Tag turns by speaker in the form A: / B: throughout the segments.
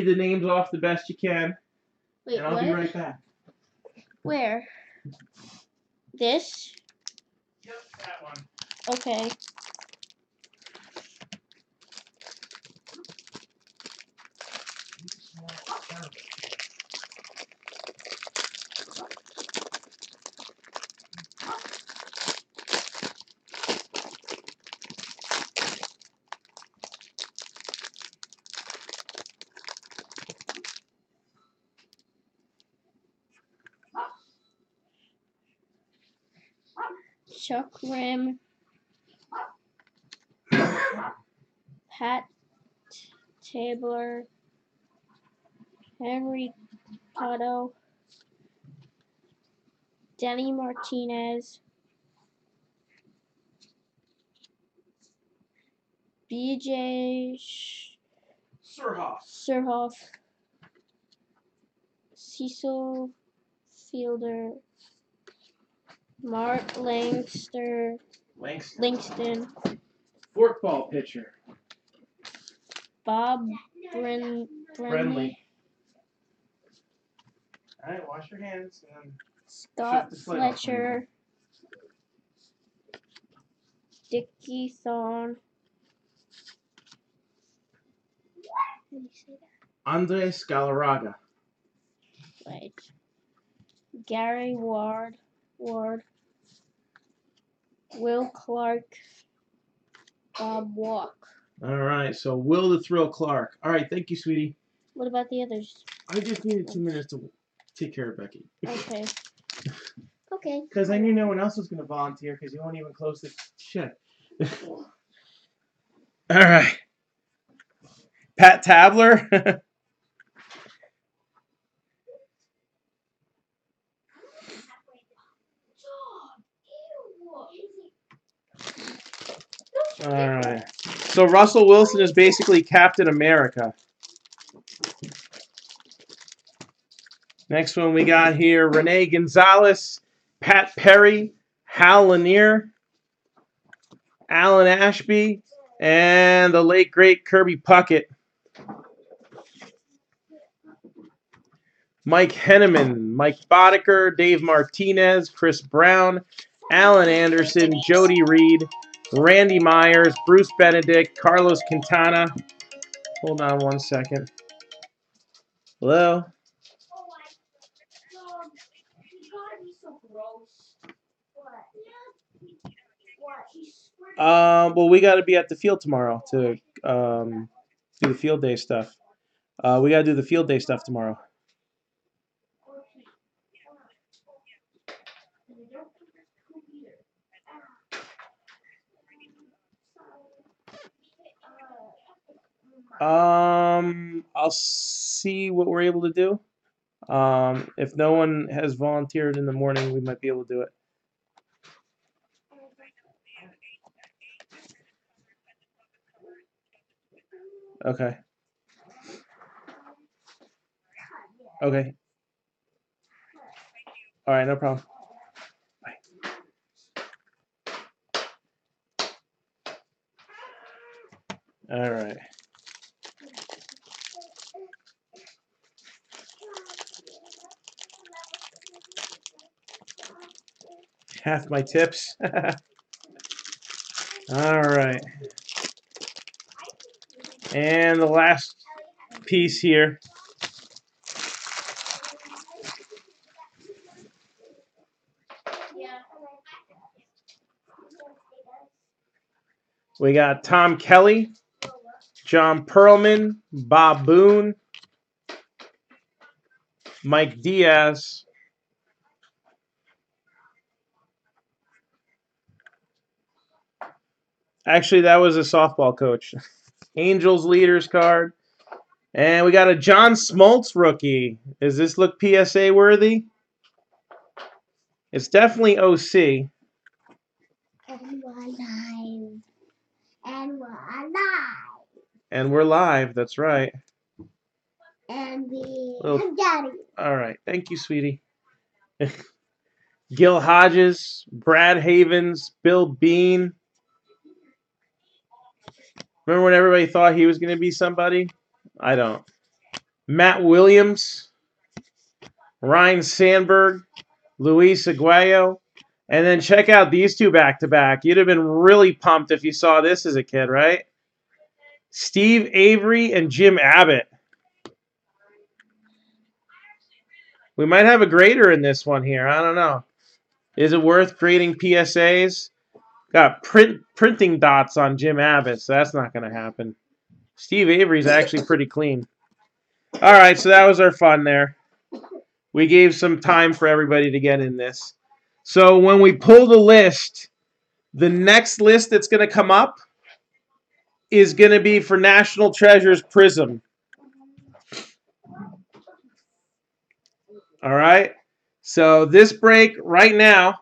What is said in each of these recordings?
A: read the names off the best you can.
B: Wait,
A: and I'll be right back.
B: Where? This?
A: Yep, that one.
B: Okay. Chuck Rim, Pat Tabler, Henry Cotto, Denny Martinez, BJ Surhoff, Cecil Fielder, Mark Langston,
A: Forkball pitcher.
B: Bob Brenly,
A: All right, wash your hands. And
B: Scott Fletcher, Dickie Thorne,
A: Andres Galarraga.
B: Right. Gary Ward, Will Clark, Bob Walk.
A: All right, so Will the Thrill Clark. All right, thank you, sweetie.
B: What about the others?
A: I just needed 2 minutes to take care of Becky.
B: Okay. Okay.
A: Because I knew no one else was going to volunteer because you won't even close the shed. All right. Pat Tabler. All right. So Russell Wilson is basically Captain America. Next one we got here, Renee Gonzalez, Pat Perry, Hal Lanier, Alan Ashby, and the late, great Kirby Puckett. Mike Henneman, Mike Boddicker, Dave Martinez, Chris Brown, Alan Anderson, Jody Reed, Randy Myers, Bruce Benedict, Carlos Quintana. Hold on 1 second. Hello? Well, we got to be at the field tomorrow to do the field day stuff. We got to do the field day stuff tomorrow. I'll see what we're able to do. If no one has volunteered in the morning, we might be able to do it. Okay. Okay. All right, no problem. Bye. All right. Half my tips. All right. And the last piece here. We got Tom Kelly, John Perlman, Bob Boone, Mike Diaz, actually that was a softball coach, Angels leaders card, and we got a John Smoltz rookie. Does this look PSA worthy? It's definitely OC.
C: And we're live. And we're alive.
A: And we're live, that's right.
C: And
A: Little,
C: Daddy.
A: all right, thank you, sweetie. Gil Hodges, Brad Havens, Bill Bean. Remember when everybody thought he was going to be somebody? I don't. Matt Williams, Ryan Sandberg, Luis Aguayo. And then check out these two back-to-back. You'd have been really pumped if you saw this as a kid, right? Steve Avery and Jim Abbott. We might have a grader in this one here. I don't know. Is it worth grading PSAs? Got printing dots on Jim Abbott, so that's not going to happen. Steve Avery's actually pretty clean. All right, so that was our fun there. We gave some time for everybody to get in this. So when we pull the list, the next list that's going to come up is going to be for National Treasures Prism. All right? So this break right now,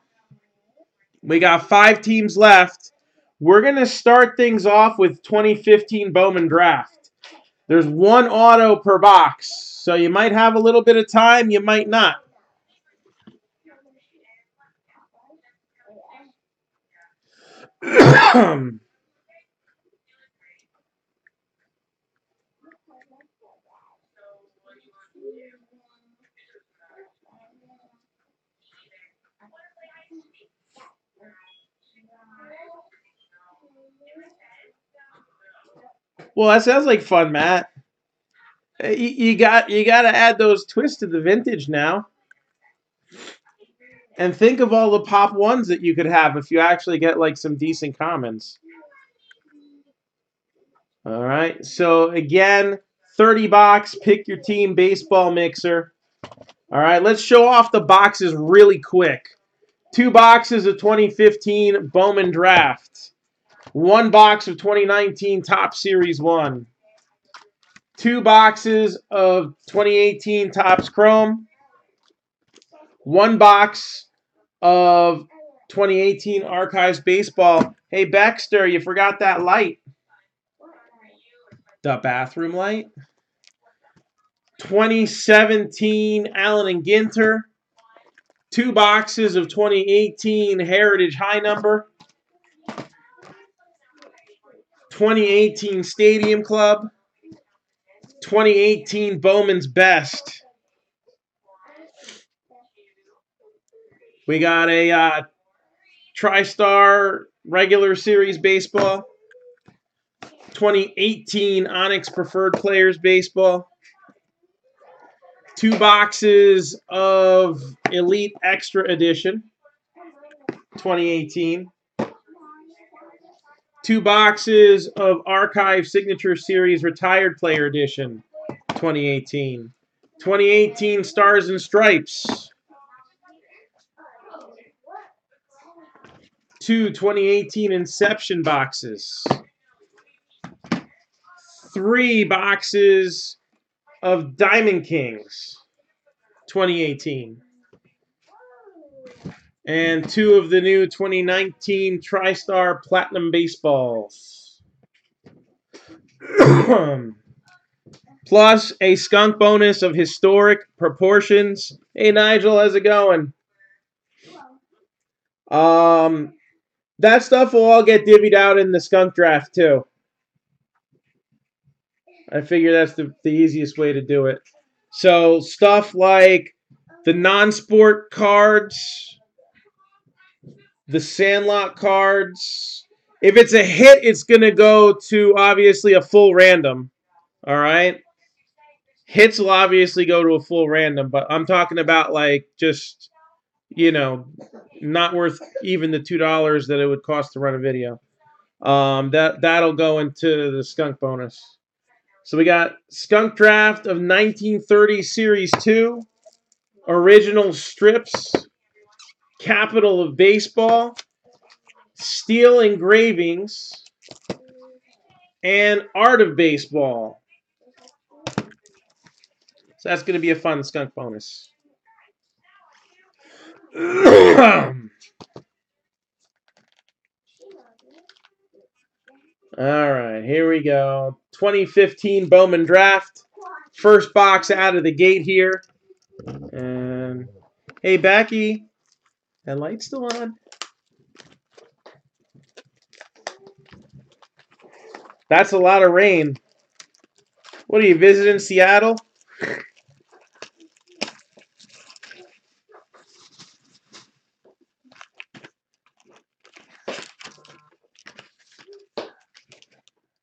A: we got 5 teams left. We're going to start things off with 2015 Bowman Draft. There's 1 auto per box. So you might have a little bit of time, you might not. Well, that sounds like fun, Matt. You got to add those twists to the vintage now. And think of all the pop ones that you could have if you actually get like some decent commons. All right. So again, 30 box, pick your team baseball mixer. All right, let's show off the boxes really quick. 2 boxes of 2015 Bowman Draft. 1 box of 2019 Top Series 1. 2 boxes of 2018 Topps Chrome. 1 box of 2018 Archives Baseball. Hey, Baxter, you forgot that light. The bathroom light. 2017 Allen and Ginter. 2 boxes of 2018 Heritage High Number. 2018 Stadium Club. 2018 Bowman's Best. We got a TriStar Regular Series Baseball. 2018 Onyx Preferred Players Baseball. 2 boxes of Elite Extra Edition. 2018. 2 boxes of Archive Signature Series Retired Player Edition. 2018. 2018 Stars and Stripes. 2 2018 Inception boxes. 3 boxes of Diamond Kings. 2018. And 2 of the new 2019 TriStar Platinum Baseballs. Plus a skunk bonus of historic proportions. Hey, Nigel, how's it going? That stuff will all get divvied out in the skunk draft, too. I figure that's the easiest way to do it. So stuff like the non-sport cards, the Sandlot cards. If it's a hit, it's going to go to, obviously, a full random. All right? Hits will obviously go to a full random, but I'm talking about, like, just, you know, not worth even the $2 that it would cost to run a video. That'll go into the skunk bonus. So we got Skunk Draft of 1930 Series 2, Original Strips, Capital of Baseball, Steel Engravings, and Art of Baseball. So that's going to be a fun skunk bonus. All right, here we go. 2015 Bowman Draft. First box out of the gate here. And hey, Becky, that light's still on. That's a lot of rain. What are you visiting Seattle?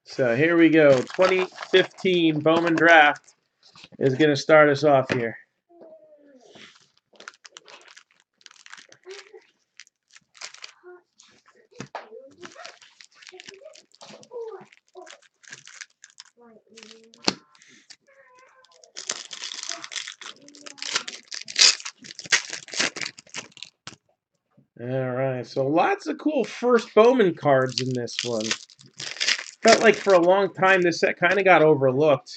A: So here we go. 2015 Bowman Draft is going to start us off here. All right, so lots of cool first Bowman cards in this one. Felt like for a long time this set kind of got overlooked.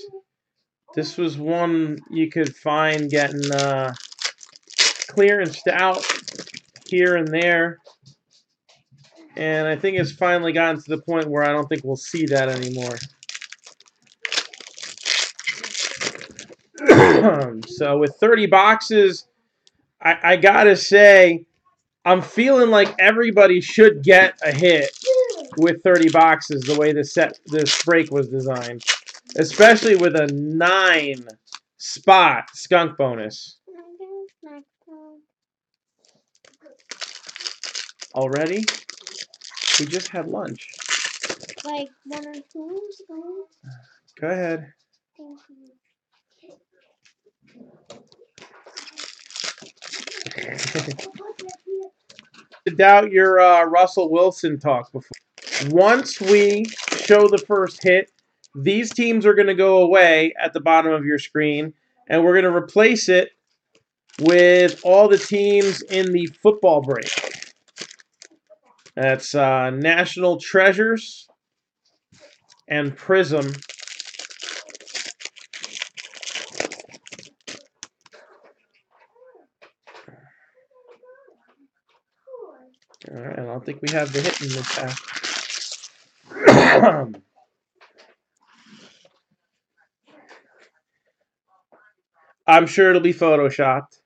A: This was one you could find getting clearanced out here and there. And I think it's finally gotten to the point where I don't think we'll see that anymore. So with 30 boxes, I gotta say, I'm feeling like everybody should get a hit with 30 boxes the way this break was designed. Especially with a 9-spot skunk bonus. Already? We just had lunch.
B: Like 1 or 2 ago.
A: Go ahead.
B: Thank you.
A: Doubt your Russell Wilson talk before. Once we show the first hit, these teams are going to go away at the bottom of your screen, and we're going to replace it with all the teams in the football break. That's National Treasures and Prism. All right, I don't think we have the hit in this half. I'm sure it'll be photoshopped.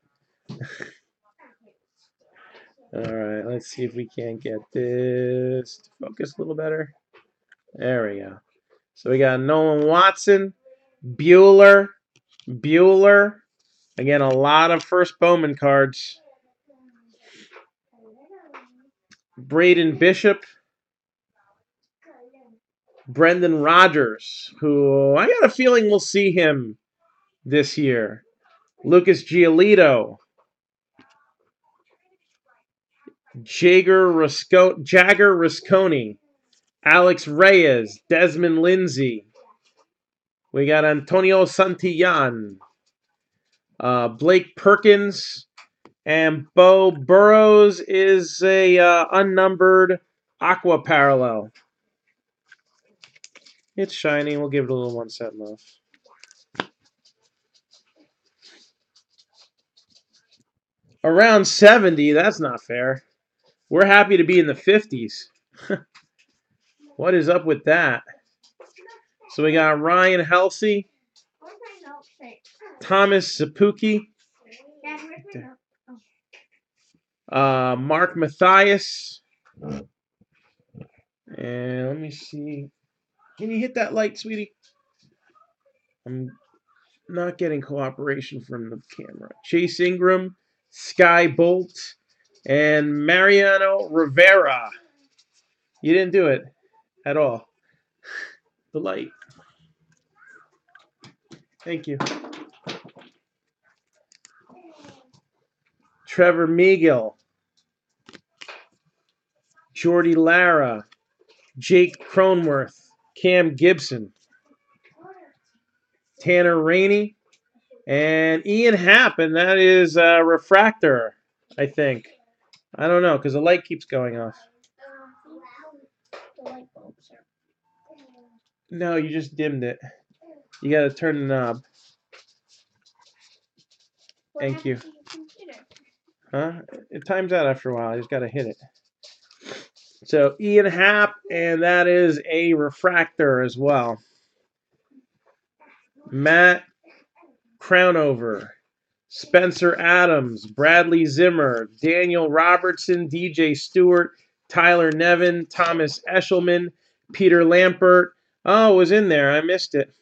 A: All right, let's see if we can't get this to focus a little better. There we go. So we got Nolan Watson, Bueller. Again, a lot of first Bowman cards. Braden Bishop. Brendan Rodgers, who I got a feeling we'll see him this year. Lucas Giolito. Jagger Risconi. Alex Reyes. Desmond Lindsay. We got Antonio Santillan. Blake Perkins. And Bo Burrows is a unnumbered Aqua Parallel. It's shiny. We'll give it a little 1 set love. Around 70, that's not fair. We're happy to be in the 50s. What is up with that? So we got Ryan Helsey, Thomas Sapuki, Mark Mathias, and let me see. Can you hit that light, sweetie? I'm not getting cooperation from the camera. Chase Ingram, Sky Bolt, and Mariano Rivera. You didn't do it at all. The light. Thank you. Trevor Megill, Jordy Lara, Jake Cronworth, Cam Gibson, Tanner Rainey, and Ian Happ, and that is Refractor, I think. I don't know, because the light keeps going off.
B: The light bulbs are.
A: No, you just dimmed it. You got to turn the knob. Thank you. Huh? It times out after a while. I just got to hit it. So Ian Happ, and that is a Refractor as well. Matt Crownover, Spencer Adams, Bradley Zimmer, Daniel Robertson, DJ Stewart, Tyler Nevin, Thomas Eshelman, Peter Lampert. Oh, it was in there. I missed it.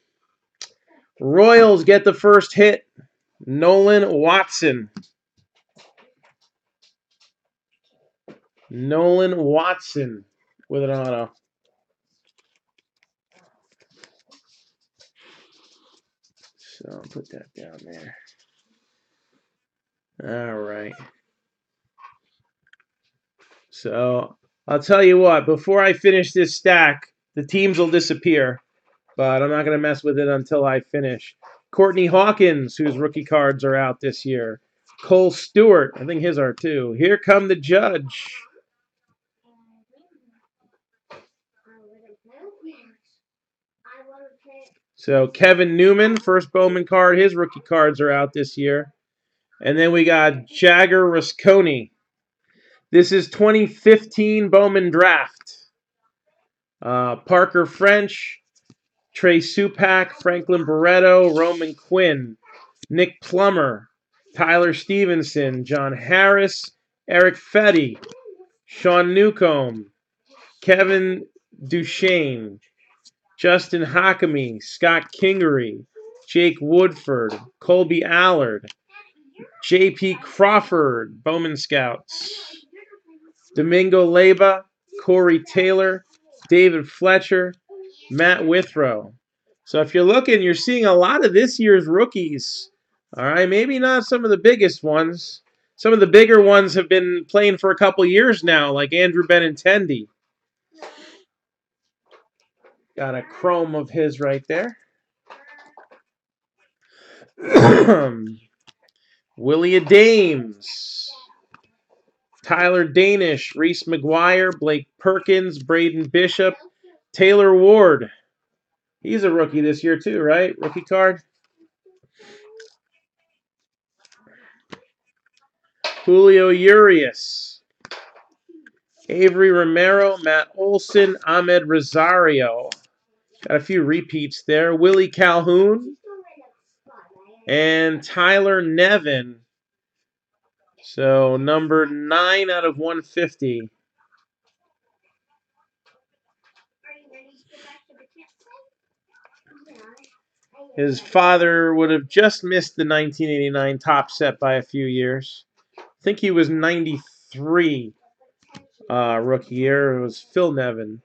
A: Royals get the first hit. Nolan Watson. Nolan Watson with an auto. So I'll put that down there. All right. So I'll tell you what, before I finish this stack, the teams will disappear. But I'm not going to mess with it until I finish. Courtney Hawkins, whose rookie cards are out this year. Cole Stewart, I think his are too. Here come the Judge. So Kevin Newman, first Bowman card. His rookie cards are out this year. And then we got Jagger Rasconi. This is 2015 Bowman Draft. Parker French, Trey Supak, Franklin Barreto, Roman Quinn, Nick Plummer, Tyler Stevenson, John Harris, Eric Fetty, Sean Newcomb, Kevin Duchesne, Justin Hakami, Scott Kingery, Jake Woodford, Colby Allard, J.P. Crawford, Bowman Scouts, Domingo Leyba, Corey Taylor, David Fletcher, Matt Withrow. So if you're looking, you're seeing a lot of this year's rookies. All right, maybe not some of the biggest ones. Some of the bigger ones have been playing for a couple years now, like Andrew Benintendi. Got a chrome of his right there. Willie Dames, Tyler Danish, Reese McGuire, Blake Perkins, Braden Bishop, Taylor Ward. He's a rookie this year too, right? Rookie card. Julio Urias, Avery Romero, Matt Olson, Ahmed Rosario. Got a few repeats there. Willie Calhoun and Tyler Nevin. So number 9 out of 150. His father would have just missed the 1989 top set by a few years. I think he was 93 rookie year. It was Phil Nevin.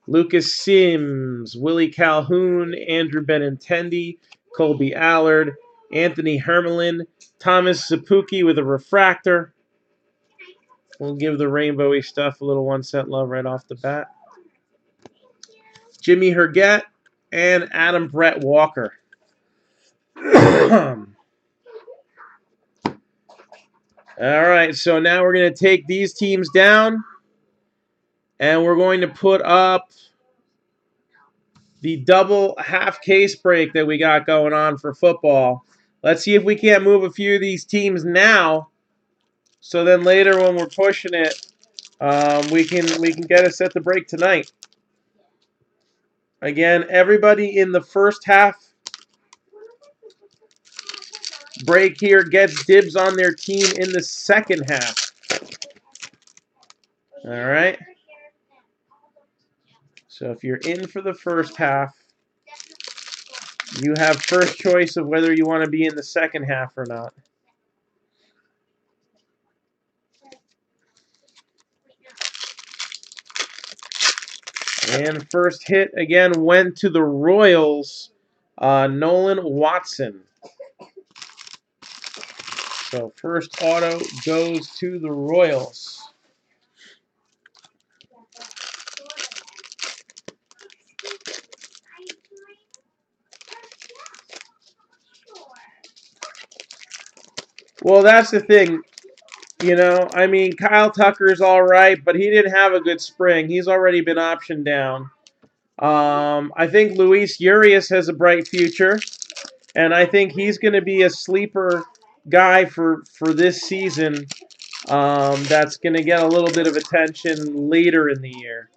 A: Lucas Sims, Willie Calhoun, Andrew Benintendi, Colby Allard, Anthony Hermelin, Thomas Zapuki with a refractor. We'll give the rainbowy stuff a little 1 cent love right off the bat. Jimmy Herget and Adam Brett Walker. All right, so now we're going to take these teams down, and we're going to put up the double half case break that we got going on for football. Let's see if we can't move a few of these teams now, so then later when we're pushing it, we can get a set the break tonight. Again, everybody in the first half break here gets dibs on their team in the second half. All right. So if you're in for the first half, you have first choice of whether you want to be in the second half or not. And first hit, again, went to the Royals, Nolan Watson. So first auto goes to the Royals. Well, that's the thing. You know, I mean, Kyle Tucker's all right, but he didn't have a good spring. He's already been optioned down. I think Luis Urias has a bright future, and I think he's going to be a sleeper guy for this season that's going to get a little bit of attention later in the year.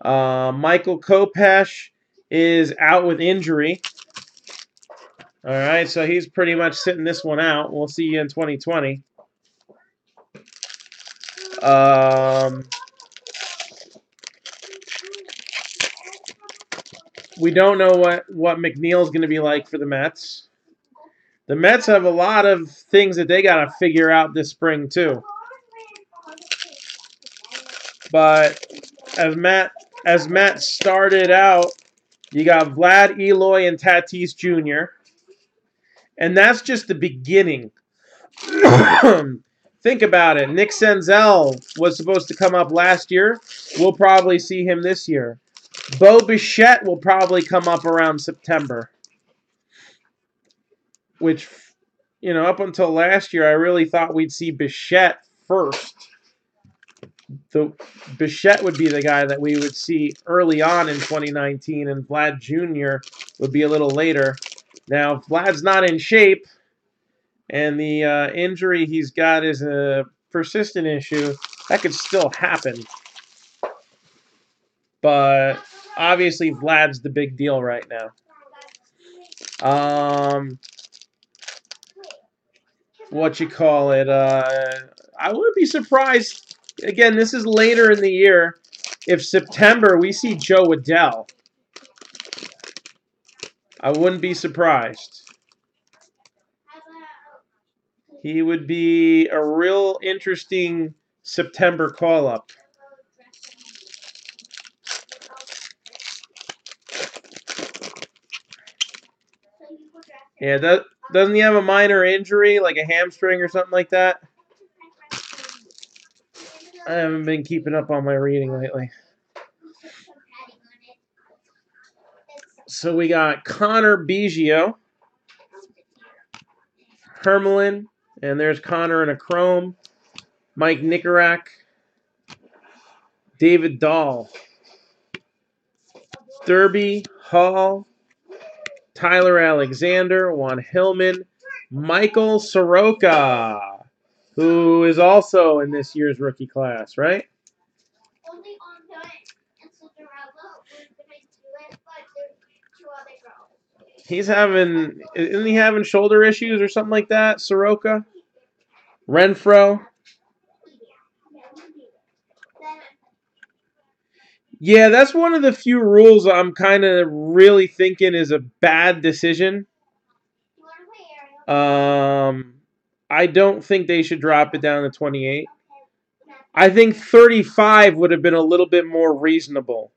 A: Michael Kopesh is out with injury. All right, so he's pretty much sitting this one out. We'll see you in 2020. We don't know what McNeil's going to be like for the Mets. The Mets have a lot of things that they got to figure out this spring too. But as Matt started out, you got Vlad, Eloy, and Tatis Jr. And that's just the beginning. Think about it. Nick Senzel was supposed to come up last year. We'll probably see him this year. Bo Bichette will probably come up around September. Which, up until last year, I really thought we'd see Bichette first. The Bichette would be the guy that we would see early on in 2019, and Vlad Jr. would be a little later. Now, Vlad's not in shape, and the injury he's got is a persistent issue. That could still happen. But obviously, Vlad's the big deal right now. What you call it? I wouldn't be surprised. Again, this is later in the year. If September we see Joe Adell, I wouldn't be surprised. He would be a real interesting September call-up. Yeah, doesn't he have a minor injury, like a hamstring or something like that? I haven't been keeping up on my reading lately. So we got Connor Biggio, Hermelin, and there's Connor in a chrome, Mike Nicorak, David Dahl, Derby, Hall, Tyler Alexander, Juan Hillman, Michael Soroka, who is also in this year's rookie class, right? Isn't he having shoulder issues or something like that, Soroka? Renfro? Yeah, that's one of the few rules I'm kind of really thinking is a bad decision. I don't think they should drop it down to 28. I think 35 would have been a little bit more reasonable.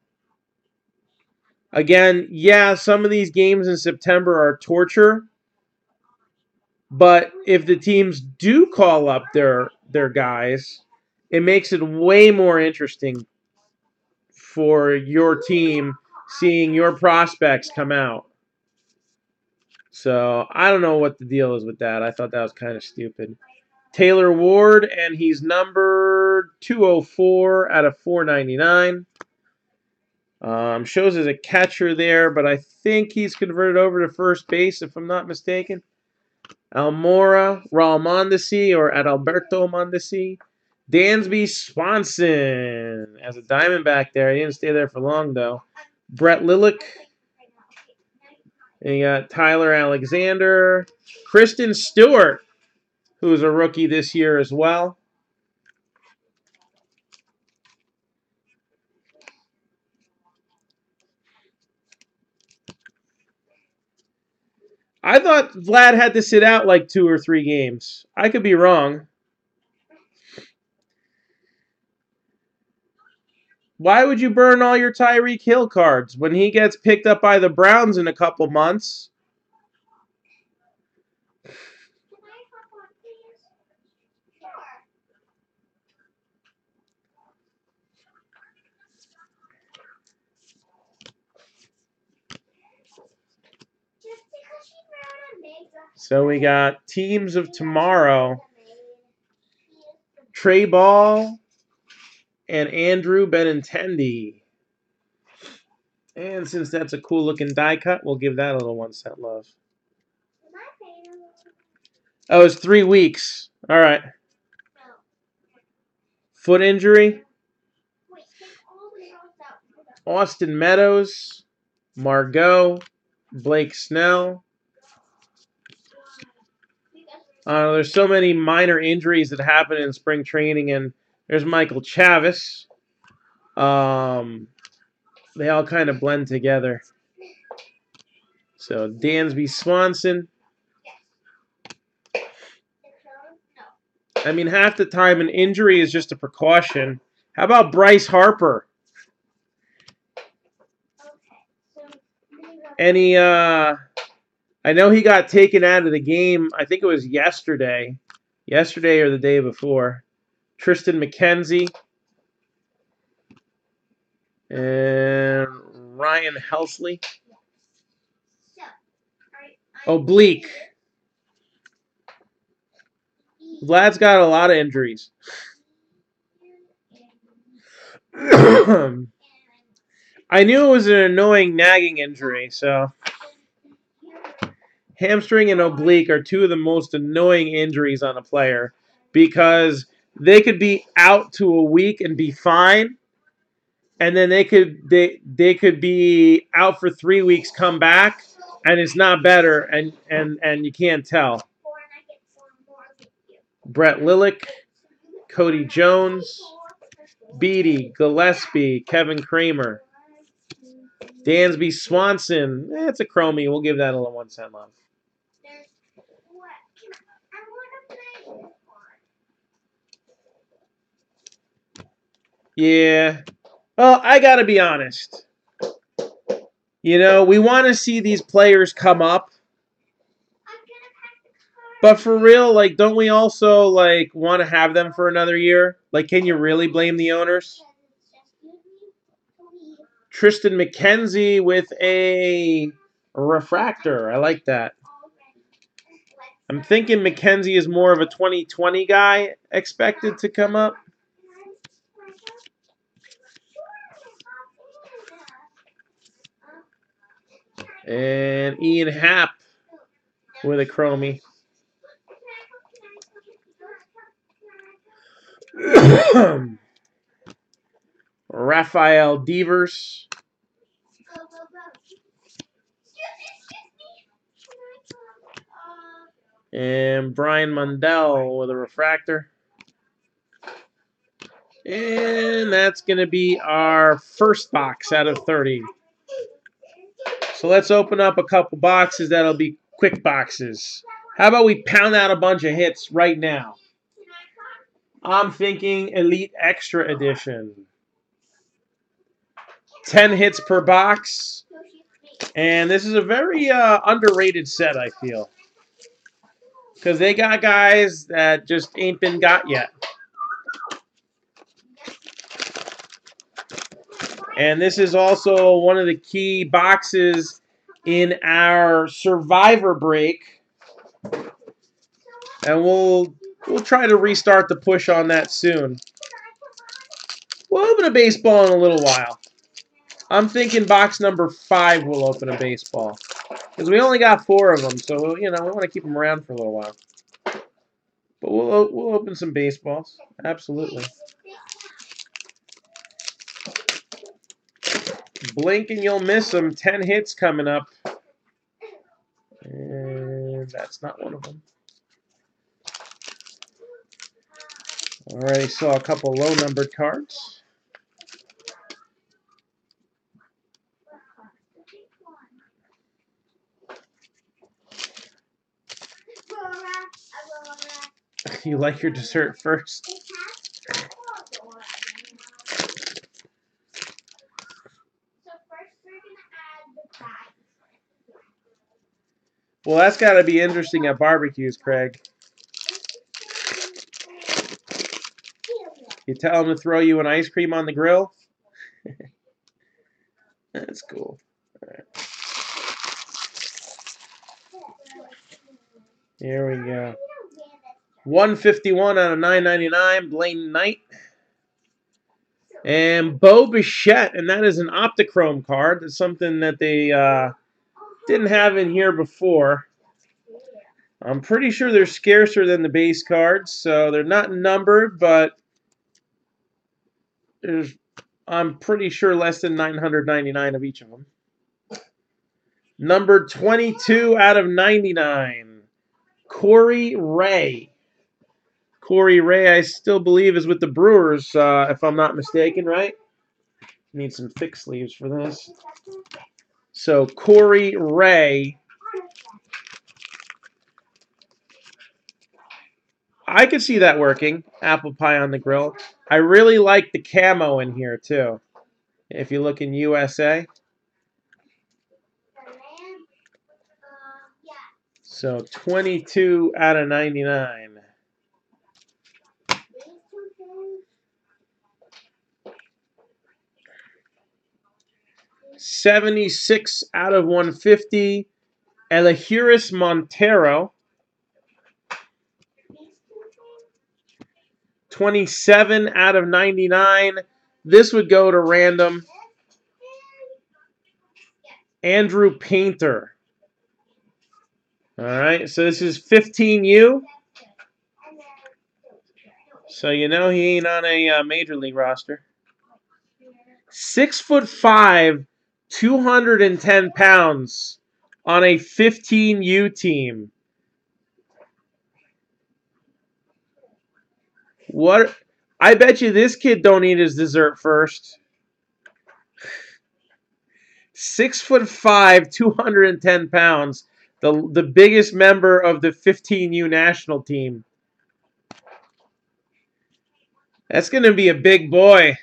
A: Again, yeah, some of these games in September are torture. But if the teams do call up their guys, it makes it way more interesting for your team seeing your prospects come out. So I don't know what the deal is with that. I thought that was kind of stupid. Taylor Ward, and he's numbered 204 out of 499. Shows as a catcher there, but I think he's converted over to first base, if I'm not mistaken. Almora, Raul Mondesi, or Adalberto Mondesi. Dansby Swanson as a Diamondback there. He didn't stay there for long, though. Brett Lillick. And you got Tyler Alexander. Kristen Stewart, who's a rookie this year as well. I thought Vlad had to sit out like 2 or 3 games. I could be wrong. Why would you burn all your Tyreek Hill cards when he gets picked up by the Browns in a couple months? So we got teams of tomorrow. Trey Ball and Andrew Benintendi. And since that's a cool looking die cut, we'll give that a little 1 cent love. Oh, it's 3 weeks. All right. Foot injury. Austin Meadows, Margot, Blake Snell. There's so many minor injuries that happen in spring training, and there's Michael Chavis. They all kind of blend together. So Dansby Swanson. I mean, half the time an injury is just a precaution. How about Bryce Harper? Any, I know he got taken out of the game. I think it was yesterday or the day before. Tristan McKenzie and Ryan Helsley. Oblique. Vlad's got a lot of injuries. I knew it was an annoying nagging injury, so hamstring and oblique are two of the most annoying injuries on a player because they could be out to a week and be fine, and then they could be out for 3 weeks, come back, and it's not better, and you can't tell. Brett Lillick, Cody Jones, Beatty, Gillespie, Kevin Kramer, Dansby Swanson. It's a chromie. We'll give that a 1 cent love. Yeah. Well, I got to be honest. You know, we want to see these players come up. But for real, like, don't we also, like, want to have them for another year? Like, can you really blame the owners? Tristan McKenzie with a refractor. I like that. I'm thinking McKenzie is more of a 2020 guy expected to come up. And Ian Happ with a chromie. Raphael Devers. And Brian Mundell with a refractor. And that's going to be our first box out of 30. So let's open up a couple boxes. That'll be quick boxes. How about we pound out a bunch of hits right now? I'm thinking Elite Extra Edition. 10 hits per box. And this is a very underrated set, I feel. Because they got guys that just ain't been got yet. And this is also one of the key boxes in our Survivor break. And we'll try to restart the push on that soon. We'll open a baseball in a little while. I'm thinking box number 5 will open a baseball. Because we only got 4 of them, so, you know, we want to keep them around for a little while. But we'll open some baseballs. Absolutely. Blink and you'll miss them. 10 hits coming up. And that's not one of them. Already saw a couple low-numbered cards. You like your dessert first? Well, that's got to be interesting at barbecues, Craig. You tell them to throw you an ice cream on the grill? That's cool. All right. Here we go. 151 out of 999, Blaine Knight. And Bo Bichette, and that is an Optichrome card. That's something that they didn't have in here before. I'm pretty sure they're scarcer than the base cards, so they're not numbered, but there's, I'm pretty sure, less than 999 of each of them. Number 22 out of 99, Corey Ray. Corey Ray, I still believe, is with the Brewers, if I'm not mistaken, right? Need some thick sleeves for this. So Corey Ray. I could see that working. Apple pie on the grill. I really like the camo in here too. If you look in USA. So 22 out of 99. 76 out of 150. Elahuris Montero. 27 out of 99. This would go to random. Andrew Painter. All right, so this is 15U. So you know he ain't on a major league roster. 6'5", 210 pounds on a 15U team. What? I bet you this kid don't eat his dessert first. 6'5", 210 pounds. The biggest member of the 15U national team. That's going to be a big boy.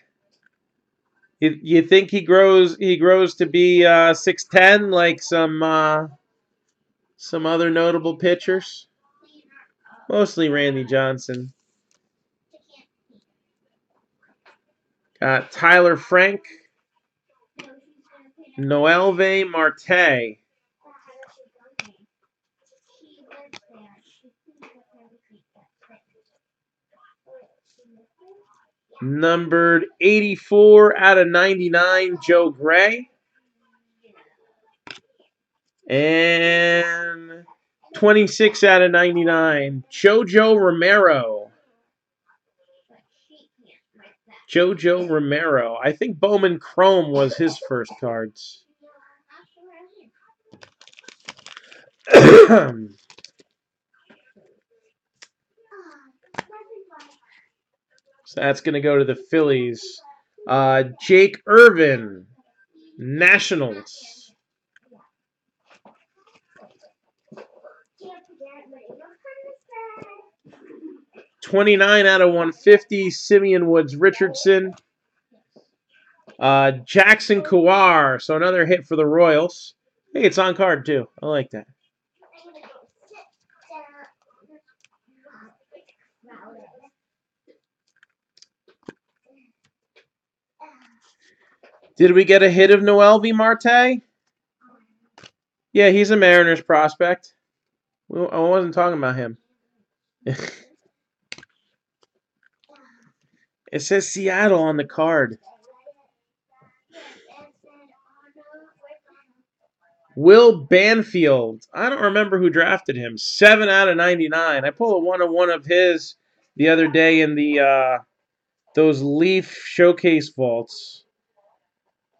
A: You think he grows to be 6'10" like some other notable pitchers? Mostly Randy Johnson. Got Tyler Frank, Noelve Marte. Numbered 84 out of 99, Joe Gray. And 26 out of 99, Jojo Romero. Jojo Romero. I think Bowman Chrome was his first cards. So that's going to go to the Phillies. Jake Irvin, Nationals. 29 out of 150, Simeon Woods Richardson. Jackson Kowar, so another hit for the Royals. Hey, it's on card too. I like that. Did we get a hit of Noelvi Marte? Yeah, he's a Mariners prospect. I wasn't talking about him. It says Seattle on the card. Will Banfield. I don't remember who drafted him. 7 out of 99. I pulled a 1-on-1 of his the other day in the those Leaf Showcase vaults.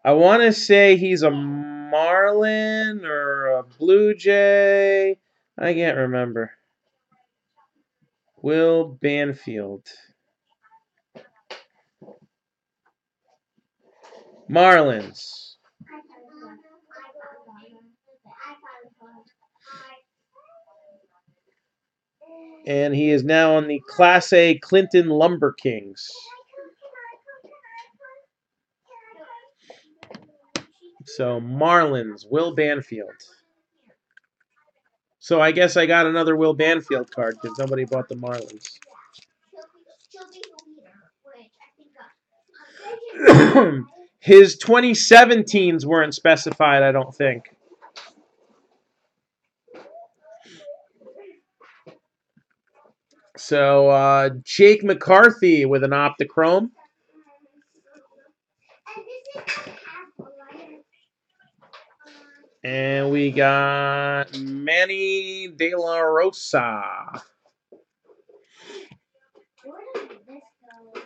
A: I want to say he's a Marlin or a Blue Jay. I can't remember. Will Banfield. Marlins. And he is now on the Class A Clinton Lumber Kings. So Marlins, Will Banfield. So I guess I got another Will Banfield card because nobody bought the Marlins. His 2017s weren't specified, I don't think. So Jake McCarthy with an Optichrome. And we got Manny De La Rosa.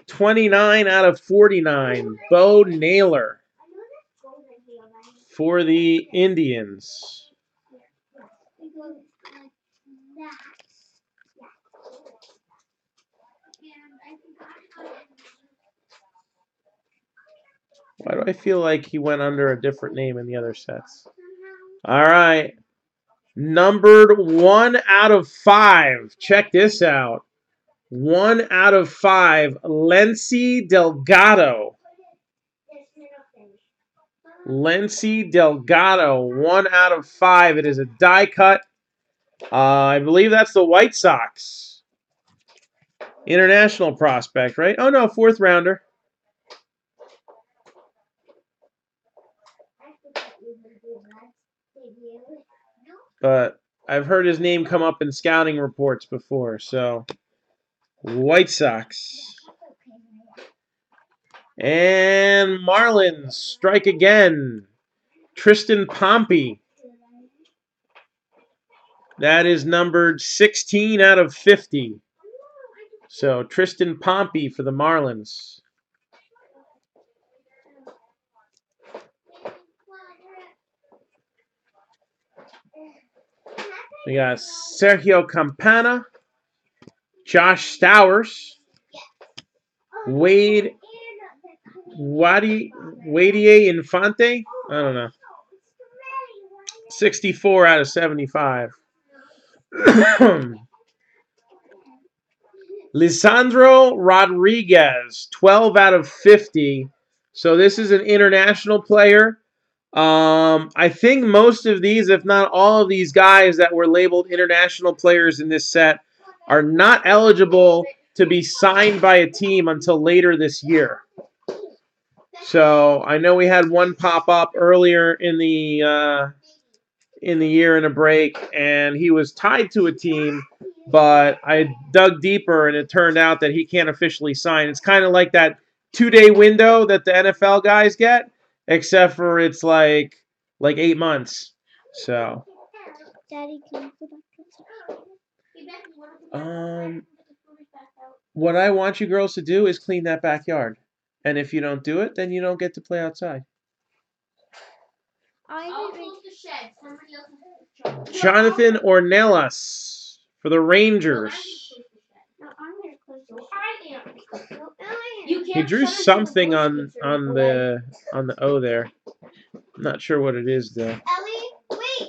A: 29 out of 49. Bo Naylor for the Indians. Why do I feel like he went under a different name in the other sets? All right. Numbered 1 out of 5. Check this out. 1 out of 5. Lency Delgado. Lency Delgado. 1 out of 5. It is a die cut. I believe that's the White Sox. International prospect, right? Oh, no, 4th rounder. But I've heard his name come up in scouting reports before, so White Sox. And Marlins strike again. Tristan Pompey. That is numbered 16 out of 50. So Tristan Pompey for the Marlins. We got Sergio Campana, Josh Stowers, Wadier Infante. I don't know. 64 out of 75. Lisandro Rodriguez, 12 out of 50. So this is an international player. I think most of these, if not all of these guys that were labeled international players in this set are not eligible to be signed by a team until later this year. So I know we had one pop up earlier in the year in a break, and he was tied to a team, but I dug deeper, and it turned out that he can't officially sign. It's kind of like that 2-day window that the NFL guys get, except for it's like 8 months. So,
B: Daddy, can you put
A: what I want you girls to do is clean that backyard, and if you don't do it, then you don't get to play outside.
B: I'll close the shed. Somebody else has to
A: Jonathan Ornelas for the Rangers.
B: No, I'm gonna close the shed. No, I am.
A: He drew something on the O there. I'm not sure what it is though.
C: Ellie, wait.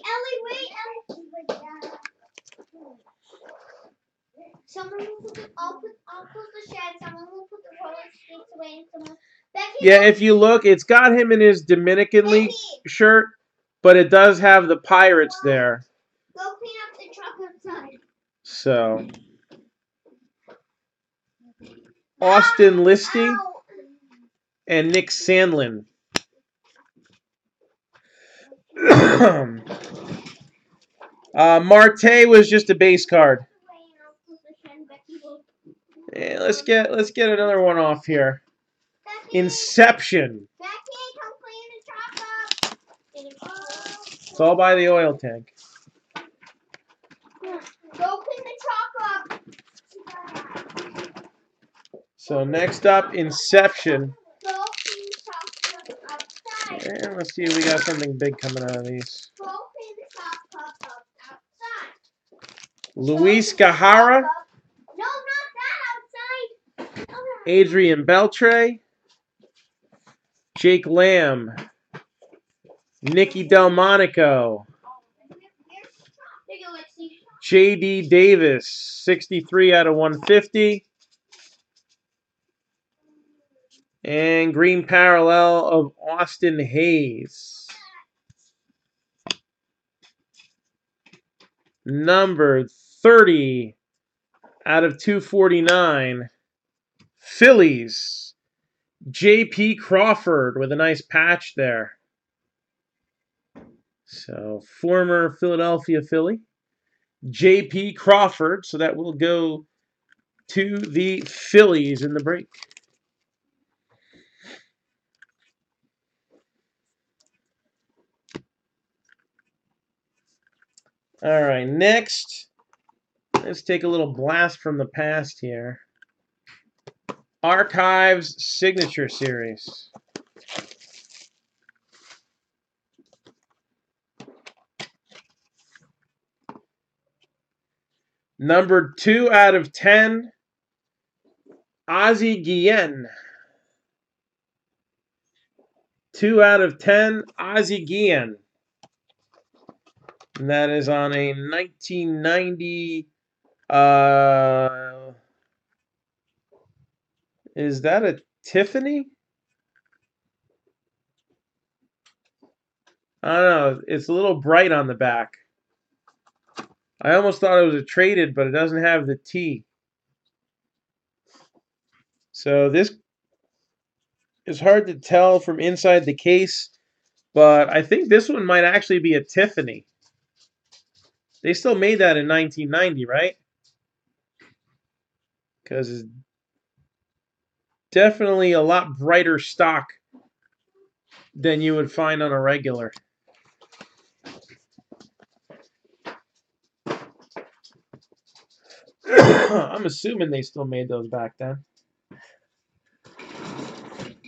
C: Someone will put I'll close the shed. Someone will put the roller skates away, and someone. Becky,
A: Yeah, if you look, it's got him in his Dominican League shirt, but it does have the Pirates there.
C: Go clean up the truck outside.
A: So, Austin Listy and Nick Sandlin. Marte was just a base card. Yeah, let's get another one off here. Inception.
C: Becky, come clean the truck up.
A: It's all by the oil tank.
C: Go clean the truck up.
A: So next up, Inception.
C: Go clean the truck outside.
A: And let's see if we got something big coming out of these.
C: Go clean the truck up outside.
A: Luis Gahara,
C: No, not that outside.
A: Adrian Beltre, Jake Lamb, Nicky Delmonico, J.D. Davis, 63 out of 150. And green parallel of Austin Hayes. Number 30 out of 249. Phillies. J.P. Crawford with a nice patch there. So, former Philadelphia Philly. J.P. Crawford. So that will go to the Phillies in the break. All right, next, let's take a little blast from the past here. Archives Signature Series. Number 2 out of 10, Ozzie Guillen. 2 out of 10, Ozzie Guillen. And that is on a 1990. Is that a Tiffany? I don't know. It's a little bright on the back. I almost thought it was a traded, but it doesn't have the T. So this is hard to tell from inside the case, but I think this one might actually be a Tiffany. They still made that in 1990, right? Because it's definitely a lot brighter stock than you would find on a regular. I'm assuming they still made those back then.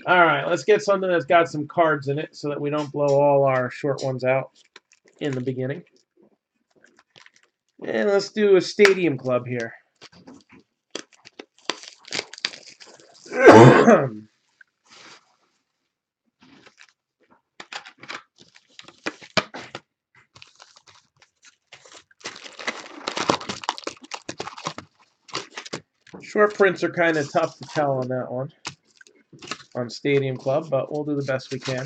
A: All right, let's get something that's got some cards in it so that we don't blow all our short ones out in the beginning. And let's do a Stadium Club here. Short prints are kind of tough to tell on that one, on Stadium Club, but we'll do the best we can.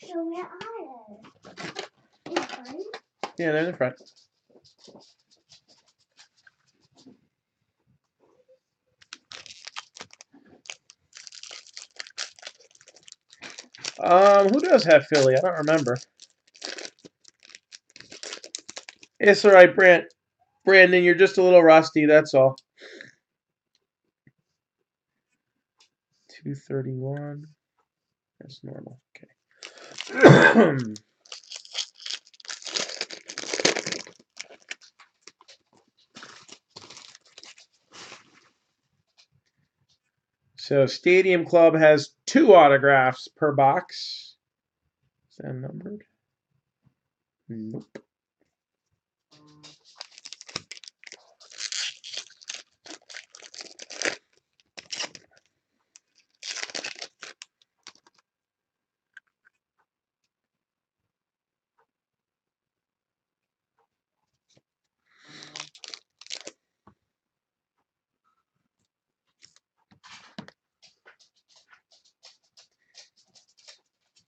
C: So where are they? In front?
A: Yeah, they're in the front. Who does have Philly? I don't remember. It's all right, Brandon. You're just a little rusty. That's all. 231. That's normal. Okay. So Stadium Club has 2 autographs per box. Is that numbered? Nope.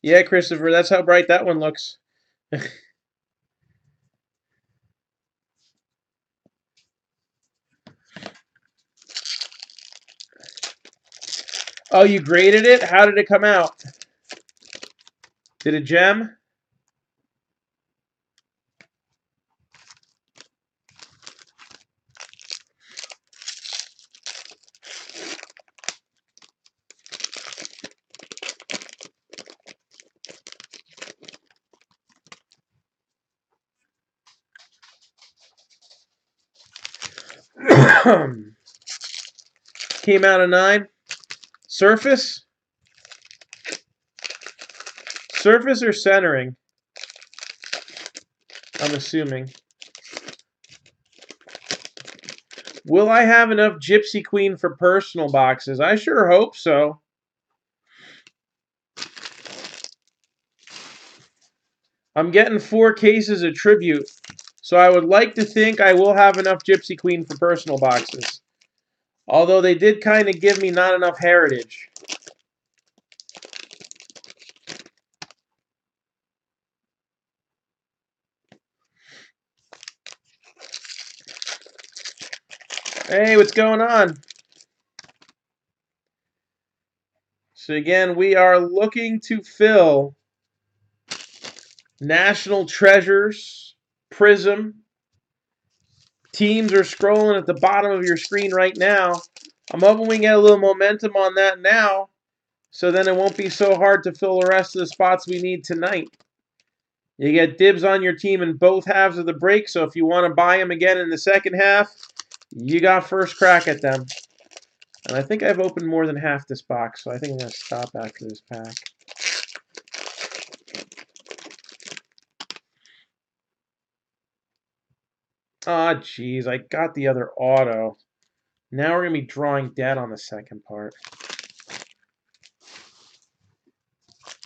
A: Yeah, Christopher, that's how bright that one looks. Oh, you graded it? How did it come out? Did it gem? Came out a 9. Surface? Surface or centering? I'm assuming. Will I have enough Gypsy Queen for personal boxes? I sure hope so. I'm getting 4 cases of tribute, so I would like to think I will have enough Gypsy Queen for personal boxes. Although they did kind of give me not enough heritage. Hey, what's going on? So again, we are looking to fill National Treasures, Prism. Teams are scrolling at the bottom of your screen right now. I'm hoping we get a little momentum on that now, so then it won't be so hard to fill the rest of the spots we need tonight. You get dibs on your team in both halves of the break, so if you want to buy them again in the second half, you got first crack at them. And I think I've opened more than half this box, so I think I'm going to stop after this pack. Ah, jeez, I got the other auto. Now we're going to be drawing dead on the second part.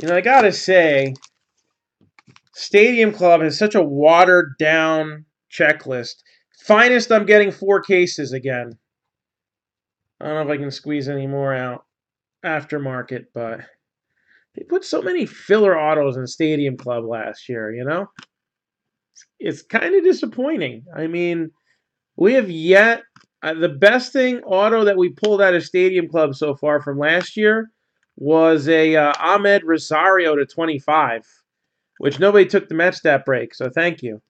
A: You know, I got to say, Stadium Club has such a watered down checklist. Finest, I'm getting 4 cases again. I don't know if I can squeeze any more out aftermarket, but they put so many filler autos in Stadium Club last year, you know? It's kind of disappointing. I mean, we have yet the best thing auto that we pulled out of Stadium Club so far from last year was a Ahmed Rosario to 25, which nobody took the Mets that break, so thank you.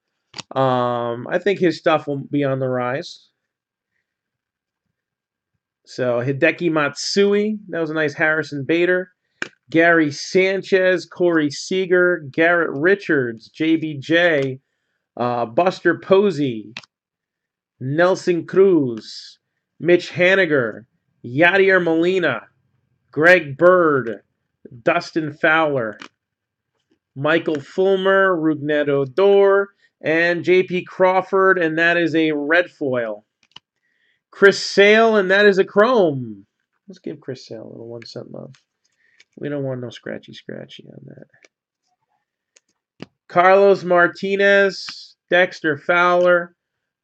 A: I think his stuff will be on the rise. So Hideki Matsui, that was a nice Harrison Bader. Gary Sanchez, Corey Seager, Garrett Richards, JBJ, Buster Posey, Nelson Cruz, Mitch Haniger, Yadier Molina, Greg Bird, Dustin Fowler, Michael Fulmer, Rougned Odor, and J.P. Crawford, and that is a red foil. Chris Sale, and that is a chrome. Let's give Chris Sale a little 1 cent love. We don't want no scratchy on that. Carlos Martinez, Dexter Fowler,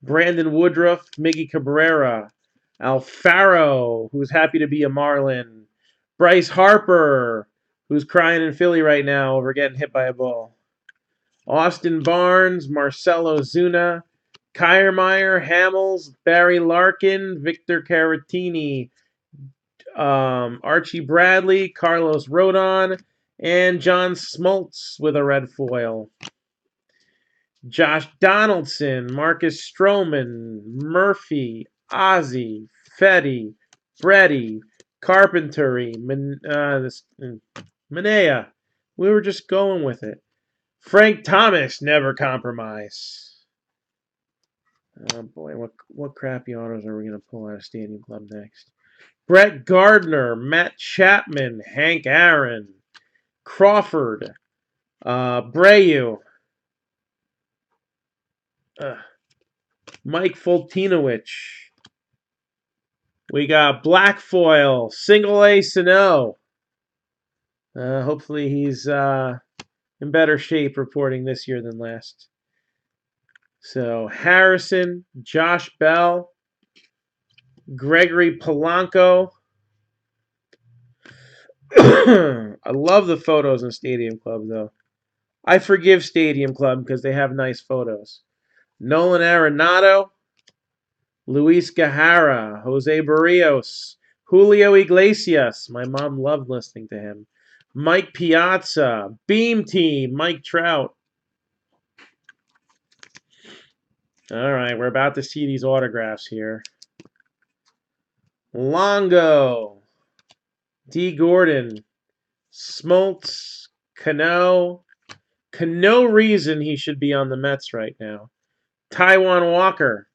A: Brandon Woodruff, Miggy Cabrera, Alfaro, who's happy to be a Marlin, Bryce Harper, who's crying in Philly right now over getting hit by a ball, Austin Barnes, Marcelo Zuna, Kiermaier, Hamels, Barry Larkin, Victor Caratini, Archie Bradley, Carlos Rodon, and John Smoltz with a red foil. Josh Donaldson, Marcus Stroman, Murphy, Ozzie, Fetty, Bredy, Carpentry, Manea. We were just going with it. Frank Thomas, never compromise. Oh boy, what crappy autos are we going to pull out of Stadium Club next? Brett Gardner, Matt Chapman, Hank Aaron, Crawford, Breu, Mike Foltynowicz. We got Black Foil, Single A Sano. Hopefully he's in better shape reporting this year than last. So Harrison, Josh Bell, Gregory Polanco. I love the photos in Stadium Club, though. I forgive Stadium Club because they have nice photos. Nolan Arenado, Luis Gajara, Jose Barrios, Julio Iglesias. My mom loved listening to him. Mike Piazza, Beam Team, Mike Trout. All right, we're about to see these autographs here. Longo, D. Gordon, Smoltz, Cano. No reason he should be on the Mets right now. Taiwan Walker,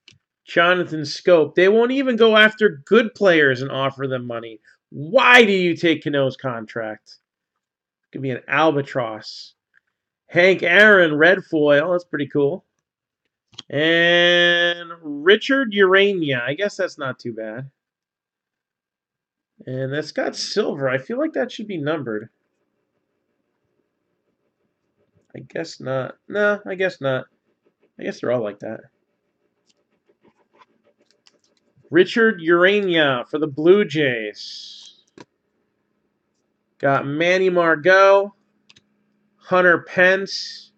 A: Jonathan Scope. They won't even go after good players and offer them money. Why do you take Cano's contract? Give me an albatross. Hank Aaron, red foil. That's pretty cool. And Richard Urania. I guess that's not too bad. And that's got silver. I feel like that should be numbered. I guess not. No, I guess not. I guess they're all like that. Richard Urania for the Blue Jays. Got Manny Margot, Hunter Pence,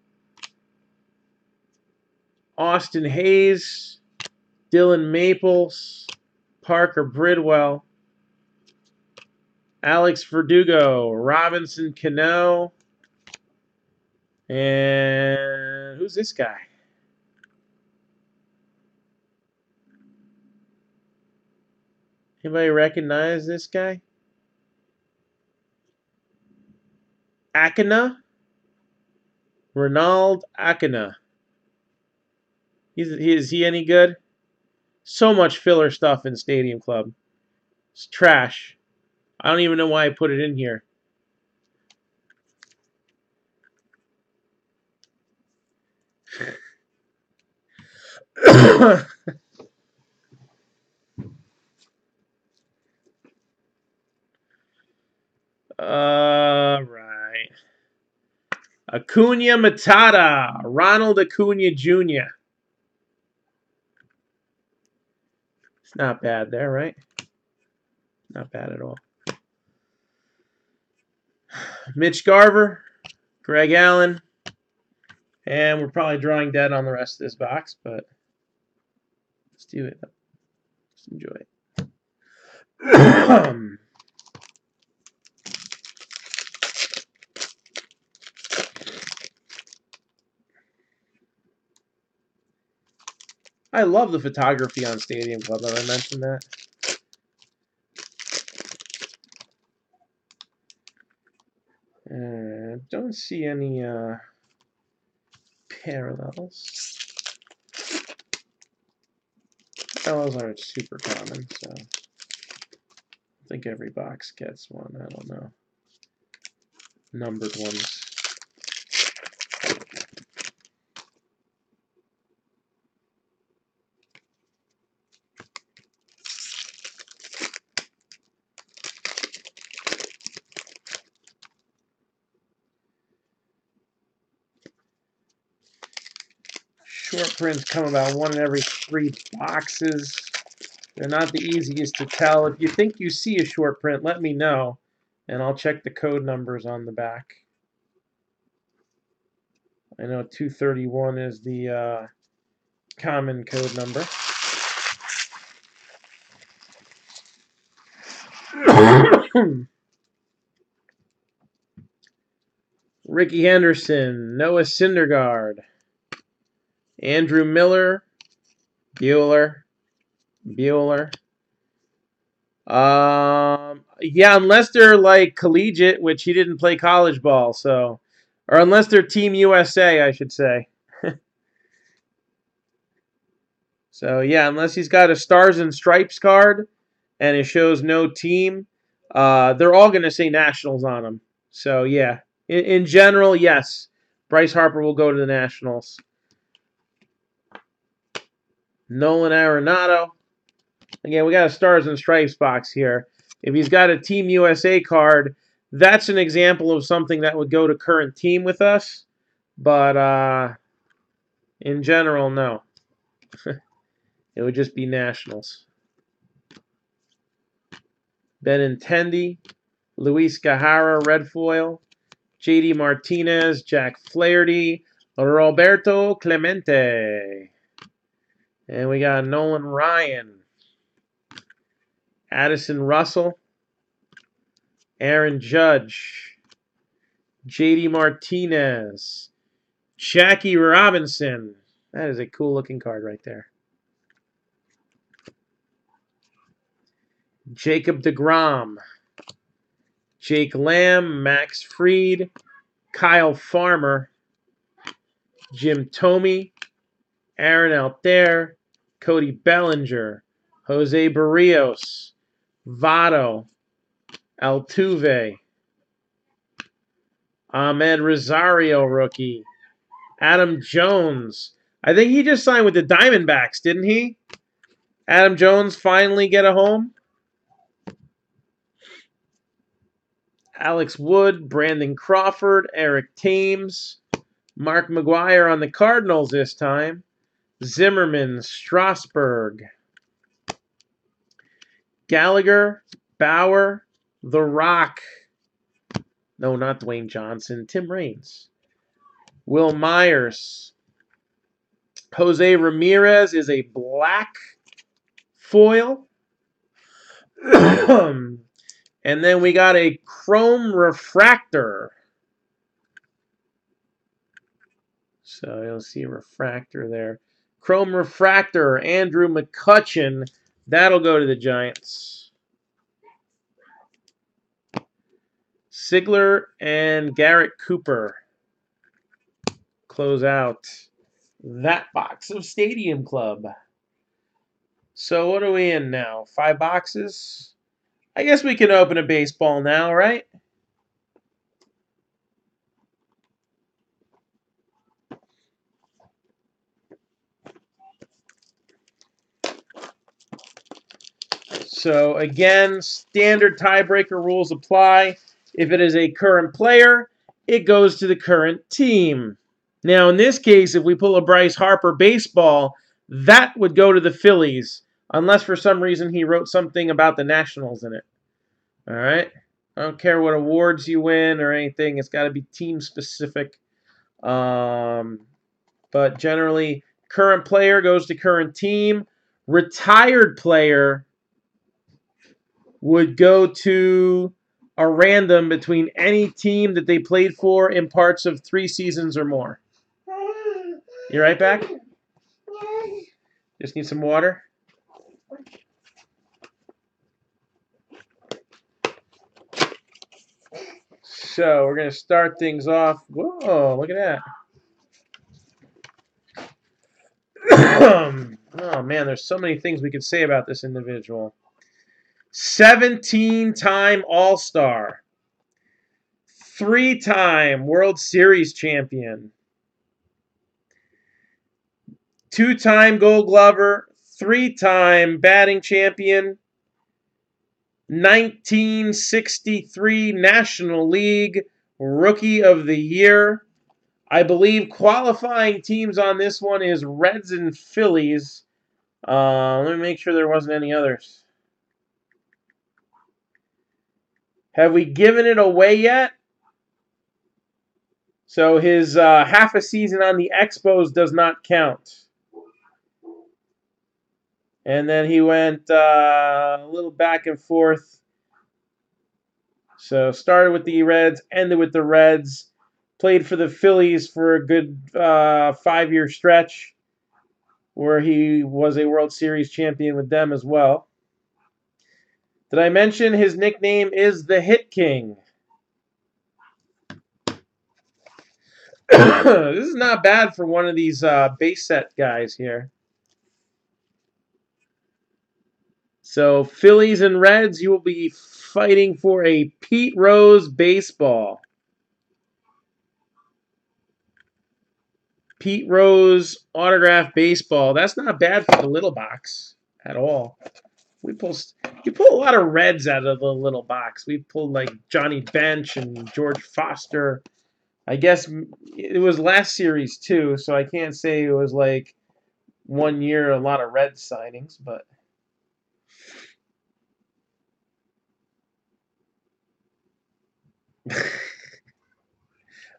A: Austin Hayes, Dylan Maples, Parker Bridwell, Alex Verdugo, Robinson Cano, and who's this guy? Anybody recognize this guy? Akina? Ronald Akina. Is he any good? So much filler stuff in Stadium Club. It's trash. I don't even know why I put it in here. Right. Acuna Matata, Ronald Acuna Jr. It's not bad there, right? Not bad at all. Mitch Garver, Greg Allen, and we're probably drawing dead on the rest of this box, but let's do it. Let's enjoy it. I love the photography on Stadium Club. Have I mentioned that? Don't see any parallels. Parallels aren't super common, so I think every box gets one. I don't know. Numbered ones. Short prints come about 1 in every 3 boxes. They're not the easiest to tell. If you think you see a short print, let me know, and I'll check the code numbers on the back. I know 231 is the common code number. Ricky Henderson, Noah Syndergaard, Andrew Miller, Bueller. Yeah, unless they're like collegiate, which he didn't play college ball, so, or unless they're Team USA, I should say. So yeah, unless he's got a Stars and Stripes card and it shows no team, they're all going to say Nationals on them. So yeah, in general, yes, Bryce Harper will go to the Nationals. Nolan Arenado. Again, we got a Stars and Stripes box here. If he's got a Team USA card, that's an example of something that would go to current team with us. But in general, no. It would just be Nationals. Benintendi, Luis Gajara, red foil. JD Martinez, Jack Flaherty, Roberto Clemente. And we got Nolan Ryan, Addison Russell, Aaron Judge, JD Martinez, Jackie Robinson. That is a cool looking card right there. Jacob deGrom, Jake Lamb, Max Fried, Kyle Farmer, Jim Thome, Aaron Altair, Cody Bellinger, Jose Barrios, Votto, Altuve, Ahmed Rosario rookie, Adam Jones. I think he just signed with the Diamondbacks, didn't he? Adam Jones finally get a home. Alex Wood, Brandon Crawford, Eric Thames, Mark McGwire on the Cardinals this time, Zimmerman, Strasburg, Gallagher, Bauer, The Rock. No, not Dwayne Johnson. Tim Raines. Will Myers. Jose Ramirez is a black foil. And then we got a chrome refractor. So you'll see a refractor there. Chrome refractor, Andrew McCutchen. That'll go to the Giants. Sigler and Garrett Cooper close out that box of Stadium Club. So what are we in now? 5 boxes? I guess we can open a baseball now, right? So again, standard tiebreaker rules apply. If it is a current player, it goes to the current team. Now, in this case, if we pull a Bryce Harper baseball, that would go to the Phillies, unless for some reason he wrote something about the Nationals in it. All right? I don't care what awards you win or anything. It's got to be team-specific. But generally, current player goes to current team. Retired player would go to a random between any team that they played for in parts of 3 seasons or more. You right back? Just need some water? So we're going to start things off. Whoa, look at that. Oh, man, there's so many things we could say about this individual. 17-time All-Star. 3-time World Series champion. 2-time Gold Glover. 3-time batting champion. 1963 National League Rookie of the Year. I believe qualifying teams on this one is Reds and Phillies. Let me make sure there wasn't any others. Have we given it away yet? So his half a season on the Expos does not count. And then he went a little back and forth. So started with the Reds, ended with the Reds. Played for the Phillies for a good 5-year stretch where he was a World Series champion with them as well. Did I mention his nickname is the Hit King? This is not bad for one of these base set guys here. So Phillies and Reds, you will be fighting for a Pete Rose baseball. Pete Rose autograph baseball. That's not bad for the little box at all. You pull a lot of Reds out of the little box. We pulled like Johnny Bench and George Foster. I guess it was last series too, so I can't say it was like 1 year a lot of Reds signings, but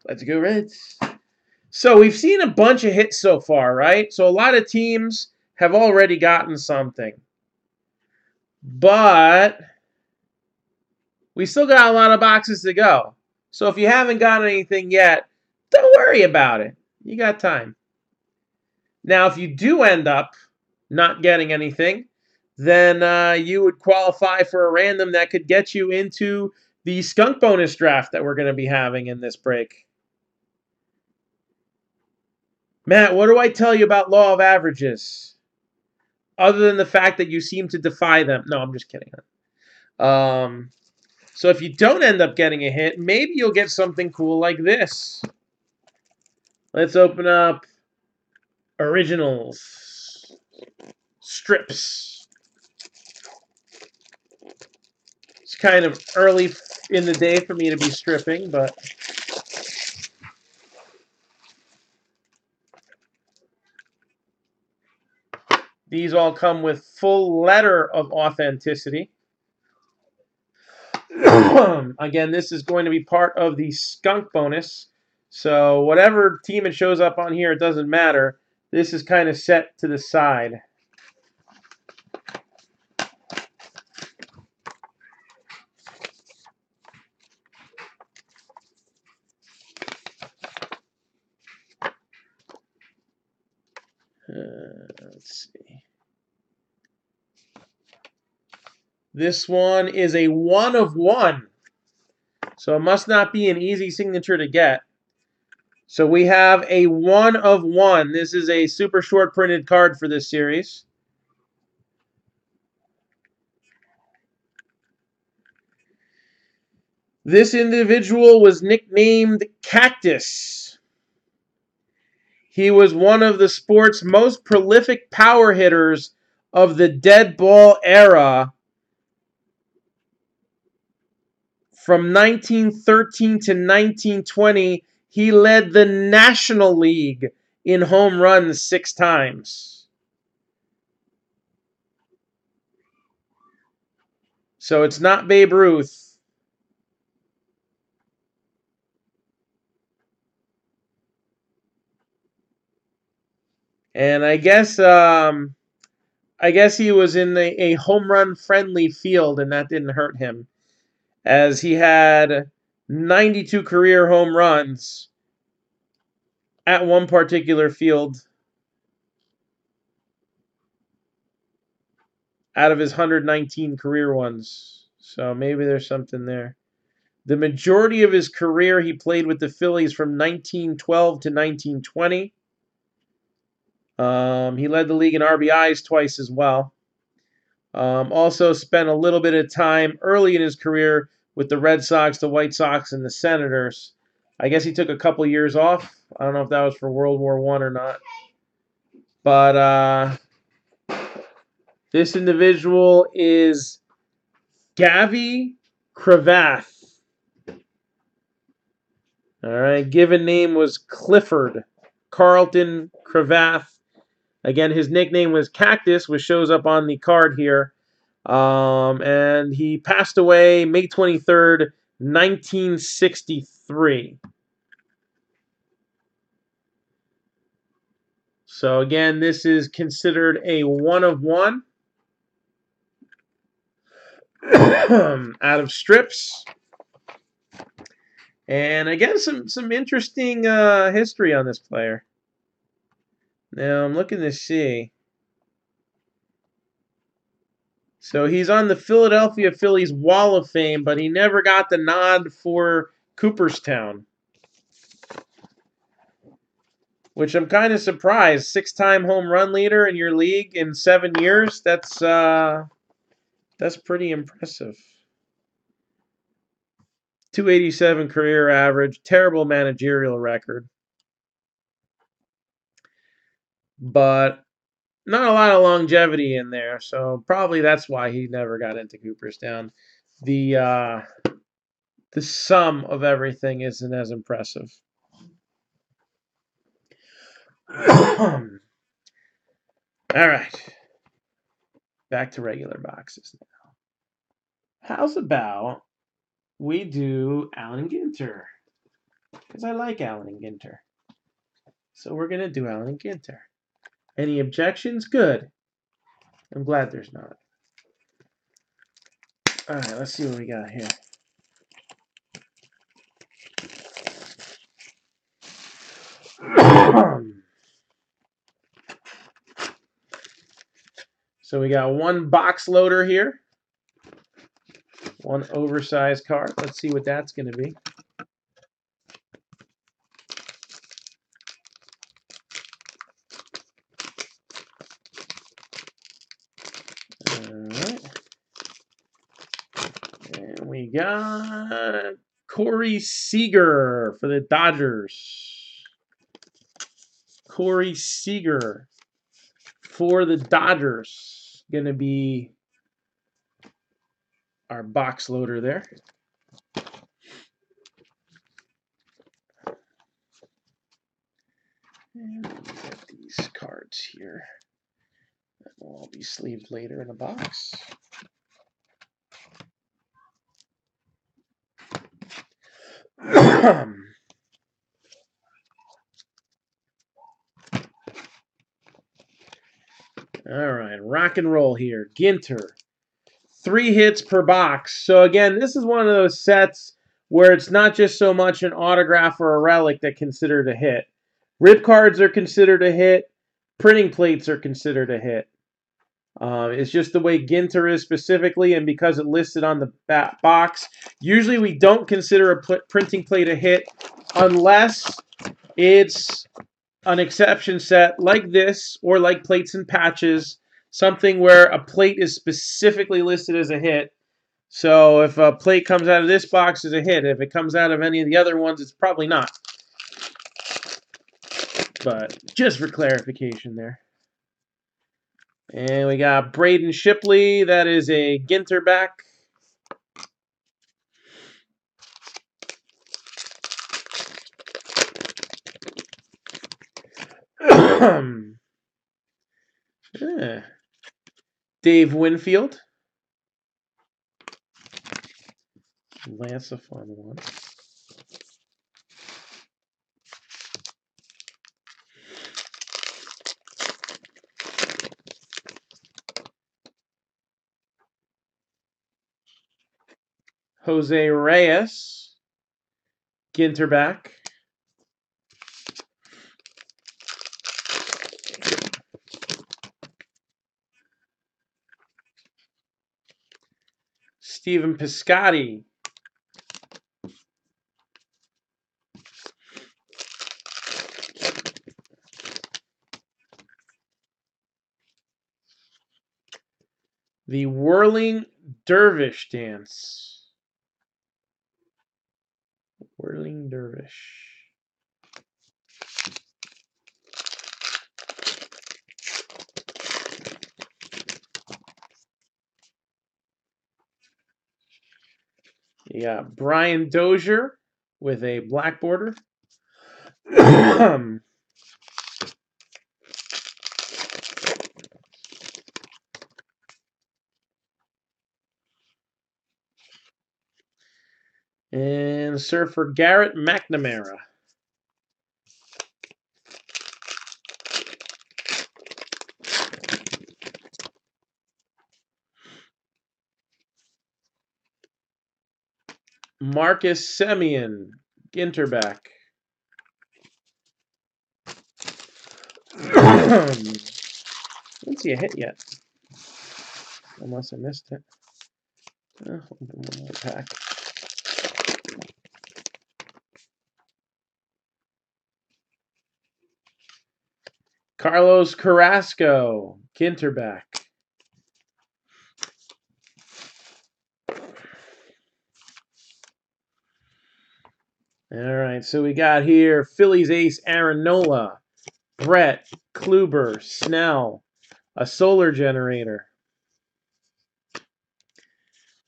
A: let's go Reds. So we've seen a bunch of hits so far, right? So a lot of teams have already gotten something. But we still got a lot of boxes to go. So if you haven't got anything yet, don't worry about it. You got time. Now, if you do end up not getting anything, then you would qualify for a random that could get you into the skunk bonus draft that we're going to be having in this break. Matt, what do I tell you about law of averages? Other than the fact that you seem to defy them. No, I'm just kidding. So if you don't end up getting a hit, maybe you'll get something cool like this. Let's open up Originals. Strips. It's kind of early in the day for me to be stripping, but these all come with full letter of authenticity. Again, this is going to be part of the skunk bonus. So whatever team it shows up on here, it doesn't matter. This is kind of set to the side. Let's see. This one is a 1 of 1. So it must not be an easy signature to get. So we have a 1 of 1. This is a super short printed card for this series. This individual was nicknamed Cactus. He was one of the sport's most prolific power hitters of the dead ball era From 1913 to 1920, he led the National League in home runs 6 times. So it's not Babe Ruth. And I guess he was in a home run friendly field, and that didn't hurt him, as he had 92 career home runs at one particular field out of his 119 career ones. So maybe there's something there. The majority of his career he played with the Phillies from 1912 to 1920. He led the league in RBIs twice as well. Also spent a little bit of time early in his career with the Red Sox, the White Sox, and the Senators. I guess he took a couple years off. I don't know if that was for World War I or not. But this individual is Gavi Cravath. All right, given name was Clifford Carlton Cravath. Again, his nickname was Cactus, which shows up on the card here. And he passed away May 23rd, 1963. So again, this is considered a 1 of 1 out of strips. And again, some interesting history on this player. Now I'm looking to see. So he's on the Philadelphia Phillies Wall of Fame, but he never got the nod for Cooperstown, which I'm kind of surprised. 6-time home run leader in your league in 7 years. That's pretty impressive. 287 career average. Terrible managerial record, but not a lot of longevity in there. So probably that's why he never got into Cooperstown. The sum of everything isn't as impressive. All right. Back to regular boxes now. How's about we do Allen Ginter? Because I like Allen Ginter. So we're going to do Allen Ginter. Any objections? Good. I'm glad there's not. All right, let's see what we got here. So we got one box loader here. One oversized card. Let's see what that's going to be. All right. And we got Corey Seager for the Dodgers. Corey Seager for the Dodgers. Going to be our box loader there. And we get these cards here. That will all be sleeved later in a box. All right, rock and roll here. Ginter, 3 hits per box. So again, this is one of those sets where it's not just so much an autograph or a relic that's considered a hit. Rip cards are considered a hit. Printing plates are considered a hit. It's just the way Ginter is specifically, and because it listed on the box. Usually we don't consider a printing plate a hit unless it's an exception set like this, or like plates and patches, something where a plate is specifically listed as a hit. So if a plate comes out of this box, it's a hit. If it comes out of any of the other ones, it's probably not. But just for clarification there. And we got Braden Shipley. That is a Ginter back. Yeah. Dave Winfield. That's a fun one. Jose Reyes. Ginterback. Stephen Piscotty. The Whirling Dervish Dance. Whirling Dervish. You got Brian Dozier with a black border. And surfer Garrett McNamara. Marcus Semien, Ginterback. I didn't see a hit yet. Unless I missed it. Open one more pack. Carlos Carrasco, Ginterback. All right, so we got here Phillies ace Aaron Nola, Brett, Kluber, Snell, a solar generator.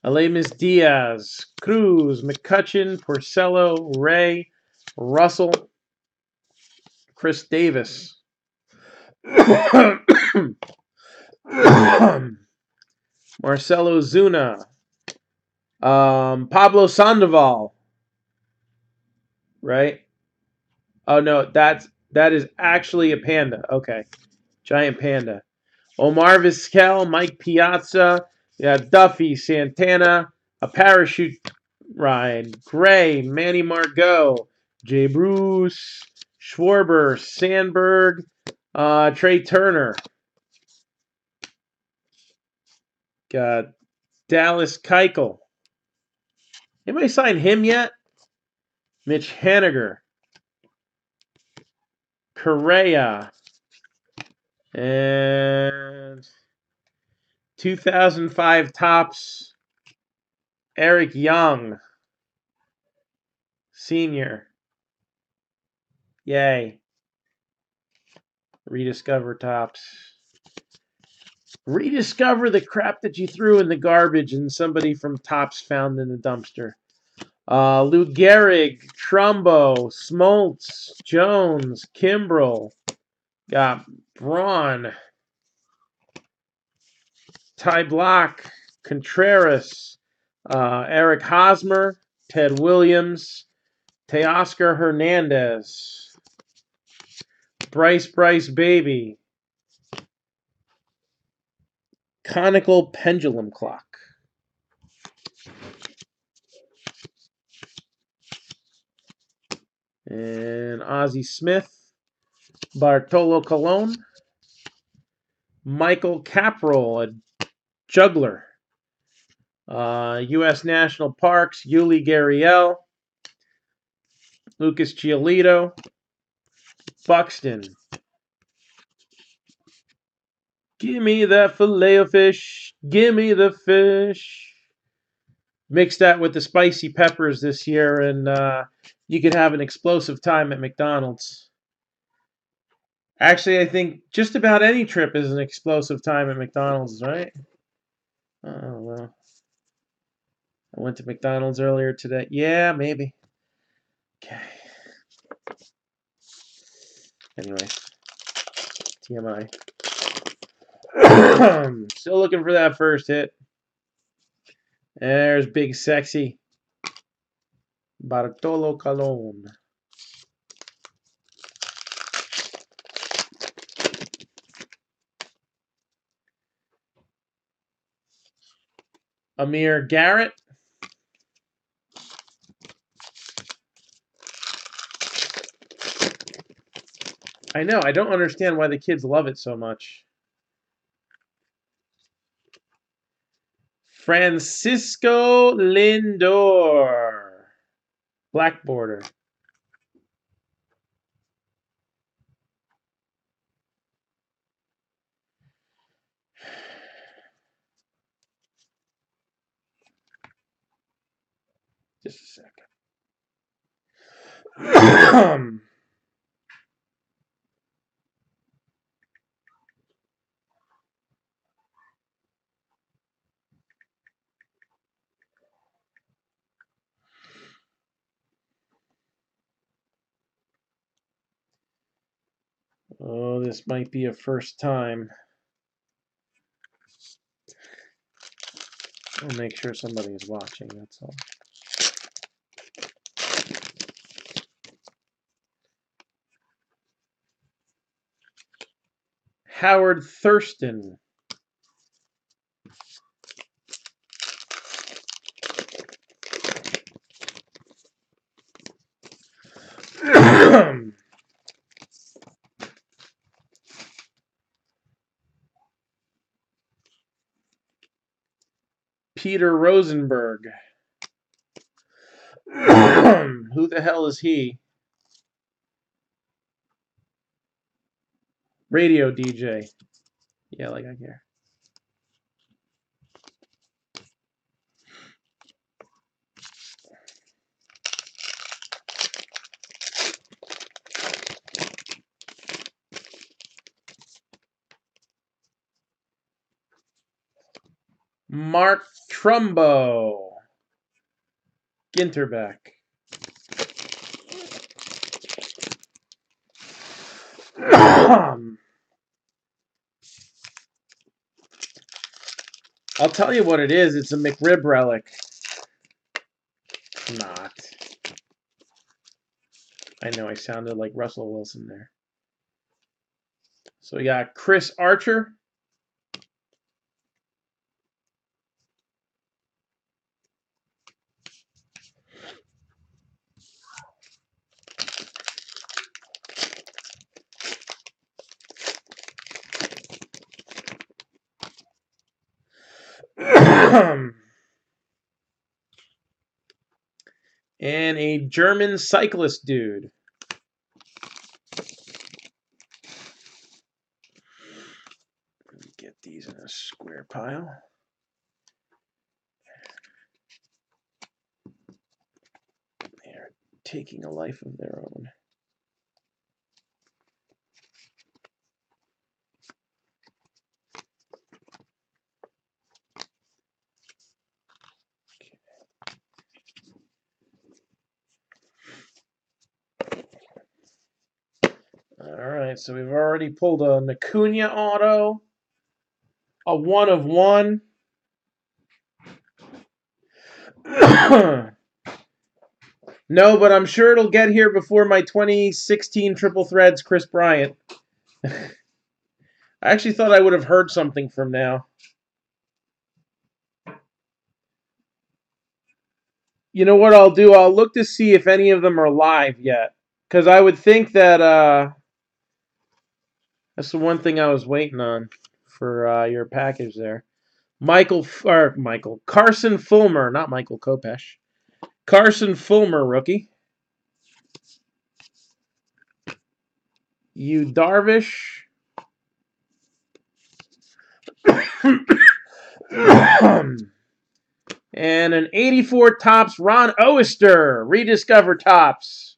A: Alemus Diaz, Cruz, McCutchen, Porcello, Ray, Russell, Chris Davis. Marcelo Zuna. Pablo Sandoval. Right? Oh no, that is actually a panda. Okay. Giant panda. Omar Vizquel, Mike Piazza, Duffy, Santana, a parachute ride, Gray, Manny Margot, Jay Bruce, Schwarber, Sandberg, Trey Turner. Got Dallas Keuchel. Anybody signed him yet? Mitch Haniger. Correa. And 2005 Topps, Eric Young, Senior. Yay. Rediscover Topps. Rediscover the crap that you threw in the garbage and somebody from Topps found in the dumpster. Lou Gehrig, Trumbo, Smoltz, Jones, Kimbrell. Got Braun. Ty Block, Contreras, Eric Hosmer, Ted Williams, Teoscar Hernandez, Bryce Baby, Conical Pendulum Clock. And Ozzie Smith, Bartolo Colon, Michael Caprol, a juggler. U.S. National Parks, Yuli Gurriel, Lucas Giolito, Buxton. Give me that fillet of fish. Give me the fish. Mix that with the spicy peppers this year, and you could have an explosive time at McDonald's. Actually, I think just about any trip is an explosive time at McDonald's, right? Oh, well. I went to McDonald's earlier today. Yeah, maybe. Okay. Anyway. TMI. Still looking for that first hit. There's Big Sexy. Bartolo Colon. Amir Garrett. I know, I don't understand why the kids love it so much. Francisco Lindor. Black border. Just a second. Oh, this might be a first time. I'll make sure somebody is watching, that's all. Howard Thurston. Peter Rosenberg. Who the hell is he? Radio DJ. Yeah, like I care. Mark Trumbo. Ginterbeck. I'll tell you what it is. It's a McRib relic. Not. I know I sounded like Russell Wilson there. So we got Chris Archer. And a German cyclist dude. Let me get these in a square pile. They're taking a life of their own. All right, so we've already pulled a Acuna auto, a 1 of 1. No, but I'm sure it'll get here before my 2016 Triple Threads Chris Bryant. I actually thought I would have heard something from now. You know what I'll do? I'll look to see if any of them are live yet. Because I would think that that's the one thing I was waiting on for your package there. Carson Fulmer, not Michael Kopesh. Carson Fulmer, rookie. You Darvish. And an 84 Topps Ron Oester. Rediscover Topps.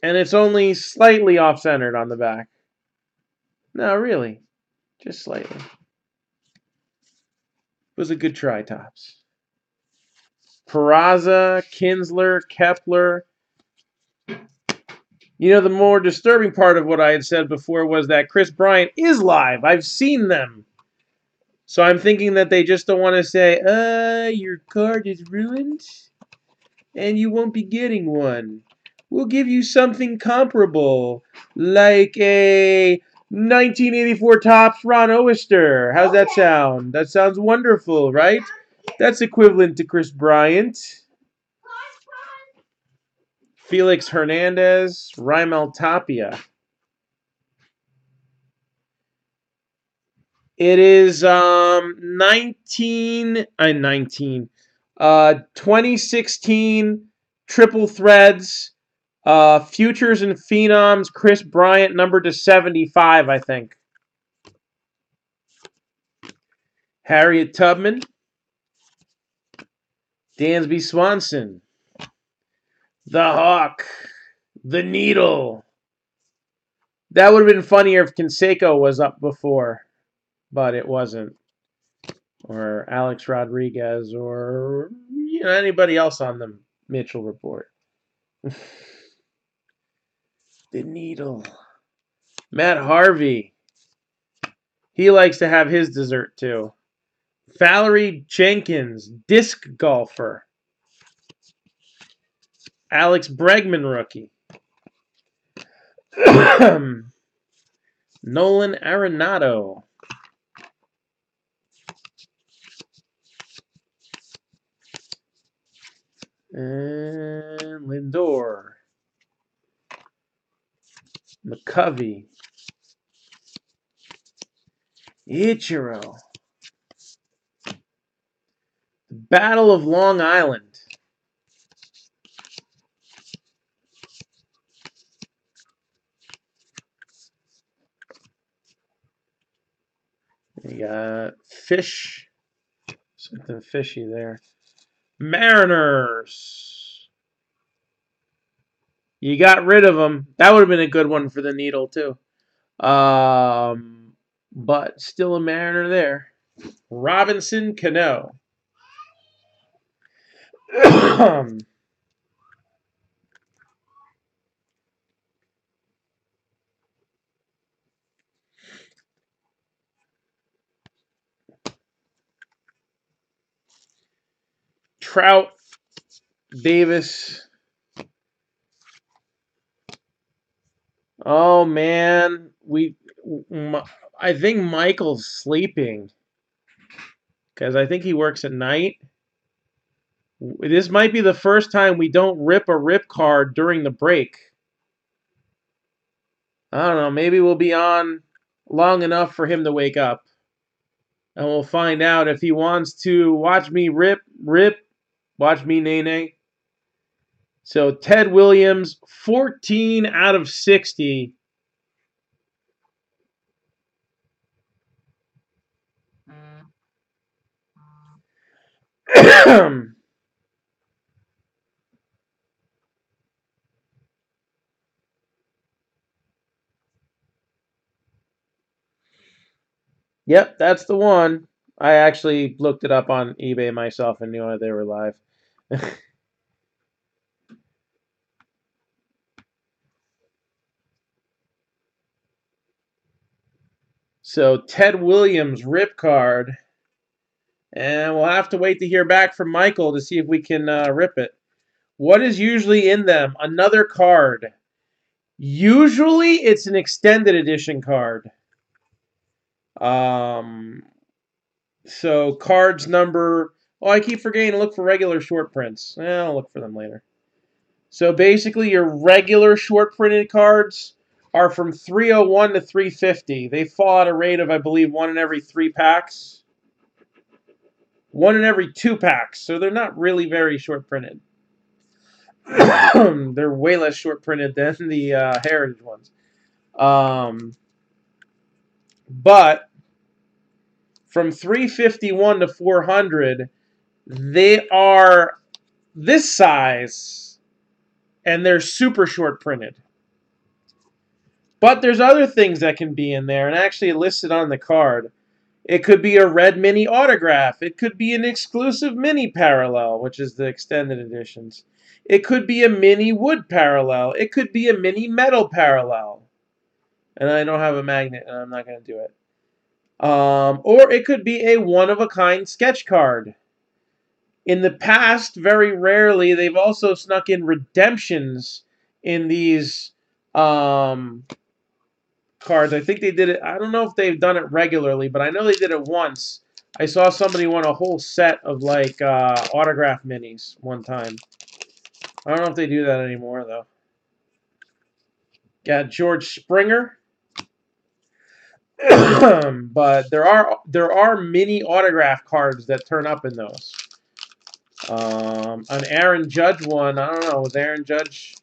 A: And it's only slightly off-centered on the back. No, really. Just slightly. It was a good try, Topps. Peraza, Kinsler, Kepler. You know, the more disturbing part of what I had said before was that Chris Bryant is live. I've seen them. So I'm thinking that they just don't want to say, your card is ruined and you won't be getting one. We'll give you something comparable, like a 1984 Topps Ron Oester. How's that sound? That sounds wonderful, right? That's equivalent to Chris Bryant. Felix Hernandez, Raimel Tapia. It is 2016 Triple Threads, Futures and Phenoms, Chris Bryant, number to 75, I think. Harriet Tubman, Dansby Swanson, the Hawk, the Needle. That would have been funnier if Canseco was up before, but it wasn't. Or Alex Rodriguez, or anybody else on the Mitchell report. The Needle. Matt Harvey. He likes to have his dessert too. Valerie Jenkins, disc golfer. Alex Bregman, rookie. Nolan Arenado. And Lindor. McCovey. Ichiro. The Battle of Long Island. You got Fish. Something fishy there. Mariners. You got rid of them. That would have been a good one for the Needle, too. But still a Mariner there. Robinson Cano. Trout. Davis. Oh, man. I think Michael's sleeping. Because I think he works at night. This might be the first time we don't rip a rip card during the break. I don't know. Maybe we'll be on long enough for him to wake up. And we'll find out if he wants to watch me rip, watch me nay. So Ted Williams, 14 out of 60. Yep, that's the one. I actually looked it up on eBay myself and knew they were live. So Ted Williams rip card. And we'll have to wait to hear back from Michael to see if we can rip it. What is usually in them? Another card. Usually it's an extended edition card. So cards number... Oh, I keep forgetting to look for regular short prints. I'll look for them later. So basically your regular short printed cards are from 301 to 350. They fall at a rate of, I believe, 1 in every 3 packs. 1 in every 2 packs. So they're not really very short printed. They're way less short printed than the Heritage ones. But from 351 to 400, they are this size, and they're super short printed. But there's other things that can be in there, and actually listed on the card. It could be a red mini autograph. It could be an exclusive mini parallel, which is the extended editions. It could be a mini wood parallel. It could be a mini metal parallel. And I don't have a magnet, and I'm not going to do it. Or it could be a one-of-a-kind sketch card. In the past, very rarely, they've also snuck in redemptions in these cards. I think they did it. I don't know if they've done it regularly, but I know they did it once. I saw somebody won a whole set of like autograph minis one time. I don't know if they do that anymore though. Got George Springer. But there are mini autograph cards that turn up in those. An Aaron Judge one, I don't know, was Aaron Judge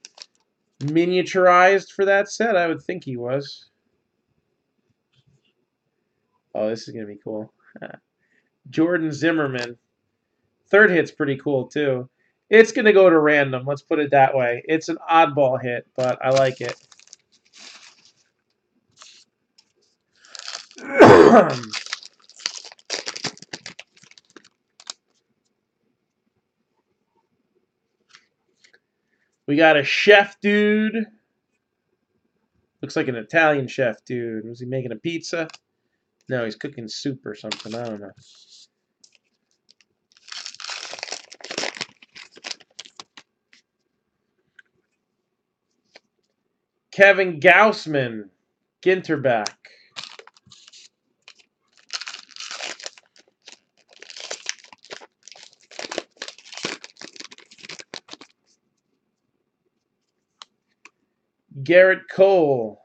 A: miniaturized for that set? I would think he was. Oh, this is gonna be cool. Jordan Zimmerman. Third hit's pretty cool too. It's gonna go to random, let's put it that way. It's an oddball hit, but I like it. We got a chef dude. Looks like an Italian chef dude. Was he making a pizza? No, he's cooking soup or something. I don't know. Kevin Gaussman. Ginterback. Garrett Cole.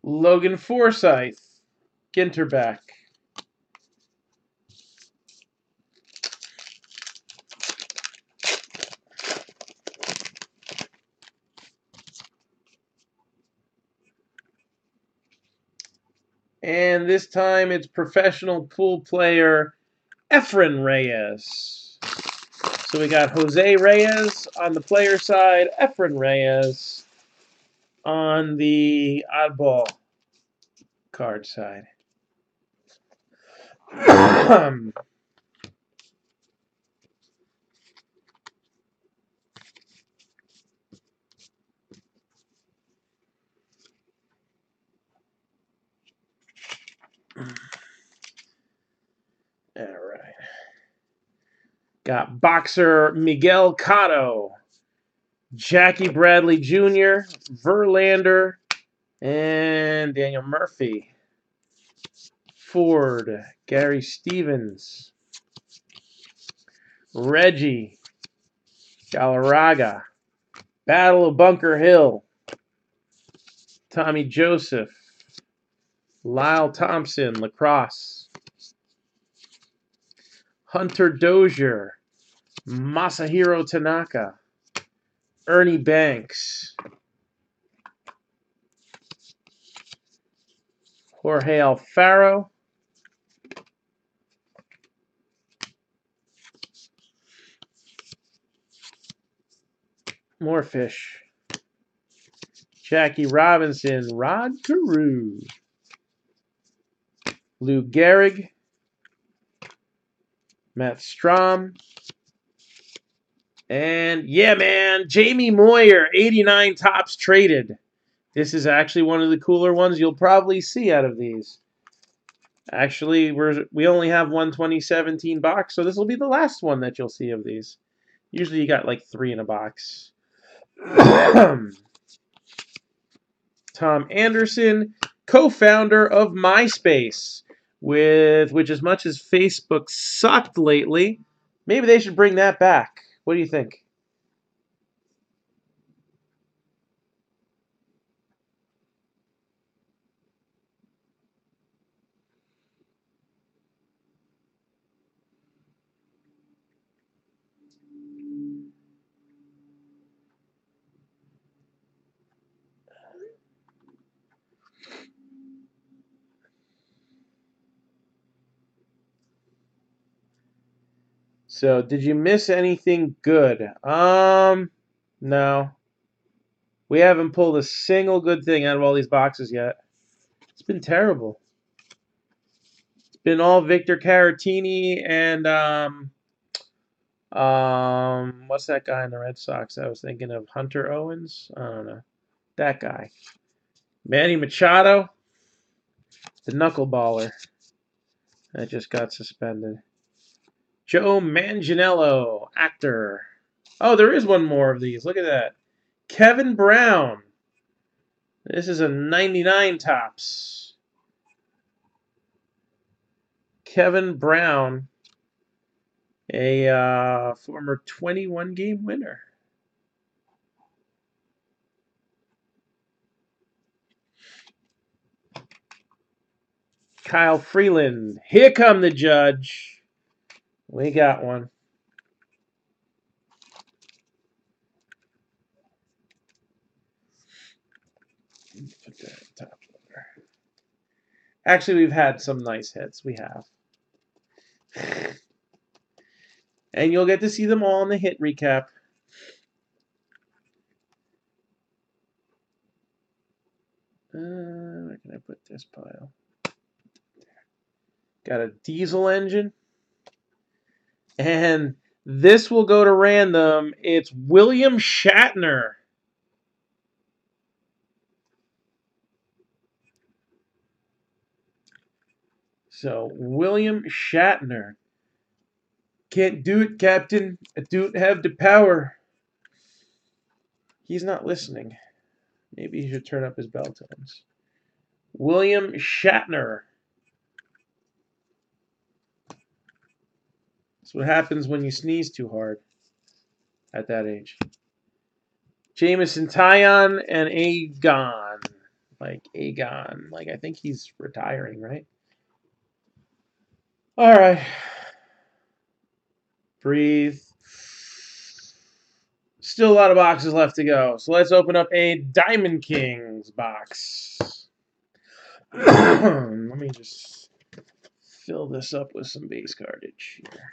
A: Logan Forsythe. Ginterback. And this time it's professional pool player Efren Reyes. So we got Jose Reyes on the player side, Efren Reyes on the oddball card side. All right. Got boxer Miguel Cotto, Jackie Bradley Jr., Verlander, and Daniel Murphy. Ford, Gary Stevens, Reggie, Galarraga, Battle of Bunker Hill, Tommy Joseph, Lyle Thompson, Lacrosse, Hunter Dozier, Masahiro Tanaka, Ernie Banks, Jorge Alfaro, more fish, Jackie Robinson, Rod Carew, Lou Gehrig, Matt Strom, and yeah, man, Jamie Moyer, 89 tops traded. This is actually one of the cooler ones you'll probably see out of these. Actually, we only have one 2017 box, so this will be the last one that you'll see of these. Usually you got like 3 in a box. Tom Anderson, co-founder of MySpace, which as much as Facebook sucked lately, maybe they should bring that back. What do you think? So, did you miss anything good? No. We haven't pulled a single good thing out of all these boxes yet. It's been terrible. It's been all Victor Caratini and what's that guy in the Red Sox? I was thinking of Hunter Owens. I don't know. That guy. Manny Machado, the knuckleballer that just got suspended. Joe Manganiello, actor. Oh, there is one more of these. Look at that. Kevin Brown. This is a 99 tops. Kevin Brown, a former 21-game winner. Kyle Freeland. Here come the judge. We got one. Put that top there. Actually, we've had some nice hits. We have. And you'll get to see them all in the hit recap. Where can I put this pile? Got a diesel engine. And this will go to random. It's William Shatner. So, William Shatner. Can't do it, Captain. I don't have the power. He's not listening. Maybe he should turn up his bell tones. William Shatner. That's what happens when you sneeze too hard at that age. Jameson Taillon and Agon. Like Agon. Like, I think he's retiring, right? All right. Breathe. Still a lot of boxes left to go. So let's open up a Diamond Kings box. Let me just fill this up with some base cardage here.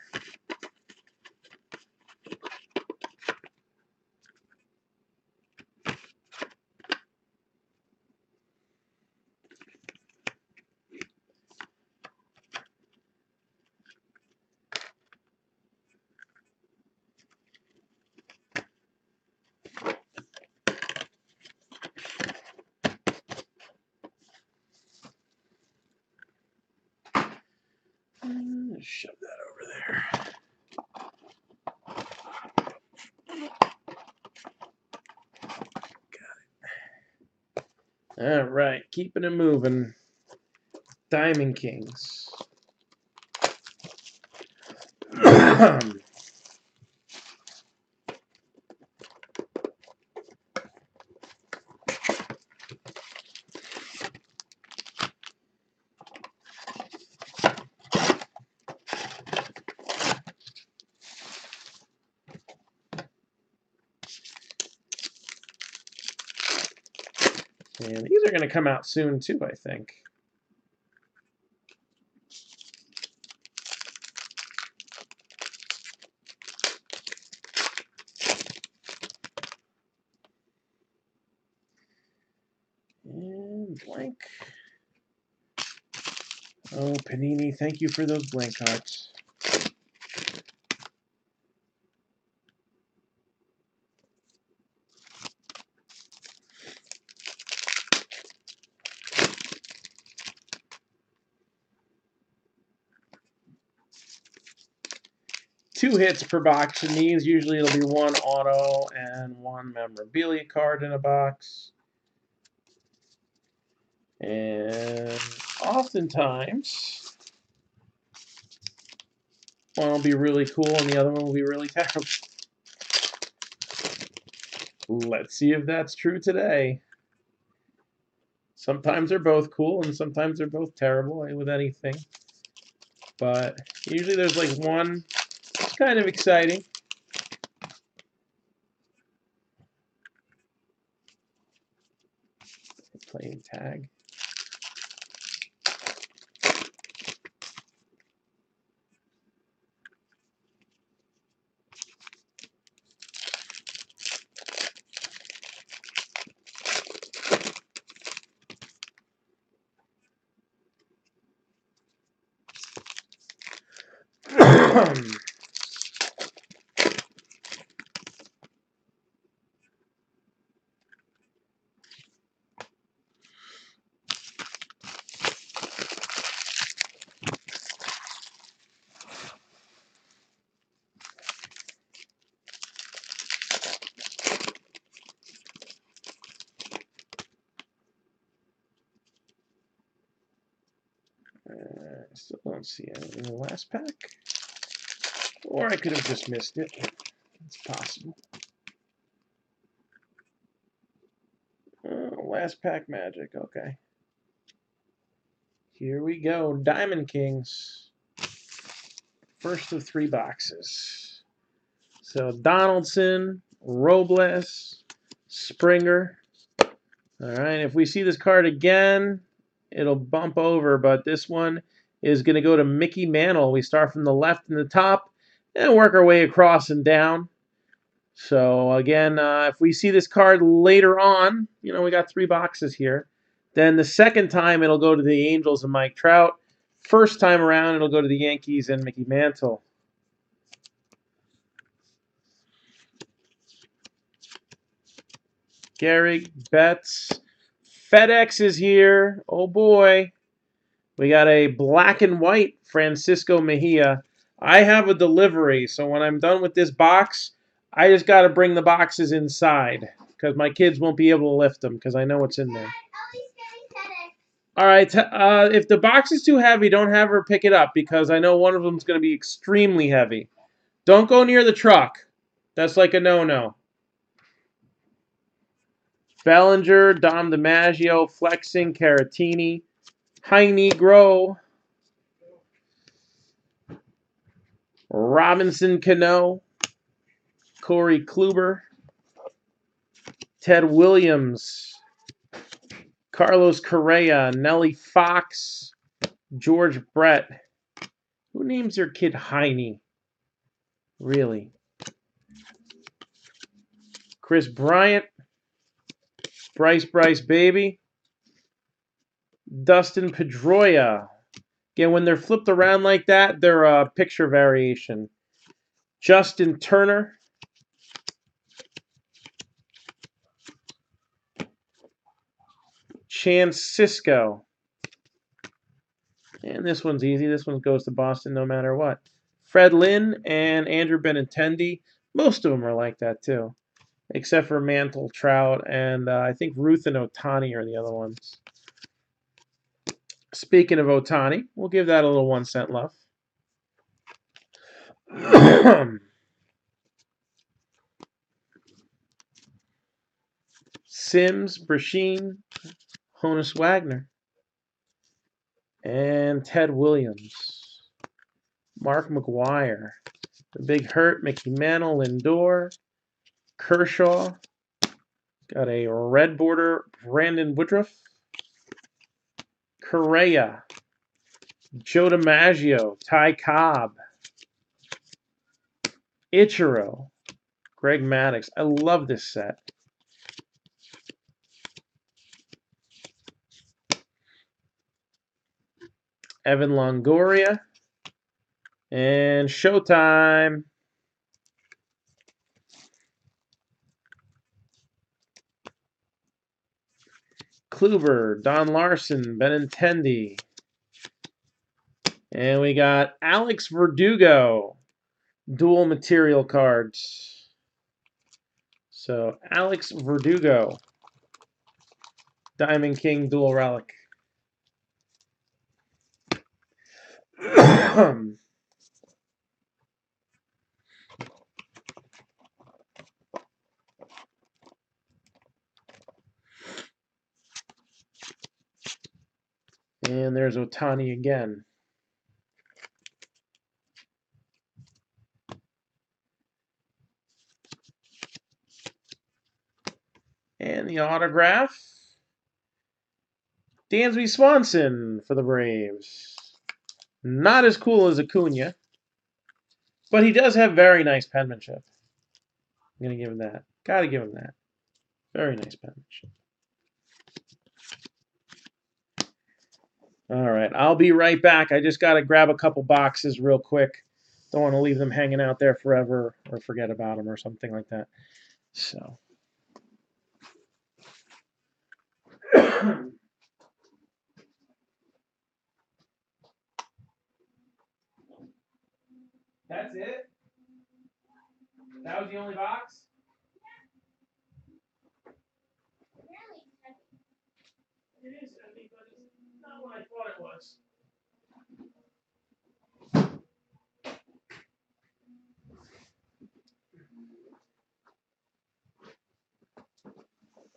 A: Shove that over there. Got it. All right, keeping it moving. Diamond Kings. And these are going to come out soon, too, I think. And blank. Oh, Panini, thank you for those blank cards. Two hits per box in these. Usually it'll be one auto and one memorabilia card in a box. And oftentimes, one will be really cool and the other one will be really terrible. Let's see if that's true today. Sometimes they're both cool and sometimes they're both terrible with anything. But usually there's like one that's kind of exciting. Playing tag. Still don't see it in the last pack. Or I could have just missed it. It's possible. Last pack magic. Okay. Here we go. Diamond Kings. First of 3 boxes. So Donaldson, Robles, Springer. All right. If we see this card again, it'll bump over, but this one is going to go to Mickey Mantle. We start from the left in the top and work our way across and down. So again, if we see this card later on, you know, we got 3 boxes here. Then the second time, it'll go to the Angels and Mike Trout. First time around, it'll go to the Yankees and Mickey Mantle. Gehrig, Betts. FedEx is here. Oh boy. We got a black and white Francisco Mejia. I have a delivery, so when I'm done with this box, I just got to bring the boxes inside because my kids won't be able to lift them because I know what's in there. All right, if the box is too heavy, don't have her pick it up because I know one of them is going to be extremely heavy. Don't go near the truck. That's like a no-no. Bellinger, Dom DiMaggio, Flexing, Caratini, High Negro, Robinson Cano, Corey Kluber, Ted Williams, Carlos Correa, Nellie Fox, George Brett. Who names their kid Heine? Really? Chris Bryant, Bryce Baby, Dustin Pedroia. Again, when they're flipped around like that, they're a picture variation. Justin Turner, Chance Cisco. And this one's easy. This one goes to Boston no matter what. Fred Lynn and Andrew Benintendi. Most of them are like that too. Except for Mantle, Trout, and I think Ruth and Ohtani are the other ones. Speaking of Ohtani, we'll give that a little 1 cent love. Sims, Brasheen, Honus Wagner, and Ted Williams. Mark McGuire. The Big Hurt, Mickey Mantle, Lindor, Kershaw. Got a red border, Brandon Woodruff. Correa. Joe DiMaggio, Ty Cobb. Ichiro. Greg Maddux. I love this set. Evan Longoria. And Showtime. Kluber, Don Larson, Benintendi. And we got Alex Verdugo. Dual material cards. So, Alex Verdugo. Diamond King dual relic. And there's Ohtani again. And the autograph. Dansby Swanson for the Braves. Not as cool as Acuna, but he does have very nice penmanship. I'm going to give him that. Got to give him that. Very nice penmanship. All right, I'll be right back. I just got to grab a couple boxes real quick. Don't want to leave them hanging out there forever or forget about them or something like that. So. That's it? That was the only box?
C: Really heavy.
A: It is heavy, but it's not what I thought it was.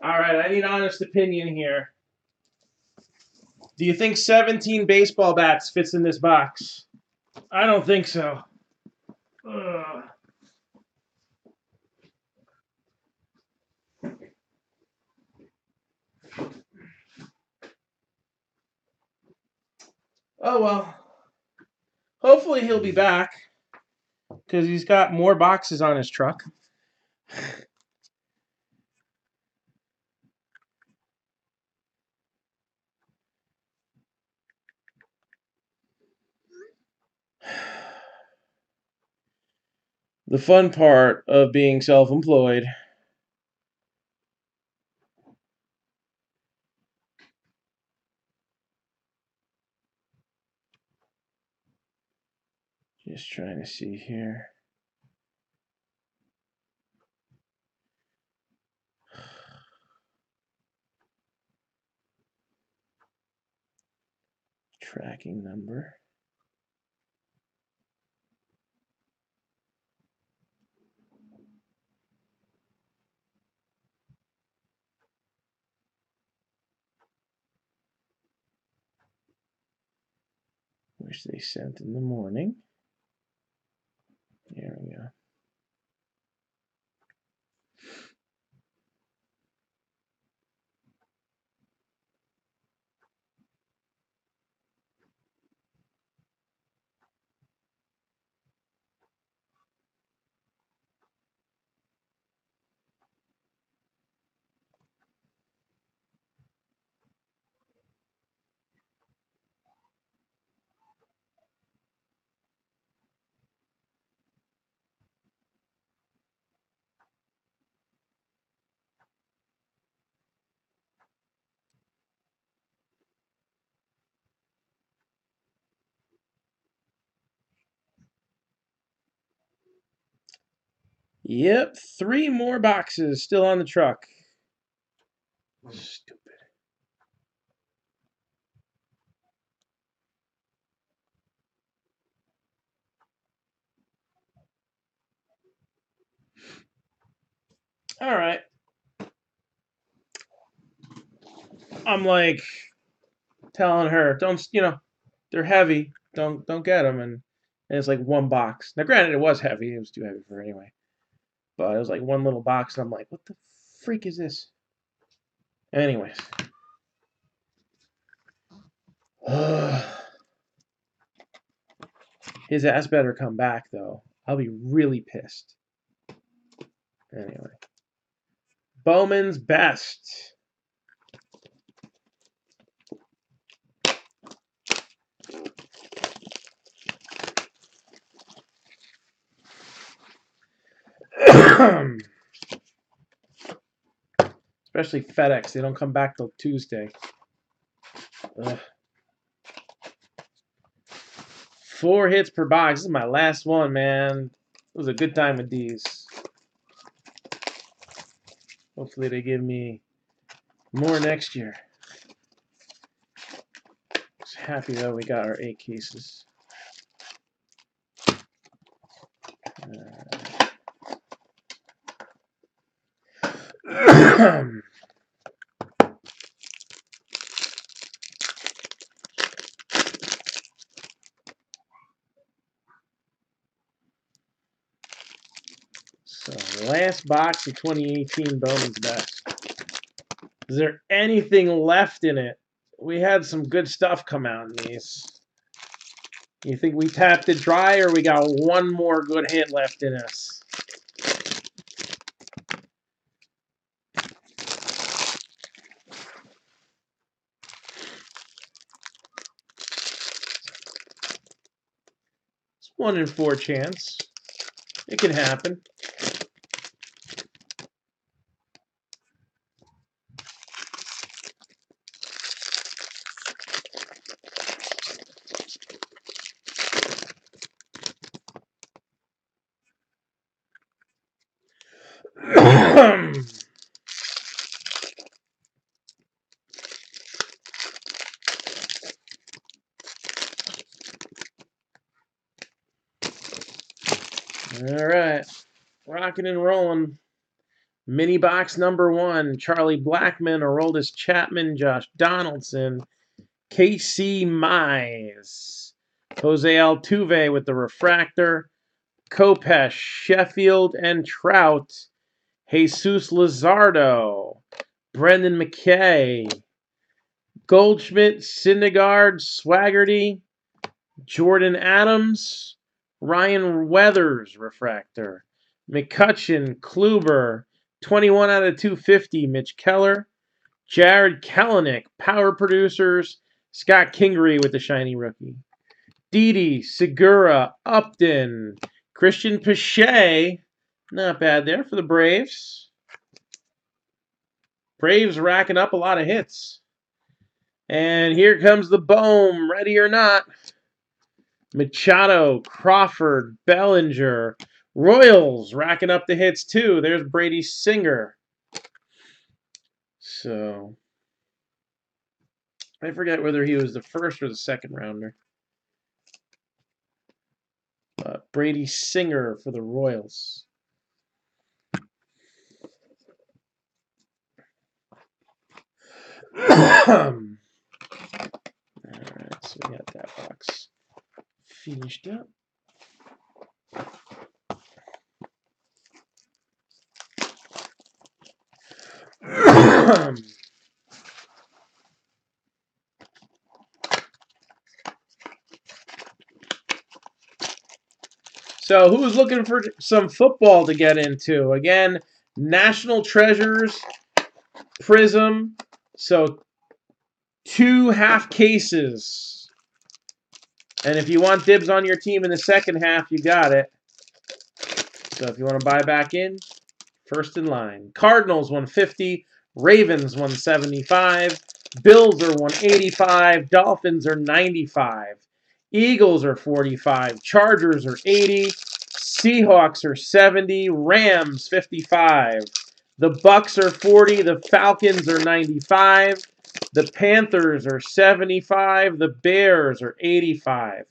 A: All right, I need honest opinion here. Do you think 17 baseball bats fits in this box? I don't think so. Ugh. Oh well. Hopefully he'll be back because he's got more boxes on his truck. The fun part of being self-employed. Just trying to see here. Tracking number. Which they sent in the morning. There we go. Yep, 3 more boxes still on the truck. Stupid. All right. I'm like telling her, don't, they're heavy. Don't get them. And it's like one box. Now, granted, it was heavy. It was too heavy for her anyway. But it was like one little box, and I'm like, what the freak is this? Anyways. His ass better come back, though. I'll be really pissed. Anyway. Bowman's Best. Especially FedEx. They don't come back till Tuesday. Ugh. 4 hits per box. This is my last one, man. It was a good time with these. Hopefully they give me more next year. Just happy that we got our 8 cases. So, last box of 2018 Bowman's Best. Is there anything left in it? We had some good stuff come out in these. You think we tapped it dry, or we got one more good hit left in us? 1 in 4 chance. It can happen. All right. Rocking and rolling. Mini box number 1. Charlie Blackmon, Aroldis Chapman, Josh Donaldson, Casey Mize, Jose Altuve with the refractor, Kopesh, Sheffield, and Trout, Jesus Luzardo, Brendan McKay, Goldschmidt, Syndergaard, Swaggerty, Jordan Adams, Ryan Weathers, refractor, McCutcheon, Kluber, 21 out of 250, Mitch Keller, Jared Kelenic, Power Producers, Scott Kingery with the shiny rookie, Didi, Segura, Upton, Christian Pache, not bad there for the Braves. Braves racking up a lot of hits. And here comes the Bohm, ready or not. Machado, Crawford, Bellinger, Royals racking up the hits too. There's Brady Singer. So, I forget whether he was the first or the second rounder. But Brady Singer for the Royals. Alright, so we got that box finished up. So who's looking for some football to get into? Again, National Treasures, Prism. So 2 half cases. And if you want dibs on your team in the second half, you got it. So if you want to buy back in, first in line. Cardinals 150, Ravens 175, Bills are 185, Dolphins are 95, Eagles are 45, Chargers are 80, Seahawks are 70, Rams 55, the Bucks are 40, the Falcons are 95, the Panthers are 75, the Bears are 85,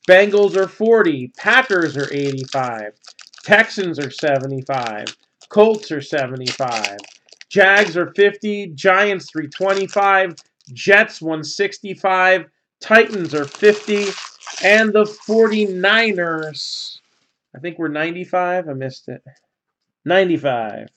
A: Bengals are 40, Packers are 85, Texans are 75, Colts are 75, Jags are 50, Giants 325, Jets 165, Titans are 50, and the 49ers, I think we're 95. I missed it. 95.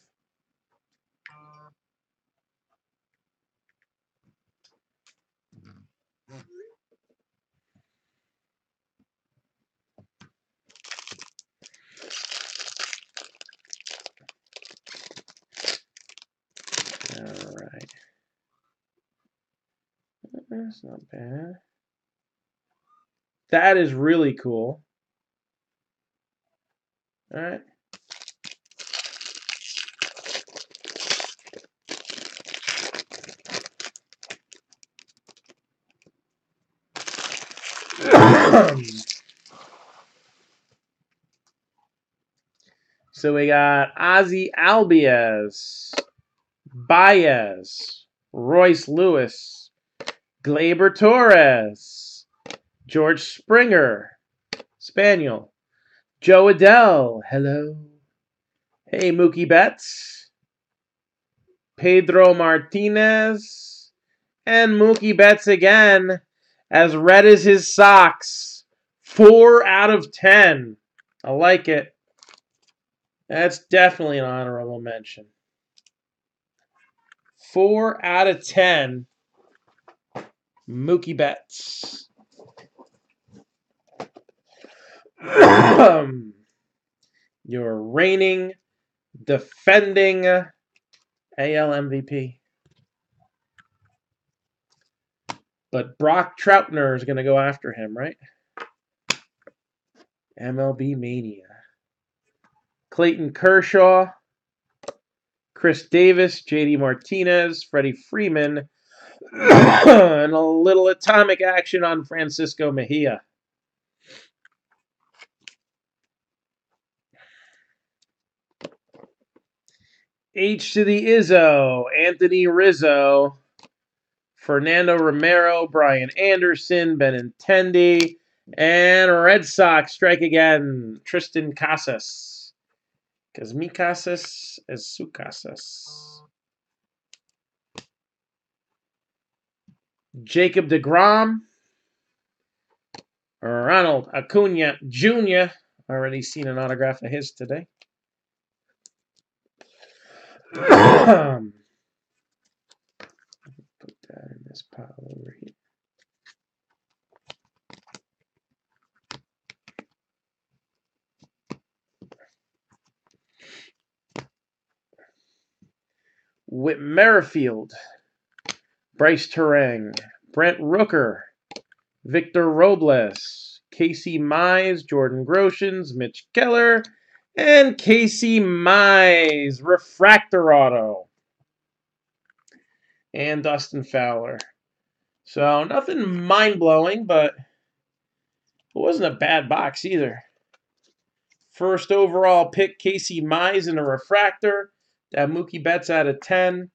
A: All right. That's not bad. That is really cool. All right. So we got Ozzie Albies, Baez, Royce Lewis, Gleyber Torres, George Springer, Spaniel, Joe Adele, hello. Hey, Mookie Betts, Pedro Martinez, and Mookie Betts again, as red as his socks. 4 out of 10. I like it. That's definitely an honorable mention. 4 out of 10. Mookie Betts. Your reigning, defending AL MVP. But Brock Troutner is going to go after him, right? MLB Mania. Clayton Kershaw, Chris Davis, JD Martinez, Freddie Freeman, and a little atomic action on Francisco Mejia. H to the Izzo, Anthony Rizzo, Fernando Romero, Brian Anderson, Benintendi, and Red Sox strike again, Tristan Casas. Because mi casas es su casas. Jacob deGrom, Ronald Acuna Jr. Already seen an autograph of his today. Put that in this pile over here. Whit Merrifield, Bryce Terang, Brent Rooker, Victor Robles, Casey Mize, Jordan Groshans, Mitch Keller, and Casey Mize, Refractor Auto. And Dustin Fowler. So nothing mind-blowing, but it wasn't a bad box either. First overall pick, Casey Mize in a refractor. That Mookie Betts out of 10.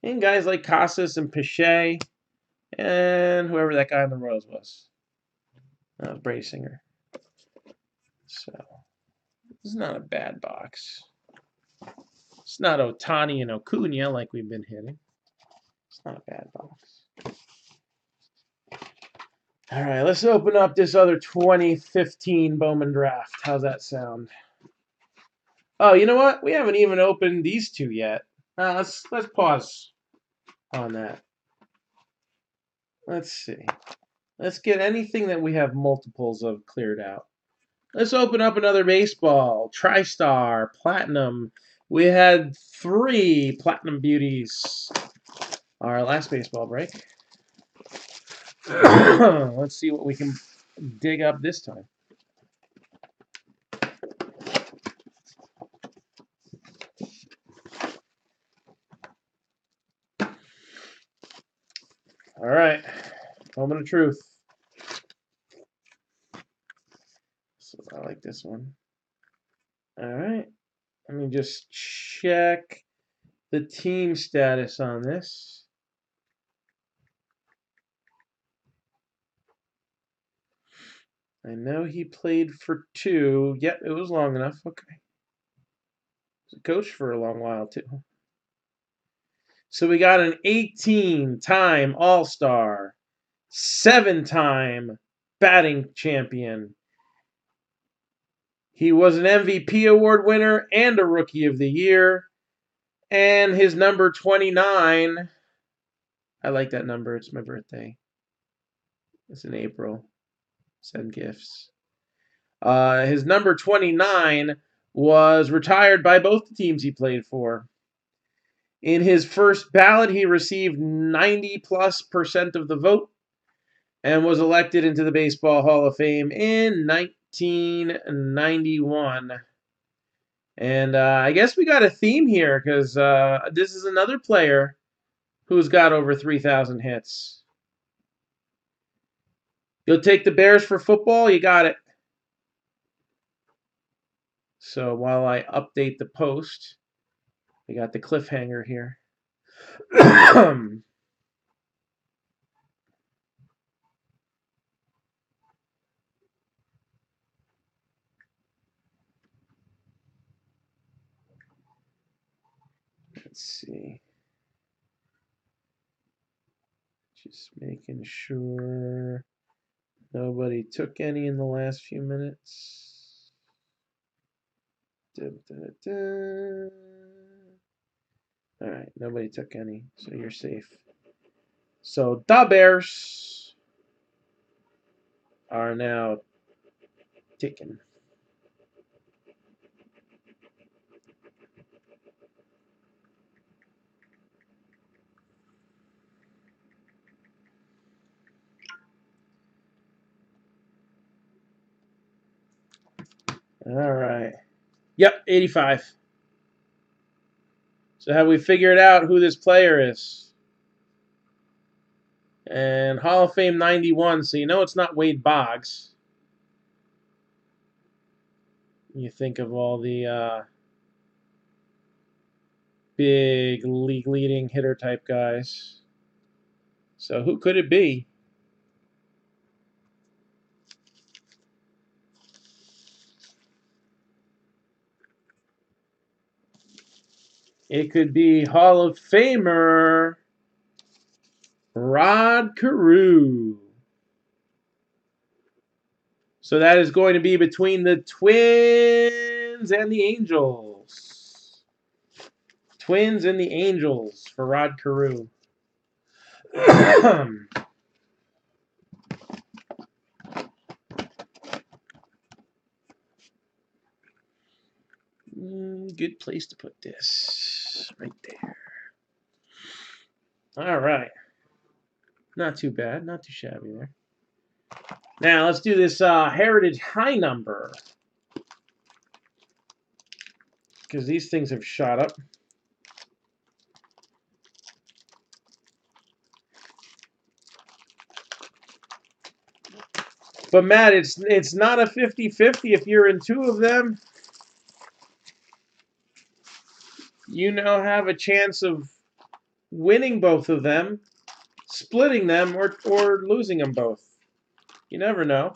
A: And guys like Casas and Pache. And whoever that guy in the Royals was. Brady Singer. So, it's not a bad box. It's not Ohtani and Acuna like we've been hitting. It's not a bad box. All right, let's open up this other 2015 Bowman draft. How's that sound? Oh, you know what? We haven't even opened these two yet. Let's pause on that. Let's see. Let's get anything that we have multiples of cleared out. Let's open up another baseball. TriStar, Platinum. We had 3 Platinum Beauties. Our last baseball break. Let's see what we can dig up this time. All right. Moment of truth. So I like this one. All right. Let me just check the team status on this. I know he played for 2. Yep, it was long enough. Okay. He was a coach for a long while, too. So we got an 18-time All-Star, 7-time batting champion. He was an MVP award winner and a Rookie of the Year. And his number 29, I like that number. It's my birthday. It's in April. Send gifts. His number 29 was retired by both the teams he played for. In his first ballot, he received 90+% of the vote and was elected into the Baseball Hall of Fame in 1991. And I guess we got a theme here because this is another player who's got over 3,000 hits. You'll take the Bears for football? You got it. So while I update the post, we got the cliffhanger here. Let's see. Just making sure nobody took any in the last few minutes. Dun, dun, dun. All right, nobody took any, so you're safe. So the Bears are now taken. All right. Yep, 85. So have we figured out who this player is? And Hall of Fame 91, so you know it's not Wade Boggs. You think of all the big league leading hitter type guys. So who could it be? It could be Hall of Famer Rod Carew. So that is going to be between the Twins and the Angels. Twins and the Angels for Rod Carew. Good place to put this. Right there. All right. Not too bad. Not too shabby there. Now, let's do this Heritage High number. Because these things have shot up. But, Matt, it's not a 50-50 if you're in two of them. You now have a chance of winning both of them, splitting them, or losing them both. You never know.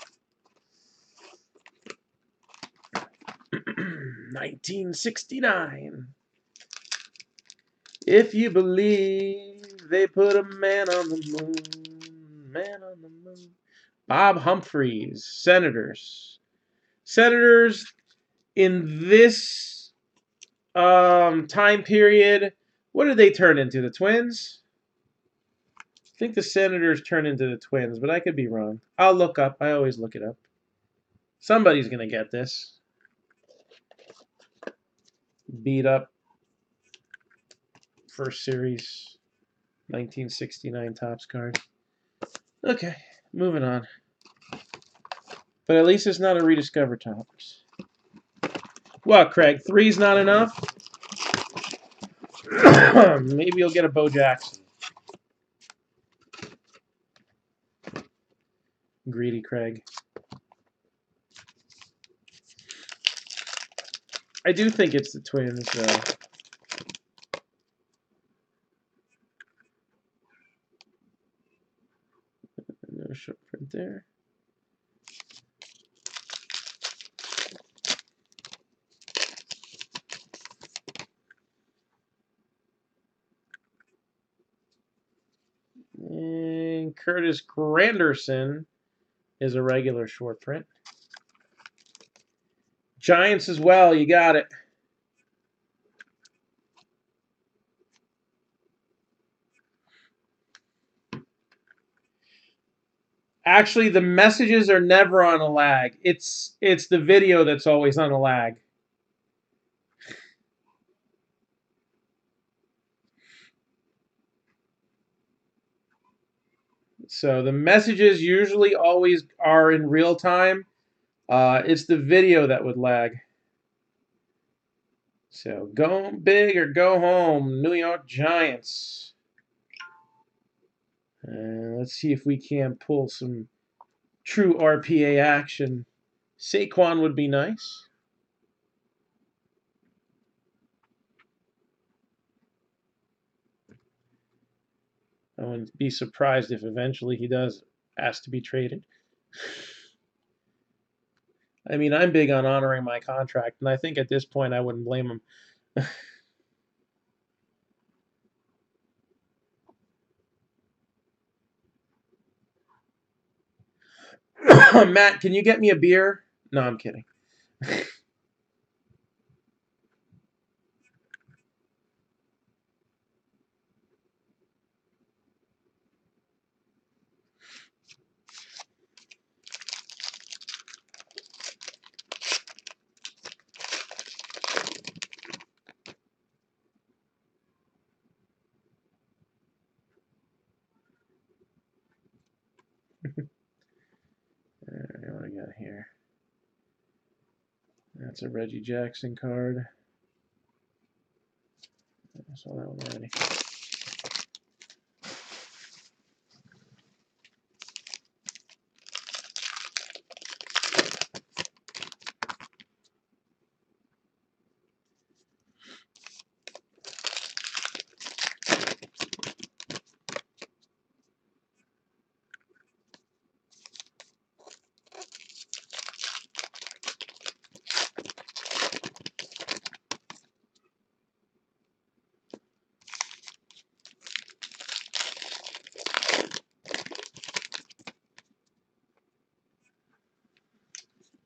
A: 1969. If you believe they put a man on the moon, man on the moon. Bob Humphreys, Senators. Senators in this time period, what did they turn into? The Twins? I think the Senators turned into the Twins, but I could be wrong. I'll look up. I always look it up. Somebody's going to get this. Beat up. First series. 1969 Topps card. Okay, moving on. But at least it's not a rediscover Topps. What, Craig? 3's not enough? Maybe you'll get a Bo Jackson. Greedy Craig. I do think it's the Twins, though. No short print there. And Curtis Granderson is a regular short print. Giants as well, you got it. Actually, the messages are never on a lag. It's the video that's always on a lag. So the messages usually always are in real time. It's the video that would lag. So go big or go home, New York Giants. Let's see if we can pull some true RPA action. Saquon would be nice. I wouldn't be surprised if eventually he does ask to be traded. I mean, I'm big on honoring my contract, and I think at this point I wouldn't blame him. Matt, can you get me a beer? No, I'm kidding. All right, what do I got here? That's a Reggie Jackson card. I saw that one already.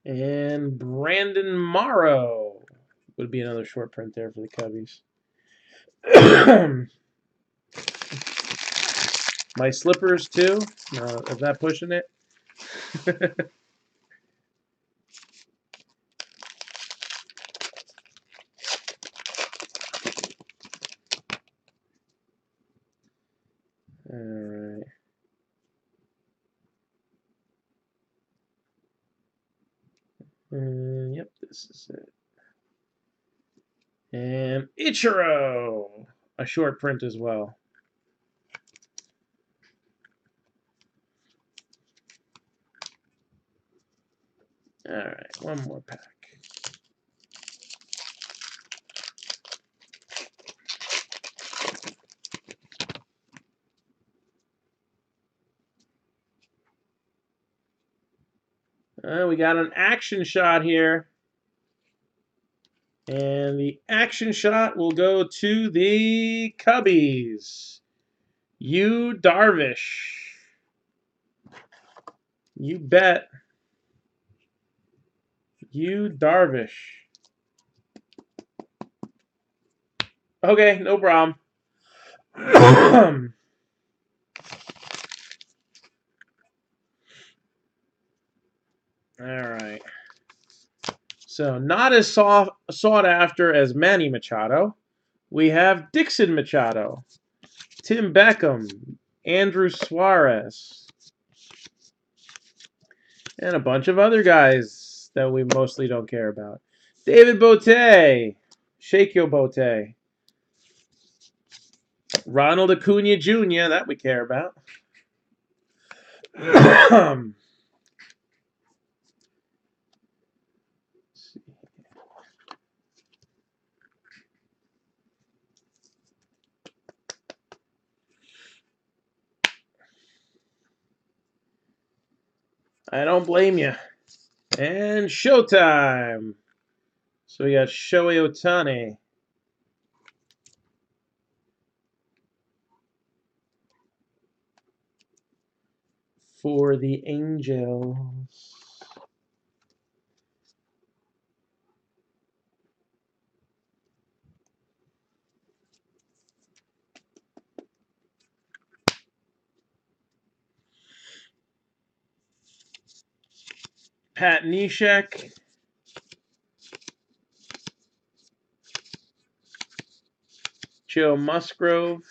A: And Brandon Morrow would be another short print there for the Cubbies. My slippers too. No, is that pushing it? All right. Yep, this is it. And Ichiro, a short print as well. All right, one more pack. We got an action shot here. And the action shot will go to the Cubbies. Yu Darvish. You bet. Yu Darvish. Okay, no problem. All right. So not as sought after as Manny Machado. We have Dixon Machado, Tim Beckham, Andrew Suarez, and a bunch of other guys that we mostly don't care about. David Bote, Shake Your Bote. Ronald Acuna Jr., that we care about. I don't blame you. And showtime. So we got Shohei Ohtani. For the Angels. Pat Neshek. Joe Musgrove.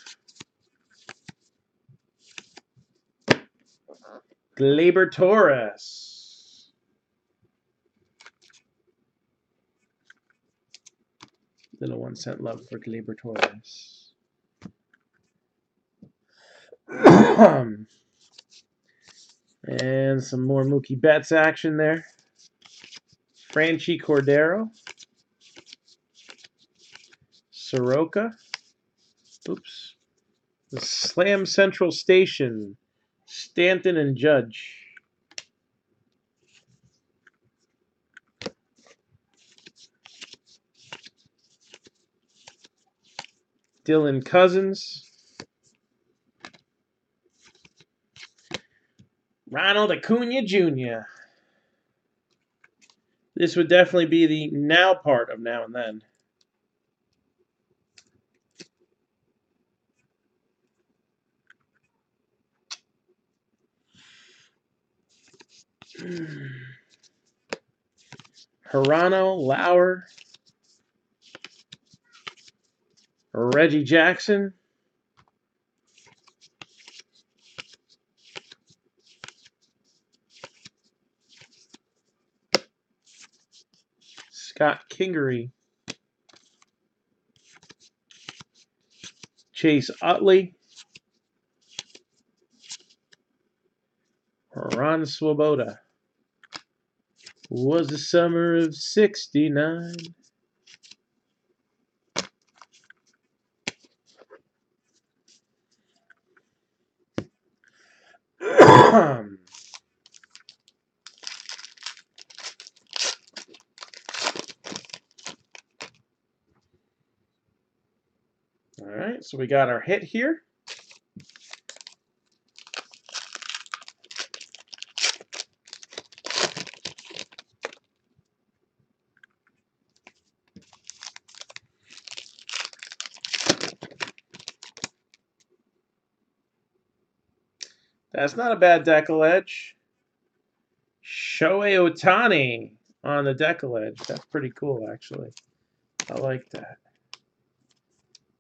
A: Gleyber Torres. Little 1 cent love for Gleyber Torres. And some more Mookie Betts action there. Franchi Cordero. Soroka. Oops. The Slam Central Station. Stanton and Judge. Dylan Cousins. Ronald Acuna Jr. This would definitely be the now part of Now and Then. Hirano, Lauer, Reggie Jackson, Scott Kingery. Chase Utley. Ron Swoboda. Was the summer of '69. All right, so we got our hit here. That's not a bad decal-edge. Shohei Ohtani on the decal-edge. That's pretty cool, actually. I like that.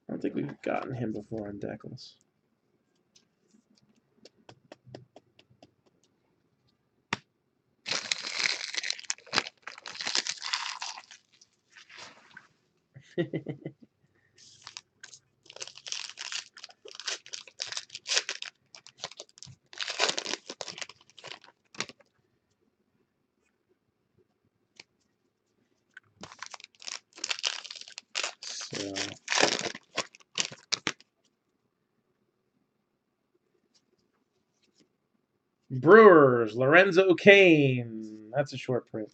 A: I don't think we've gotten him before on decals. So, Brewers, Lorenzo Cain. That's a short print.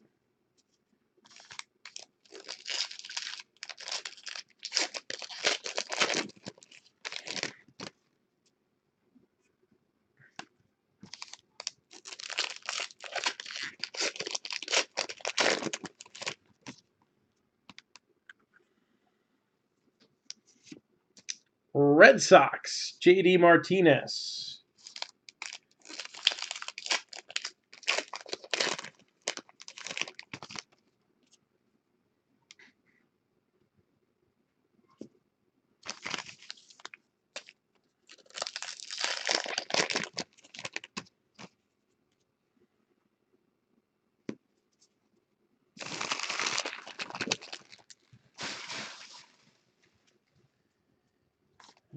A: Red Sox, JD Martinez.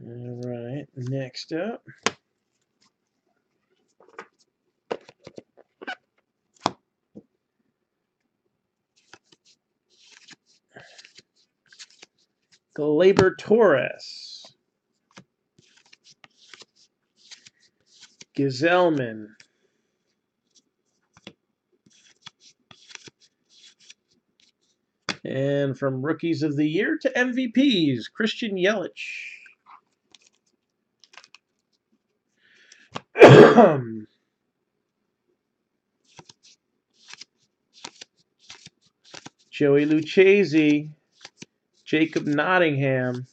A: All right, next up. Gleyber Torres. Gazelman. And from Rookies of the Year to MVPs, Christian Yelich. Joey Lucchesi. Jacob Nottingham.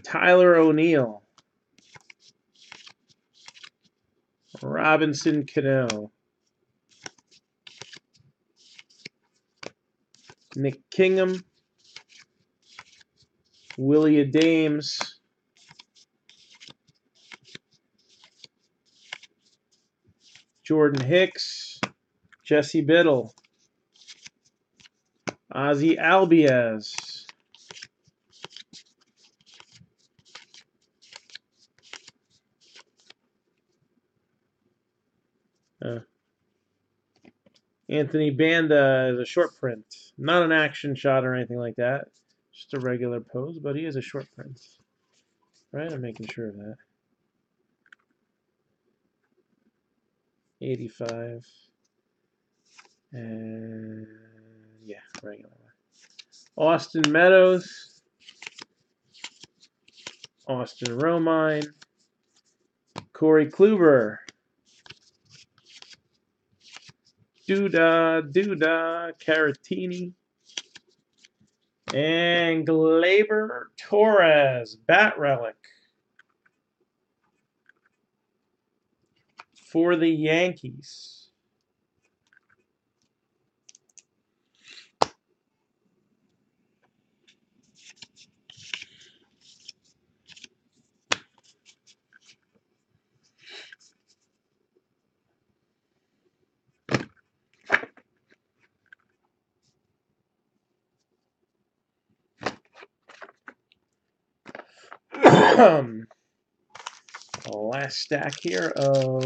A: Tyler O'Neill. Robinson Cano. Nick Kingham. Willie Adames. Jordan Hicks. Jesse Biddle. Ozzie Albies. Anthony Banda is a short print. Not an action shot or anything like that. Just a regular pose, but he is a short print. Right? I'm making sure of that. 85. And yeah, regular. Austin Meadows. Austin Romine. Corey Kluber. Duda, Caratini. And Gleyber Torres, bat relic for the Yankees. Last stack here of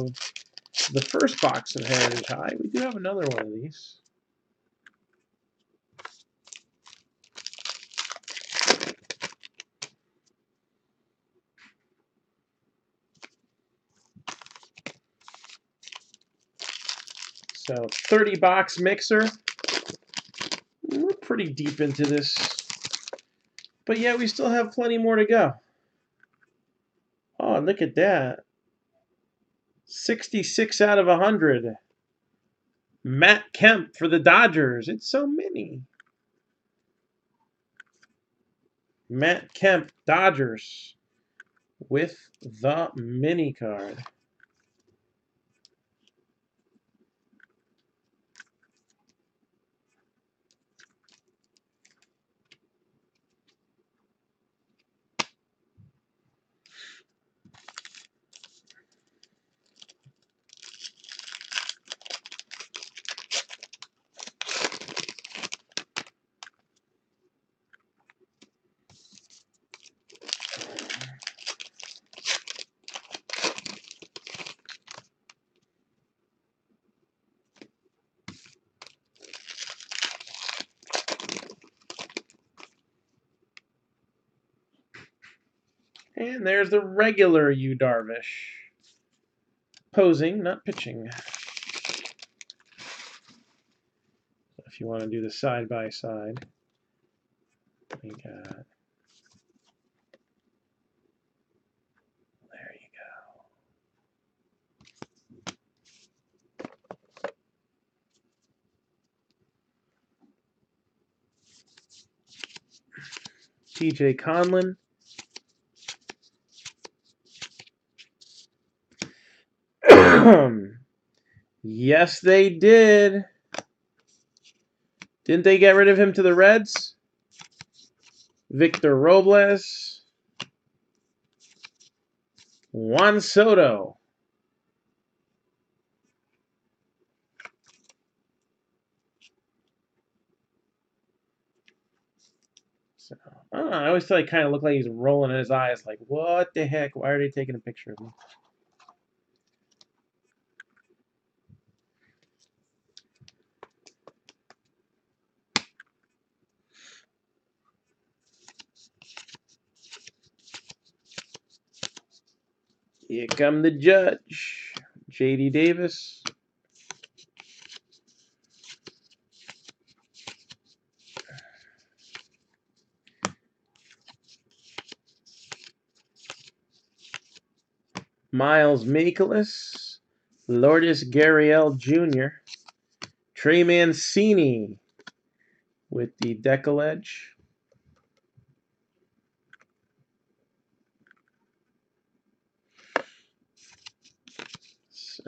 A: the first box of Heritage High. We do have another one of these. So 30-box mixer. We're pretty deep into this, but yeah, we still have plenty more to go. Oh, look at that. 66 out of 100. Matt Kemp for the Dodgers. It's so many. Matt Kemp, Dodgers, with the mini card. And there's the regular Yu Darvish. Posing, not pitching. If you want to do the side-by-side, we got... There you go. TJ Conlon. Yes, they did. Didn't they get rid of him to the Reds? Victor Robles. Juan Soto. So, I don't know, I always thought he kind of looked like he's rolling his eyes like, what the heck? Why are they taking a picture of him? Here come the judge, J.D. Davis. Miles Mikolas, Lourdes Gurriel Jr., Trey Mancini with the decollage. So,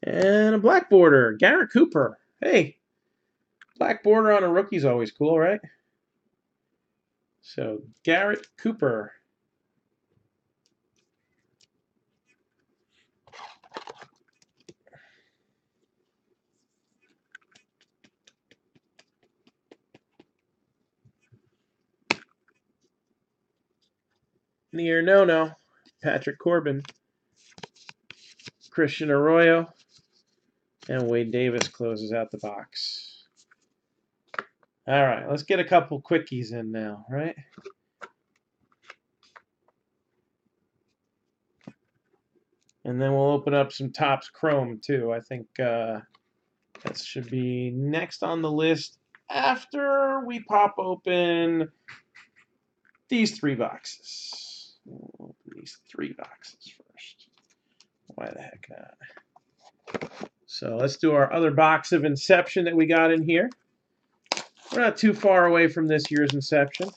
A: and a black border, Garrett Cooper. Hey, black border on a rookie's always cool, right? So, Garrett Cooper. Near no-no, Patrick Corbin, Christian Arroyo, and Wade Davis closes out the box. All right, let's get a couple quickies in now, right? And then we'll open up some Topps Chrome, too. I think that should be next on the list after we pop open these three boxes. We'll open these three boxes first. Why the heck not? So let's do our other box of Inception that we got in here. We're not too far away from this year's Inception.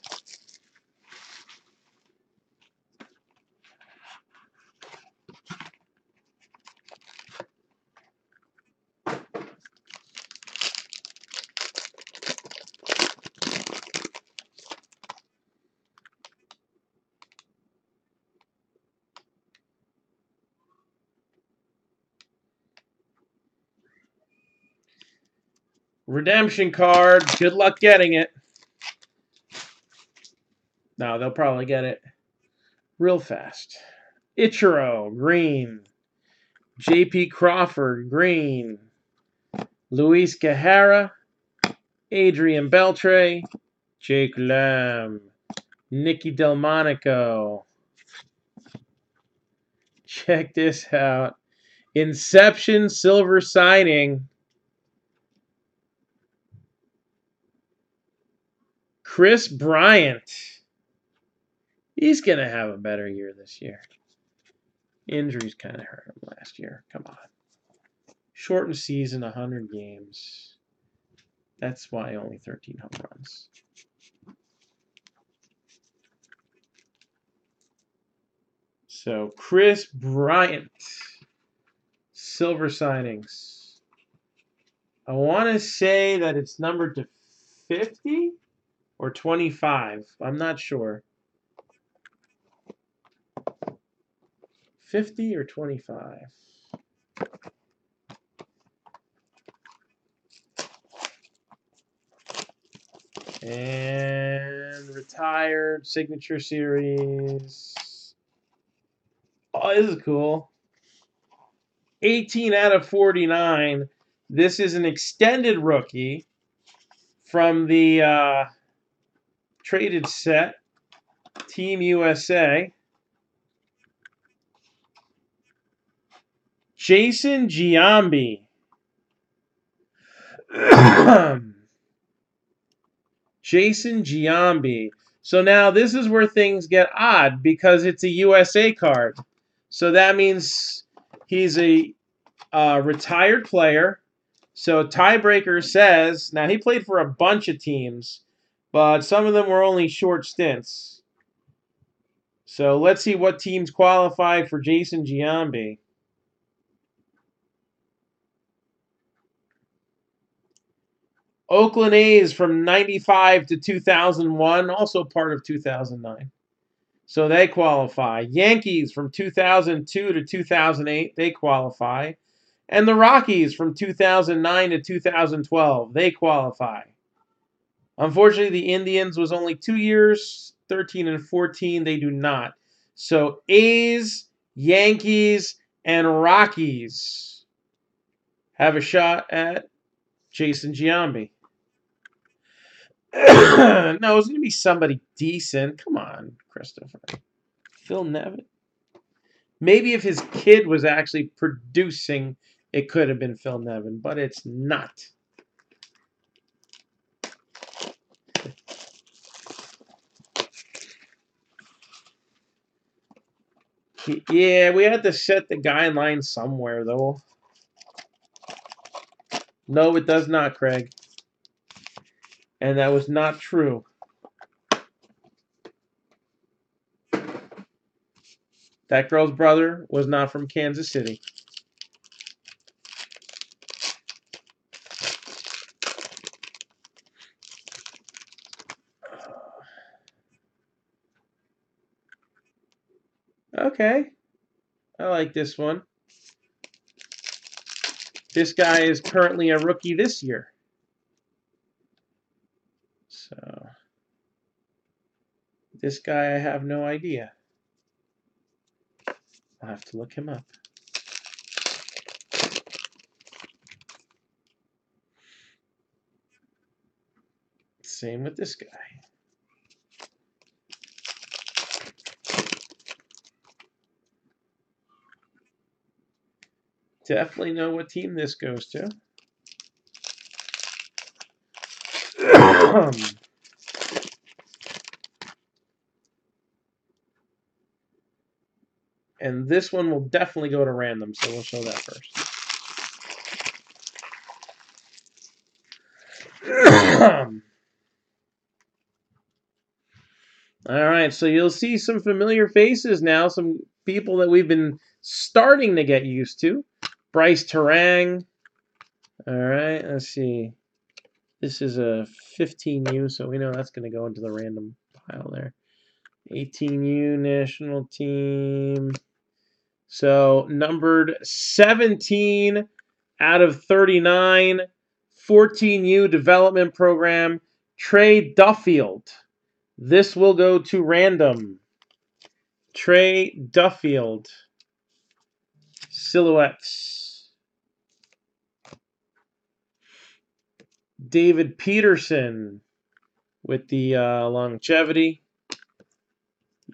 A: Redemption card. Good luck getting it. No, they'll probably get it real fast. Ichiro, green. J.P. Crawford, green. Luis Guerrera, Adrian Beltre, Jake Lamb, Nicky Delmonico. Check this out. Inception silver signing. Chris Bryant. He's going to have a better year this year. Injuries kind of hurt him last year. Come on. Shortened season, 100 games. That's why only 13 home runs. So, Chris Bryant. Silver signings. I want to say that it's numbered to 50 or 25. I'm not sure. 50 or 25. And retired signature series. Oh, this is cool. 18 out of 49. This is an extended rookie from the traded set. Team USA. Jason Giambi. Jason Giambi. So now this is where things get odd because it's a USA card. So that means he's a retired player. So tiebreaker says, now he played for a bunch of teams, but some of them were only short stints. So let's see what teams qualify for Jason Giambi. Oakland A's from 95 to 2001, also part of 2009. So they qualify. Yankees from 2002 to 2008, they qualify. And the Rockies from 2009 to 2012, they qualify. Unfortunately, the Indians was only 2 years, 13 and 14, they do not. So A's, Yankees, and Rockies have a shot at Jason Giambi. No, it's going to be somebody decent. Come on, Christopher. Phil Nevin. Maybe if his kid was actually producing, it could have been Phil Nevin, but it's not. Yeah, we had to set the guideline somewhere, though. No, it does not, Craig. And that was not true. That girl's brother was not from Kansas City. Okay. I like this one. This guy is currently a rookie this year. So, this guy, I have no idea. I'll have to look him up. Same with this guy. Definitely know what team this goes to. And this one will definitely go to random, so we'll show that first. All right, so you'll see some familiar faces now, some people that we've been starting to get used to. Bryce Terang. All right, let's see. This is a 15U, so we know that's going to go into the random pile there. 18U national team. So numbered 17 out of 39. 14U development program. Trey Duffield. This will go to random. Trey Duffield. Silhouettes. David Peterson with the longevity.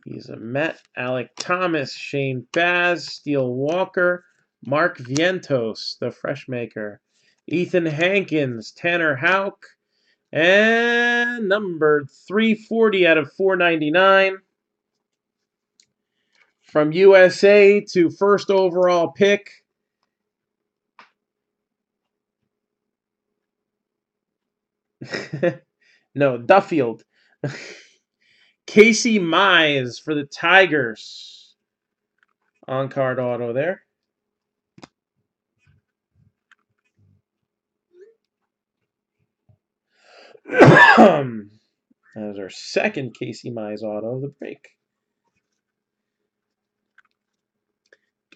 A: He's a Met. Alec Thomas, Shane Baz, Steele Walker, Mark Vientos, the fresh maker. Ethan Hankins, Tanner Houck, and numbered 340 out of 499. From USA to first overall pick. No, Duffield. Casey Mize for the Tigers. On-card auto there. That was our second Casey Mize auto of the break.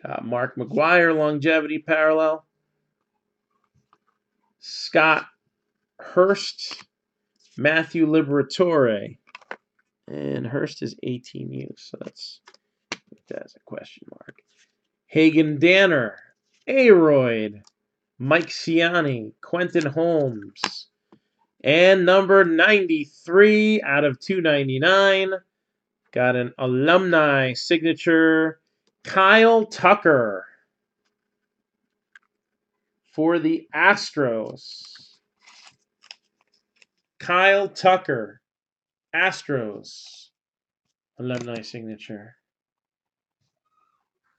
A: Got Mark McGuire, longevity parallel. Scott Hurst, Matthew Liberatore. And Hurst is 18U, so that's a question mark. Hagen Danner, Aroyd, Mike Ciani, Quentin Holmes. And number 93 out of 299. Got an alumni signature, Kyle Tucker for the Astros. Kyle Tucker, Astros, alumni signature.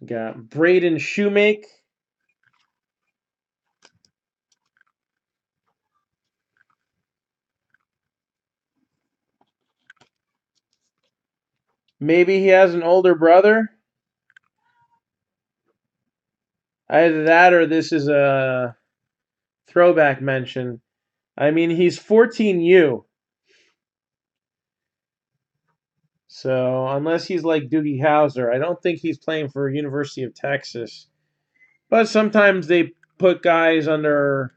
A: Got Braden Shoemake. Maybe he has an older brother. Either that or this is a throwback mention. I mean, he's 14U. So unless he's like Doogie Howser, I don't think he's playing for University of Texas. But sometimes they put guys under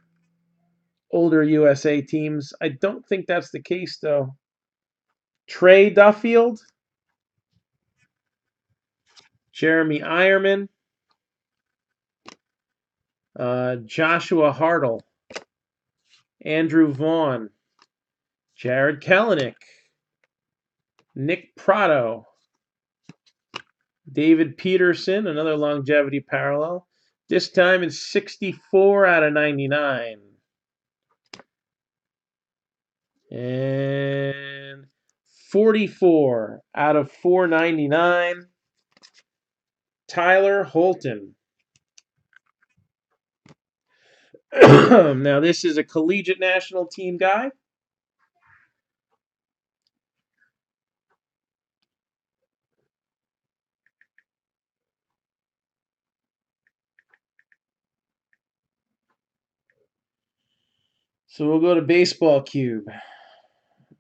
A: older USA teams. I don't think that's the case, though. Trey Duffield. Jeremy Ironman. Joshua Hartle. Andrew Vaughn. Jared Kelenic. Nick Prado. David Peterson, another longevity parallel. This time it's 64 out of 99. And 44 out of 499. Tyler Holton. Now this is a collegiate national team guy. So we'll go to Baseball Cube. I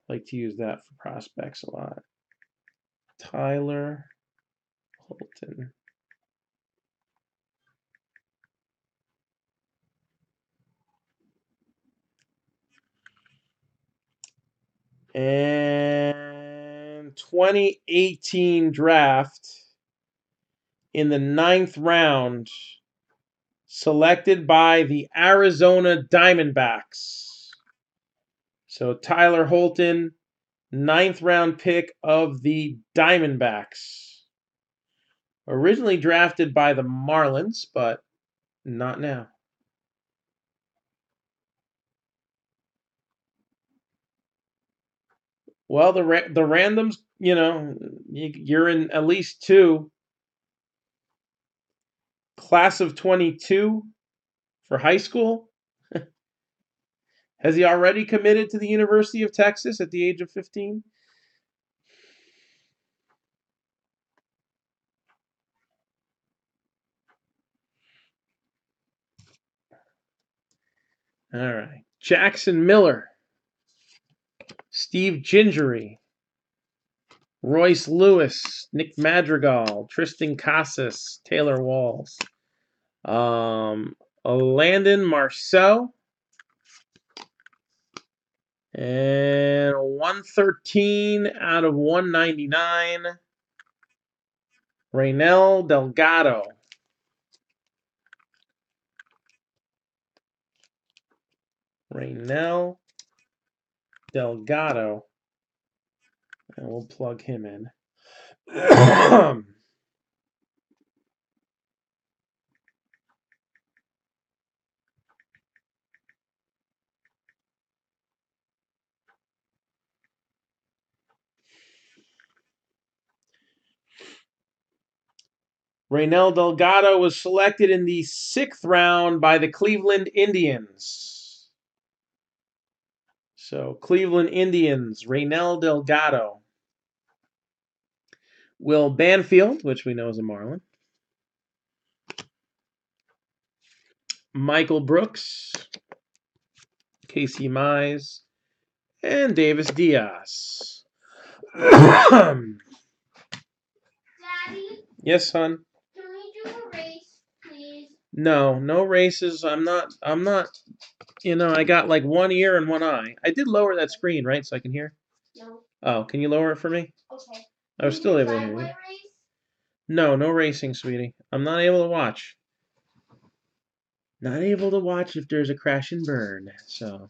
A: like to use that for prospects a lot. Tyler Holton. And 2018 draft in the 9th round, selected by the Arizona Diamondbacks. So Tyler Holton, 9th round pick of the Diamondbacks. Originally drafted by the Marlins, but not now. Well, the randoms, you know, you're in at least 2. Class of 22 for high school. Has he already committed to the University of Texas at the age of 15? All right. Jackson Miller. Steve Gingery. Royce Lewis. Nick Madrigal. Tristan Casas. Taylor Walls. Landon Marceau. And 113 out of 199. Raynel Delgado. Raynel Delgado. And we'll plug him in. Raynel Delgado was selected in the 6th round by the Cleveland Indians. So, Cleveland Indians, Raynel Delgado. Will Banfield, which we know is a Marlin. Michael Brooks. Casey Mize. And Davis Diaz.
C: Daddy,
A: Yes, son.
C: can we do a race, please?
A: No races. I'm not, I got like one ear and one eye. I did lower that screen, right, so I can hear?
C: No.
A: Oh, can you lower it for me?
C: Okay.
A: I was still able to hear you.
C: Race?
A: No racing, sweetie. I'm not able to watch. Not able to watch if there's a crash and burn, so.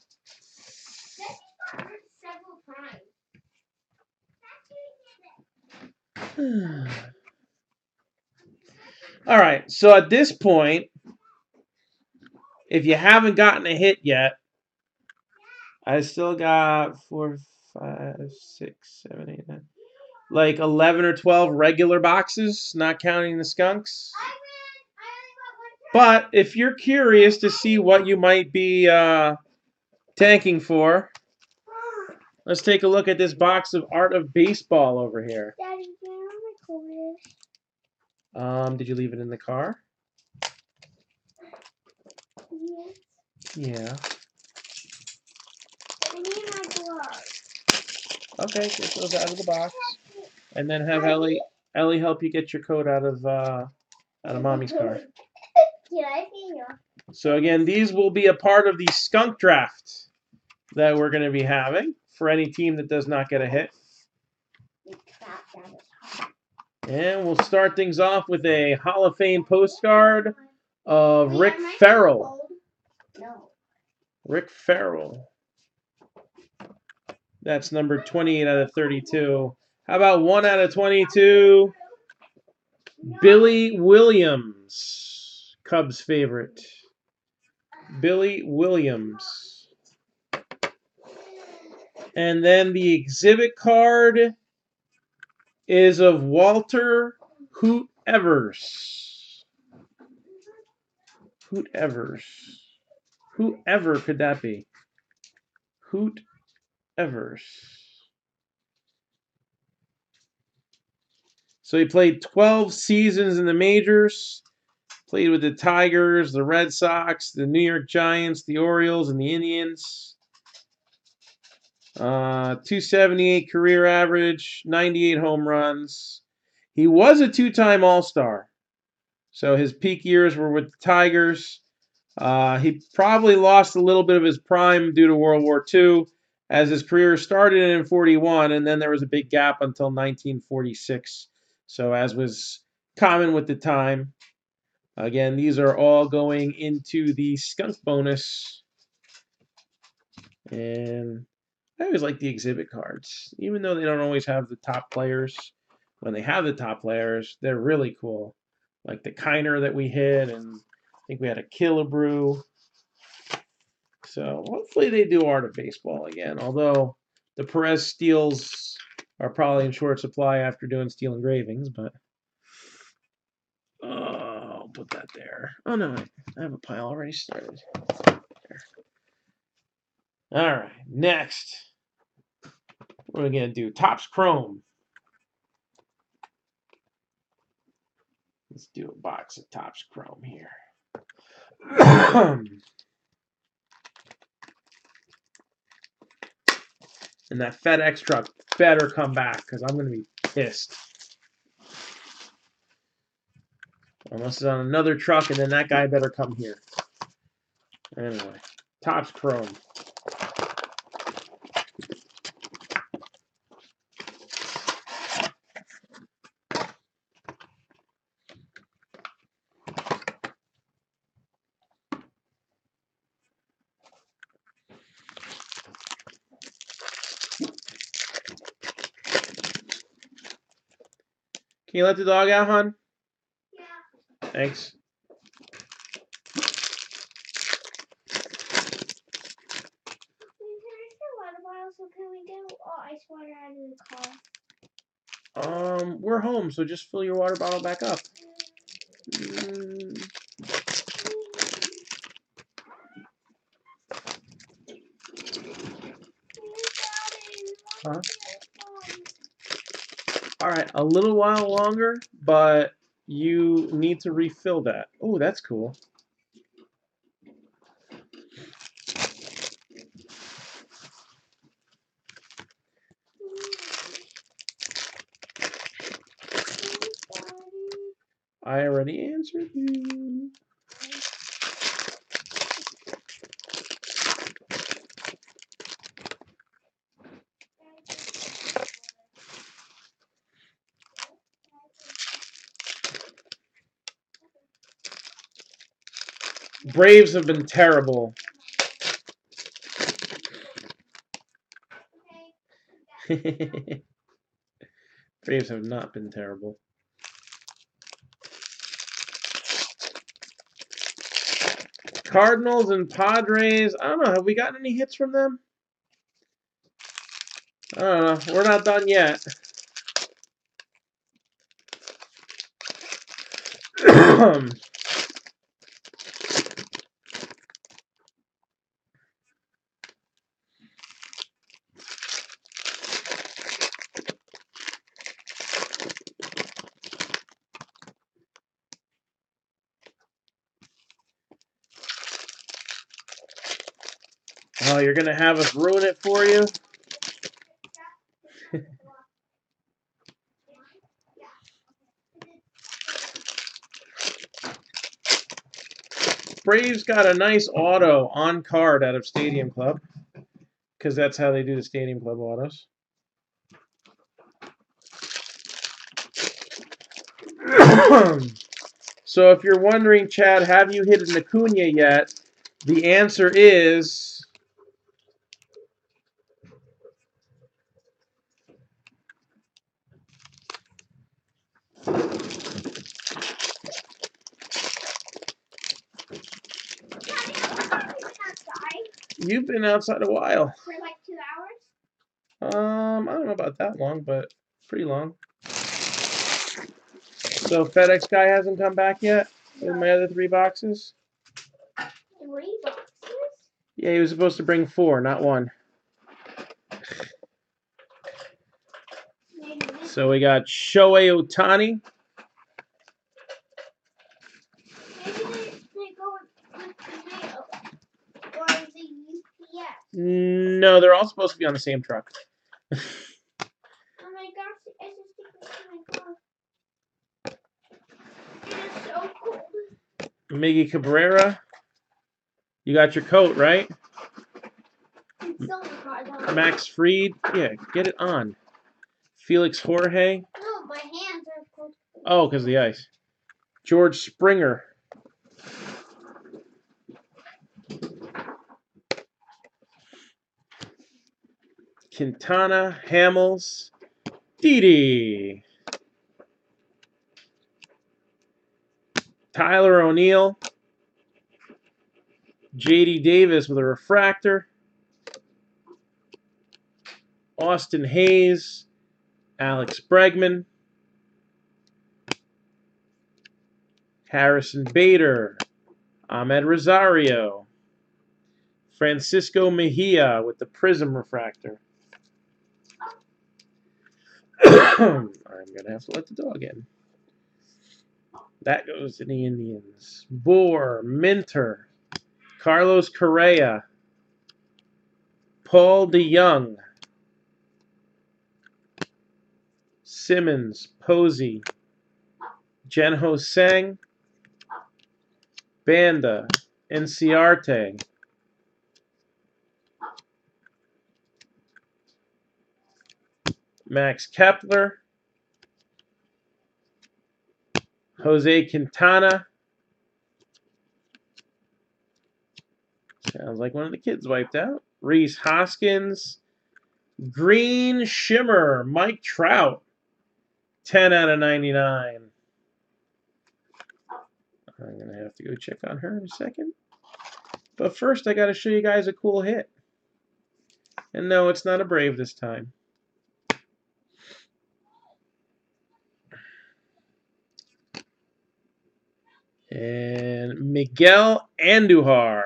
C: Daddy got hurt several times.
A: All right, so at this point, if you haven't gotten a hit yet, I still got 4, 5, 6, 7, 8, 9, like 11 or 12 regular boxes, not counting the skunks. But if you're curious to see what you might be tanking for, let's take a look at this box of Art of Baseball over here.
C: Daddy, can you record this?
A: Did you leave it in the car?
C: Yes.
A: Yeah.
C: I need my gloves.
A: Okay, get those out of the box, and then have Ellie help you get your coat out of Mommy's car.
C: Can I see you?
A: So again, these will be a part of the skunk draft that we're going to be having for any team that does not get a hit. And we'll start things off with a Hall of Fame postcard of Rick Farrell.
C: No.
A: Rick Farrell. That's number 28 out of 32. How about 1 out of 22? Billy Williams, Cubs favorite. Billy Williams. And then the exhibit card is of Walter Hoot Evers. Hoot Evers. Whoever could that be? Hoot Evers. So he played 12 seasons in the majors. Played with the Tigers, the Red Sox, the New York Giants, the Orioles, and the Indians. 278 career average, 98 home runs. He was a two-time All-Star. So his peak years were with the Tigers. He probably lost a little bit of his prime due to World War II, as his career started in 41, and then there was a big gap until 1946. So as was common with the time, again, these are all going into the skunk bonus. And I always like the exhibit cards. Even though they don't always have the top players, when they have the top players, they're really cool. Like the Kiner that we hit, and I think we had a Killebrew. So hopefully they do Art of Baseball again. Although the Perez steals are probably in short supply after doing steel engravings, but I'll put that there. Oh no, I have a pile already started. There. All right, next. What are we gonna do? Topps Chrome. Let's do a box of Topps Chrome here. And that FedEx truck better come back, because I'm going to be pissed. Unless it's on another truck, and then that guy better come here. Anyway, Topps Chrome. Can you let the dog out, hon?
C: Yeah.
A: Thanks.
C: We finished the water bottle, so can we get ice water out of the car?
A: We're home, so just fill your water bottle back up. Mm. Huh? All right, a little while longer, but you need to refill that. Oh, that's cool. I already answered you. Braves have been terrible. Braves have not been terrible. Cardinals and Padres. I don't know. Have we gotten any hits from them? I don't know. We're not done yet. Oh, you're going to have us ruin it for you? Braves got a nice auto on card out of Stadium Club, because that's how they do the Stadium Club autos. So if you're wondering, Chad, have you hit an Acuna yet? The answer is... You've been outside a while.
C: For like 2 hours?
A: I don't know about that long, but pretty long. So FedEx guy hasn't come back yet with my other 3 boxes?
C: 3 boxes?
A: Yeah, he was supposed to bring 4, not 1. So we got Shohei Ohtani.
C: Maybe they go with the mail. Or the UPS.
A: No, they're all supposed to be on the same truck.
C: Oh my gosh, it's just sticking to my car. It is so cold.
A: Miggy Cabrera. You got your coat, right?
C: It's still in the car, though.
A: Max Fried. Yeah, get it on. Felix Jorge.
C: No, my hands are cold.
A: Oh, because of the ice. George Springer. Quintana, Hamels, Didi. Tyler O'Neill. J.D. Davis with a refractor. Austin Hayes. Alex Bregman. Harrison Bader. Ahmed Rosario. Francisco Mejia with the Prism refractor. I'm going to have to let the dog in. That goes to the Indians. Bohr, Minter, Carlos Correa, Paul DeYoung, Simmons, Posey, Jenho Seng, Banda, Enciarte, Max Kepler, Jose Quintana. Sounds like one of the kids wiped out. Reese Hoskins. Green Shimmer, Mike Trout. 10 out of 99. I'm going to have to go check on her in a second. But first, I got to show you guys a cool hit. And no, it's not a Brave this time. And Miguel Andujar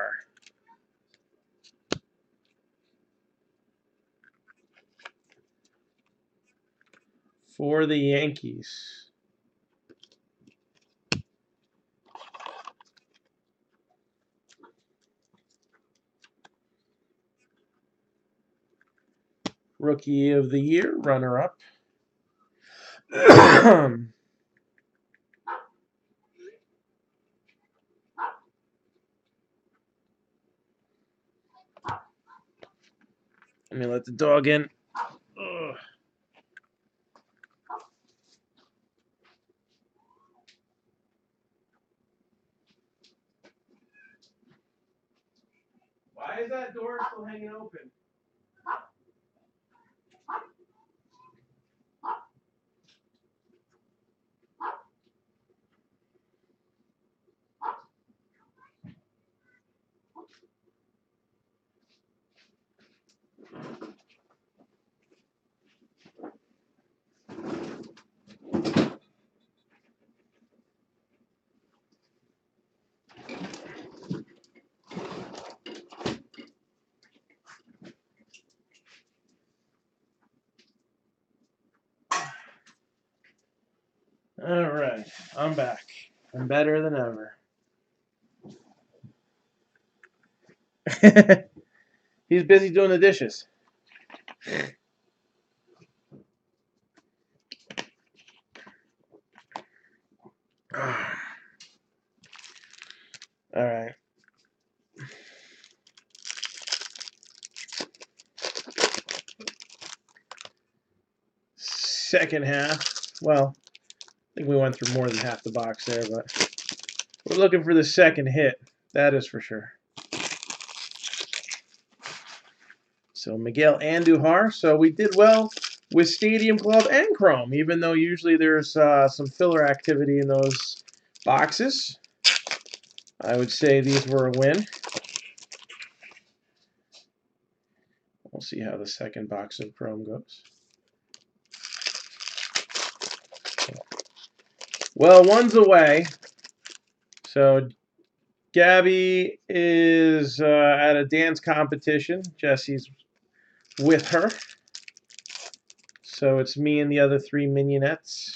A: for the Yankees. Rookie of the Year, runner-up. Let me let the dog in. Ugh. Why is that door still hanging open? All right, I'm back. I'm better than ever. He's busy doing the dishes. All right. Second half. Well, I think we went through more than half the box there, but we're looking for the second hit. That is for sure. So Miguel Andujar. So we did well with Stadium Club and Chrome, even though usually there's some filler activity in those boxes. I would say these were a win. We'll see how the second box of Chrome goes. Well, one's away. So Gabby is at a dance competition. Jesse's with her. So it's me and the other three Minionettes.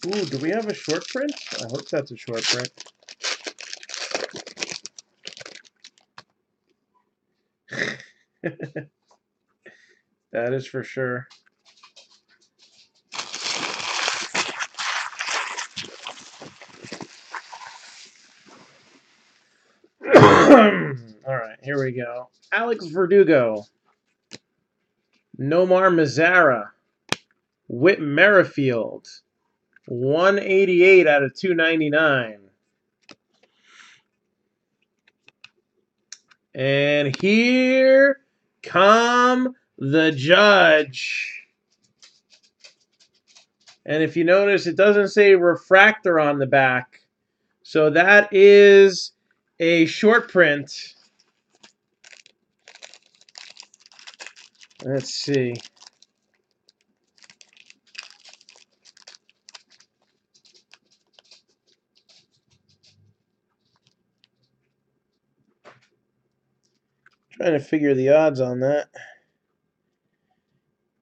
A: Ooh, do we have a short print? I hope that's a short print. That is for sure. All right, here we go. Alex Verdugo. Nomar Mazara. Whit Merrifield. 188 out of 299. And here come the judge. And if you notice, it doesn't say refractor on the back. So that is a short print. Let's see. Trying to figure the odds on that.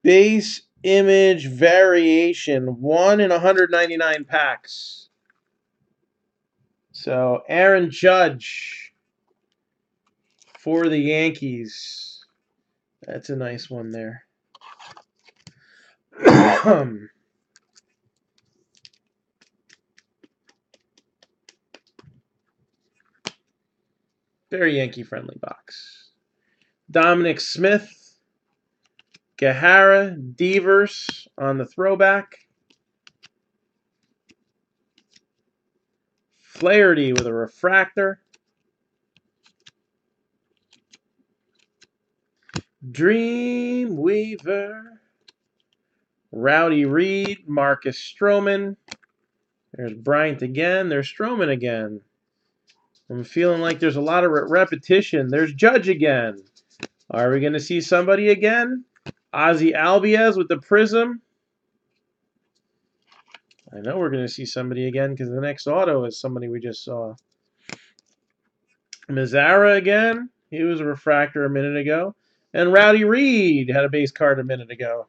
A: Base image variation, 1 in 199 packs. So Aaron Judge for the Yankees. That's a nice one there. Very Yankee-friendly box. Dominic Smith, Gahara, Devers on the throwback. Flaherty with a refractor. Dreamweaver. Rowdy Reed, Marcus Stroman. There's Bryant again. There's Stroman again. I'm feeling like there's a lot of repetition. There's Judge again. Are we going to see somebody again? Ozzy Albies with the Prism. I know we're going to see somebody again because the next auto is somebody we just saw. Mazzara again. He was a refractor a minute ago. And Rowdy Reed had a base card a minute ago.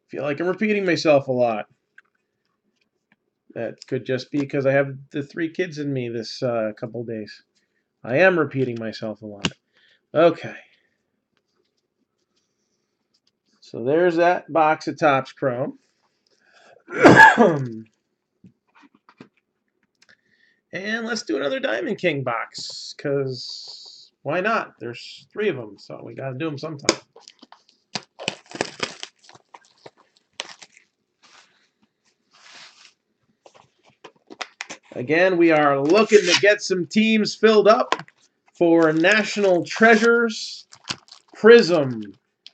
A: Feel like I'm repeating myself a lot. That could just be because I have the 3 kids in me this couple days. I am repeating myself a lot. Okay. So there's that box of Topps Chrome. And let's do another Diamond King box, because why not? There's 3 of them, so we got to do them sometime. Again, we are looking to get some teams filled up for National Treasures Prism.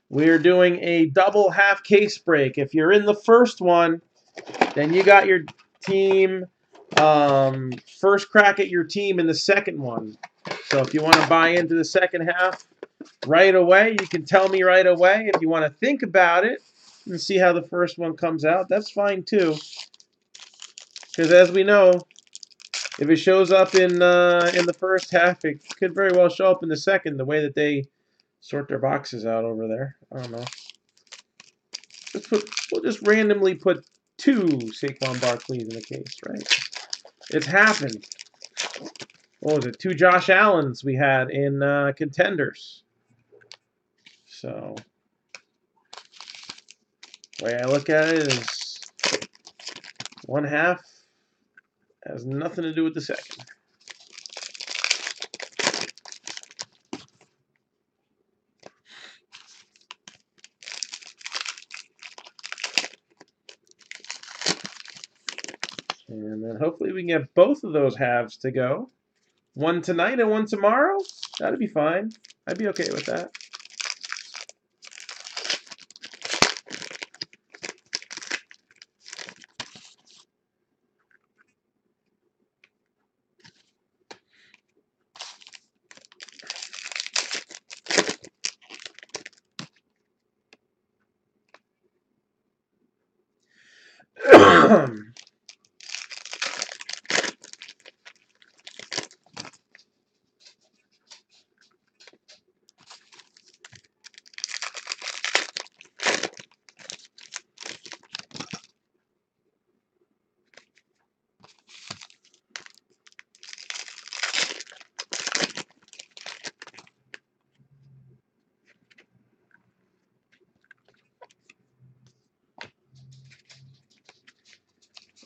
A: We're doing a double half case break. If you're in the first one, then you got your team, first crack at your team in the second one. So if you want to buy into the second half right away, you can tell me right away. If you want to think about it and see how the first one comes out, that's fine too. Because as we know, if it shows up in the first half, it could very well show up in the second, the way that they sort their boxes out over there. I don't know. We'll just randomly put 2 Saquon Barkleys in the case, right? It's happened. What was it? 2 Josh Allens we had in contenders. So, the way I look at it is one half has nothing to do with the second. And then hopefully we can get both of those halves to go. One tonight and one tomorrow. That'd be fine. I'd be okay with that.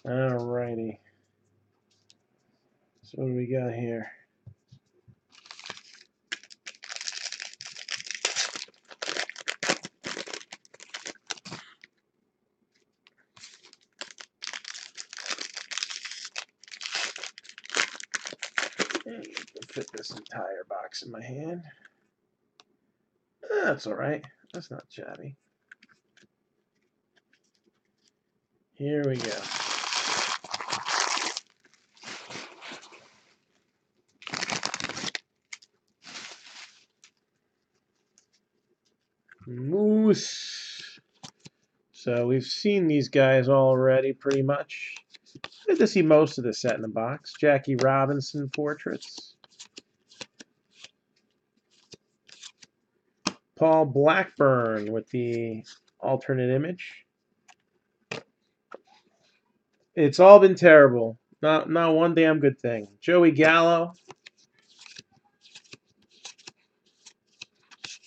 A: Alrighty. So what do we got here? Fit this entire box in my hand. That's alright. That's not shabby. Here we go. Moose. So we've seen these guys already pretty much. Good to see most of the set in the box. Jackie Robinson portraits. Paul Blackburn with the alternate image. It's all been terrible. Not one damn good thing. Joey Gallo.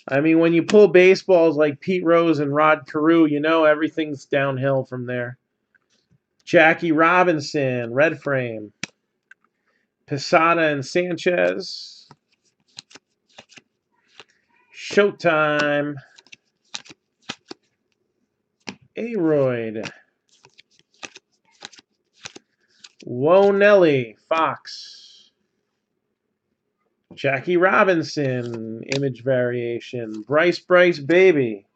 A: I mean, when you pull baseballs like Pete Rose and Rod Carew, you know everything's downhill from there. Jackie Robinson, red frame. Posada and Sanchez. Showtime. Aroyd. Wonelli, Fox. Jackie Robinson, image variation. Bryce Baby.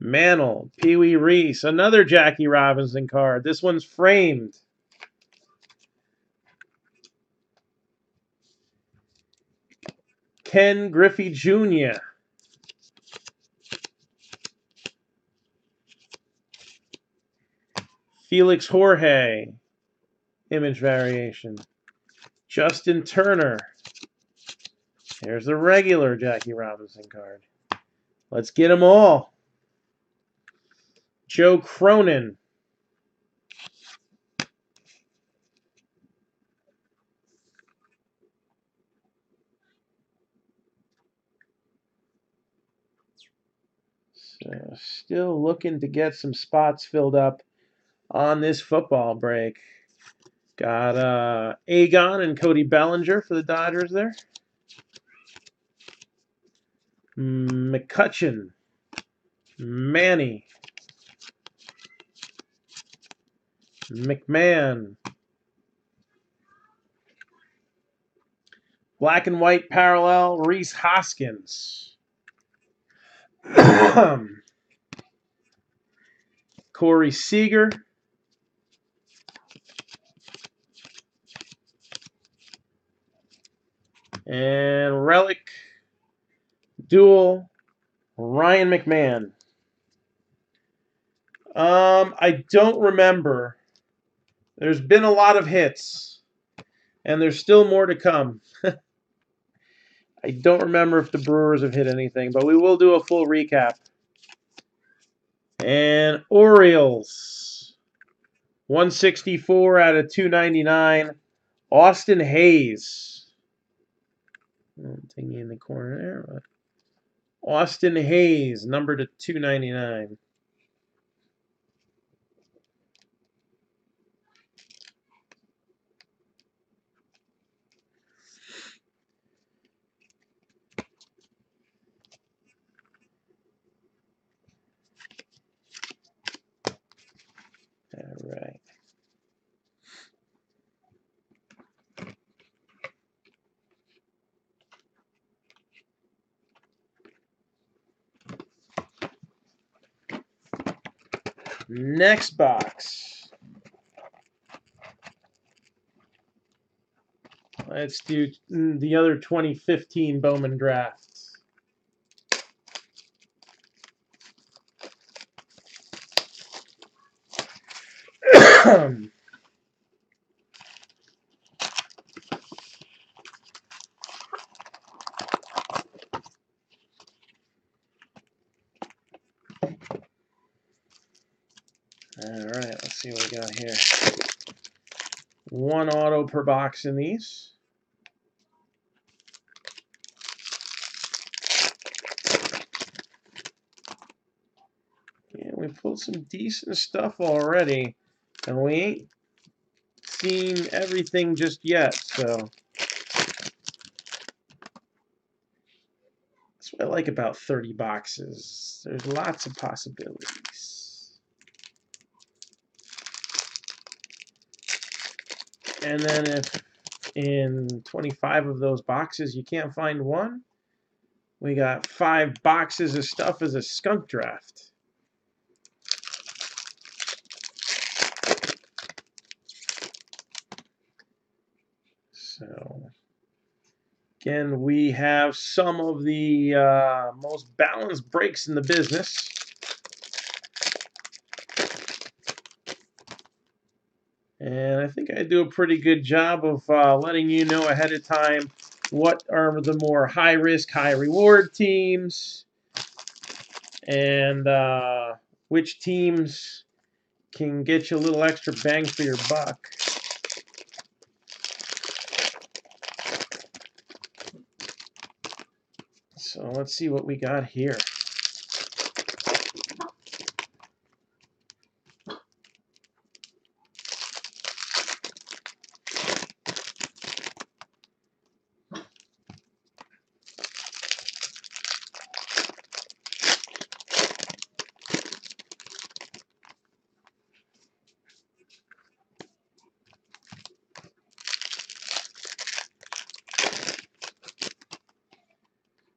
A: Mantle, Pee Wee Reese, another Jackie Robinson card. This one's framed. Ken Griffey Jr. Felix Jorge, image variation. Justin Turner. Here's the regular Jackie Robinson card. Let's get them all. Joe Cronin. So still looking to get some spots filled up on this football break. Got Agon and Cody Bellinger for the Dodgers there. McCutcheon. Manny. McMahon. Black and white parallel, Reese Hoskins. Corey Seager. And relic dual Ryan McMahon. I don't remember. There's been a lot of hits, and there's still more to come. I don't remember if the Brewers have hit anything, but we will do a full recap. And Orioles, 164 out of 299. Austin Hayes. Thingy in the corner there. But Austin Hayes, number to 299. All right. Next box. Let's do the other 2015 Bowman drafts. All right, let's see what we got here. One auto per box in these. Yeah, we pulled some decent stuff already, and we ain't seen everything just yet, so that's what I like about 30 boxes. There's lots of possibilities. And then if in 25 of those boxes you can't find one, we got 5 boxes of stuff as a skunk draft. So again, we have some of the most balanced breaks in the business. And I think I do a pretty good job of letting you know ahead of time what are the more high risk, high reward teams, and which teams can get you a little extra bang for your buck. So let's see what we got here.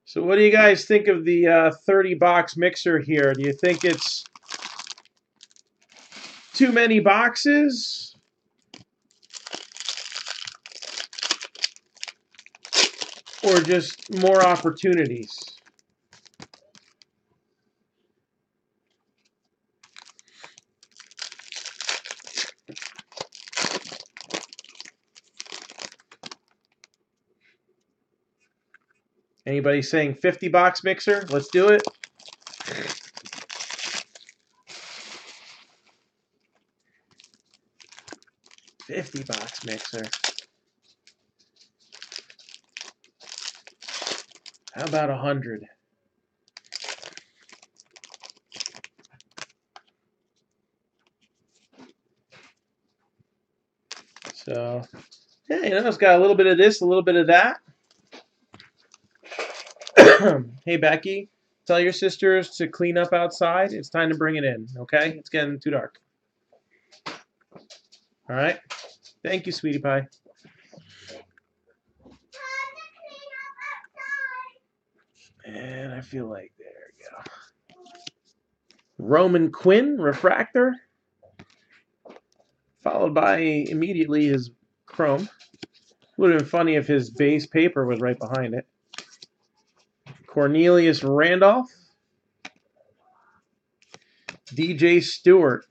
A: So what do you guys think of the 30-box mixer here? Do you think it's too many boxes? Or just more opportunities? Anybody saying 50-box mixer? Let's do it. $50 mixer. How about 100? So, yeah, you know, it's got a little bit of this, a little bit of that. Hey, Becky, tell your sisters to clean up outside. It's time to bring it in, okay? It's getting too dark. All right? Thank you, sweetie pie. And I feel like, there we go. Roman Quinn, refractor. Followed by immediately his chrome. Would have been funny if his base paper was right behind it. Cornelius Randolph. DJ Stewart.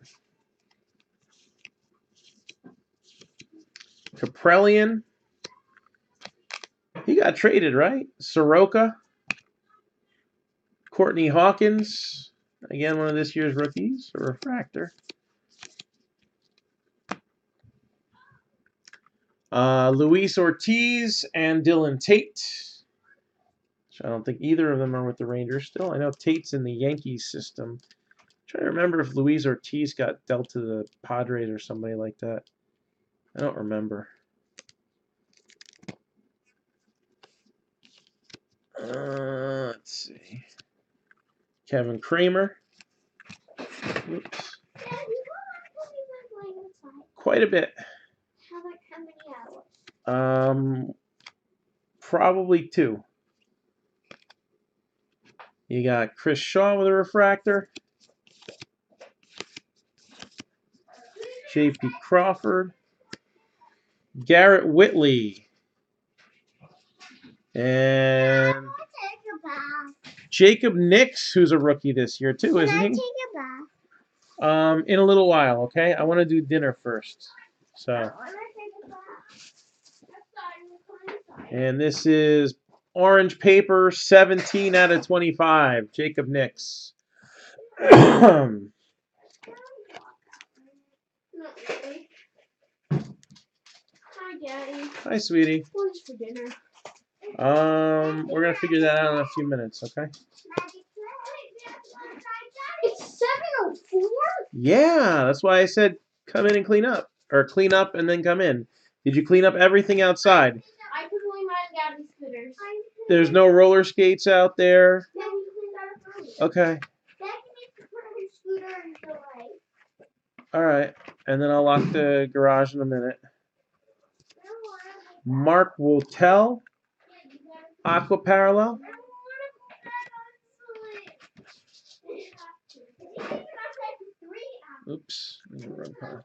A: Caprellian. He got traded, right? Soroka. Courtney Hawkins. Again, one of this year's rookies. A refractor. Luis Ortiz and Dylan Tate. Which I don't think either of them are with the Rangers still. I know Tate's in the Yankees system. I'm trying to remember if Luis Ortiz got dealt to the Padres or somebody like that. I don't remember. Let's see. Kevin Kramer. Oops. Quite a bit.
C: How many hours?
A: Probably 2. You got Chris Shaw with a refractor. J.P. Crawford. Garrett Whitley. And Jacob Nix, who's a rookie this year too, isn't he? In a little while, okay? I want to do dinner first. So. And this is orange paper, 17 out of 25. Jacob Nix.
C: Not really. Hi, Daddy.
A: Hi, sweetie.
C: What's for dinner?
A: We're gonna figure that out in a few minutes, okay?
C: It's 7:04.
A: Yeah, that's why I said come in and clean up, or clean up and then come in. Did you clean up everything outside?
C: I put away my daddy's scooters.
A: There's no roller skates out there.
C: No, we cleaned that up earlier.
A: Okay.
C: Daddy needs to put her scooter in the way.
A: All right, and then I'll lock the garage in a minute. Mark Wotel, Aqua Parallel. Oops, in the wrong pile.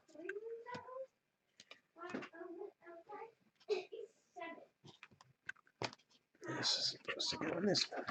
A: This is supposed to go in this one.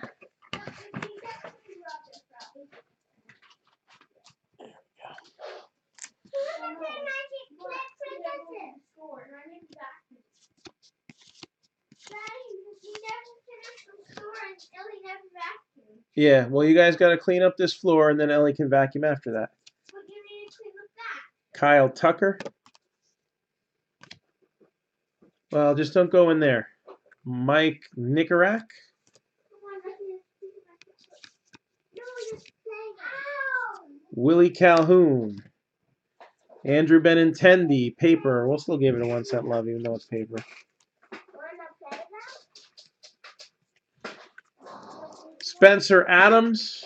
A: Yeah, well, you guys got to clean up this floor, and then Ellie can vacuum after that.
C: What do you need to clean up that?
A: Kyle Tucker. Well, just don't go in there. Mike Nicorak.
C: Come on, let me clean up that. No, you're playing. Ow!
A: Willie Calhoun. Andrew Benintendi. Paper. We'll still give it a 1 cent love, even though it's paper.
C: Wanna play now?
A: Spencer Adams.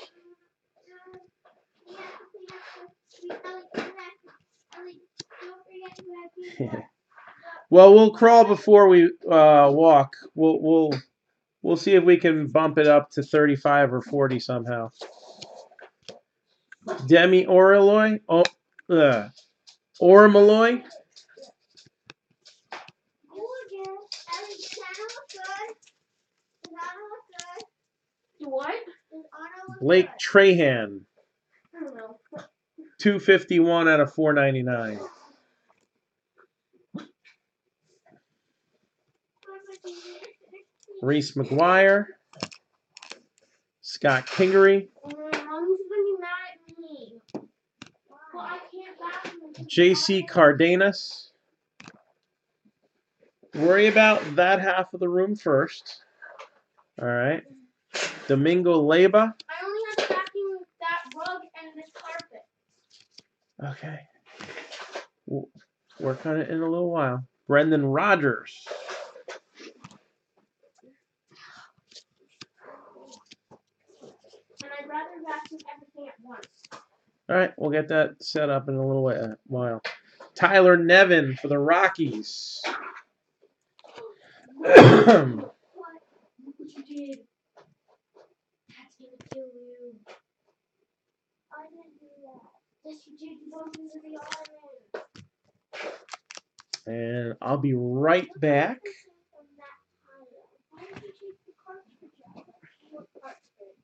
A: Well, we'll crawl before we walk. We'll see if we can bump it up to 35 or 40 somehow. Demi Orloy. Oh, Ormaloy.
C: What?
A: Blake Trahan.
C: I don't know.
A: 251 out of 499. Reese McGuire. Scott Kingery.
C: Mommy's gonna be mad at me. Well, I can't vacuum.
A: J.C. Cardenas. Worry about that half of the room first. All right. Domingo Leyba.
C: I only have to vacuum that rug and this carpet.
A: Okay. We'll work on it in a little while. Brendan Rogers.
C: And I'd rather vacuum everything at once.
A: All right, we'll get that set up in a little while. Tyler Nevin for the Rockies.
C: What? Look what you did. That's gonna kill you. I didn't do that. Yes, you did. You bumped into the island.
A: And I'll be right back.
C: Why did you take the cartridge out? What cartridge?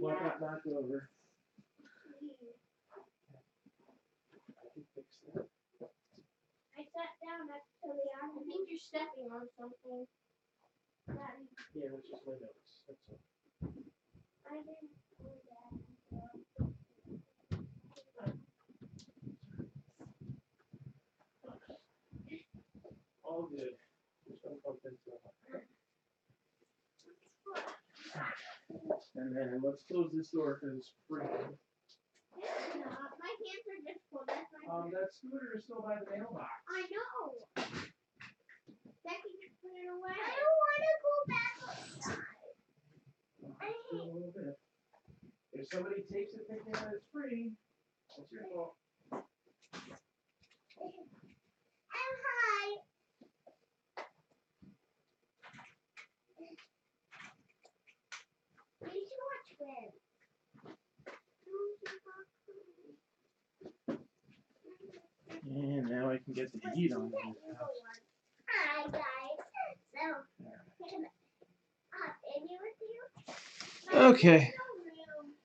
A: What got knocked over?
C: I sat down next to the island. I think you're stepping on something.
A: Yeah, which is my notes. That's all.
C: I didn't do that.
A: All good. Just don't bump into it. And then let's close this door because it's freezing.
C: It's not. My hands are just full. That's my
A: That scooter is still by the mailbox.
C: I know. Becky, just put it away. I don't want to go back outside.
A: A little bit. If somebody takes it thinking that it's free, it's your fault.
C: I'm high. You should watch Red.
A: And now I can get the heat on.
C: Hi guys. So, can I continue with you?
A: Okay.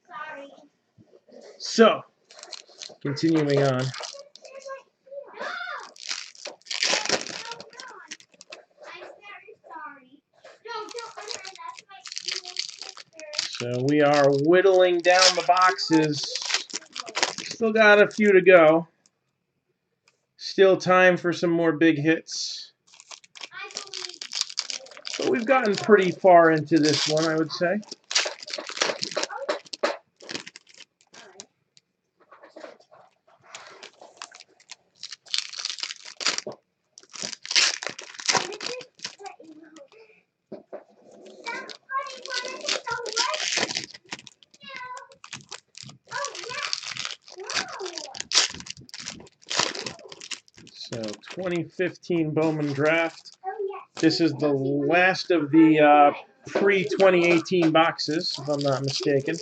C: Sorry.
A: So, continuing on. So we are whittling down the boxes. Still got a few to go. Still time for some more big hits. But we've gotten pretty far into this one, I would say. So 2015 Bowman draft. This is the last of the pre-2018 boxes, if I'm not mistaken.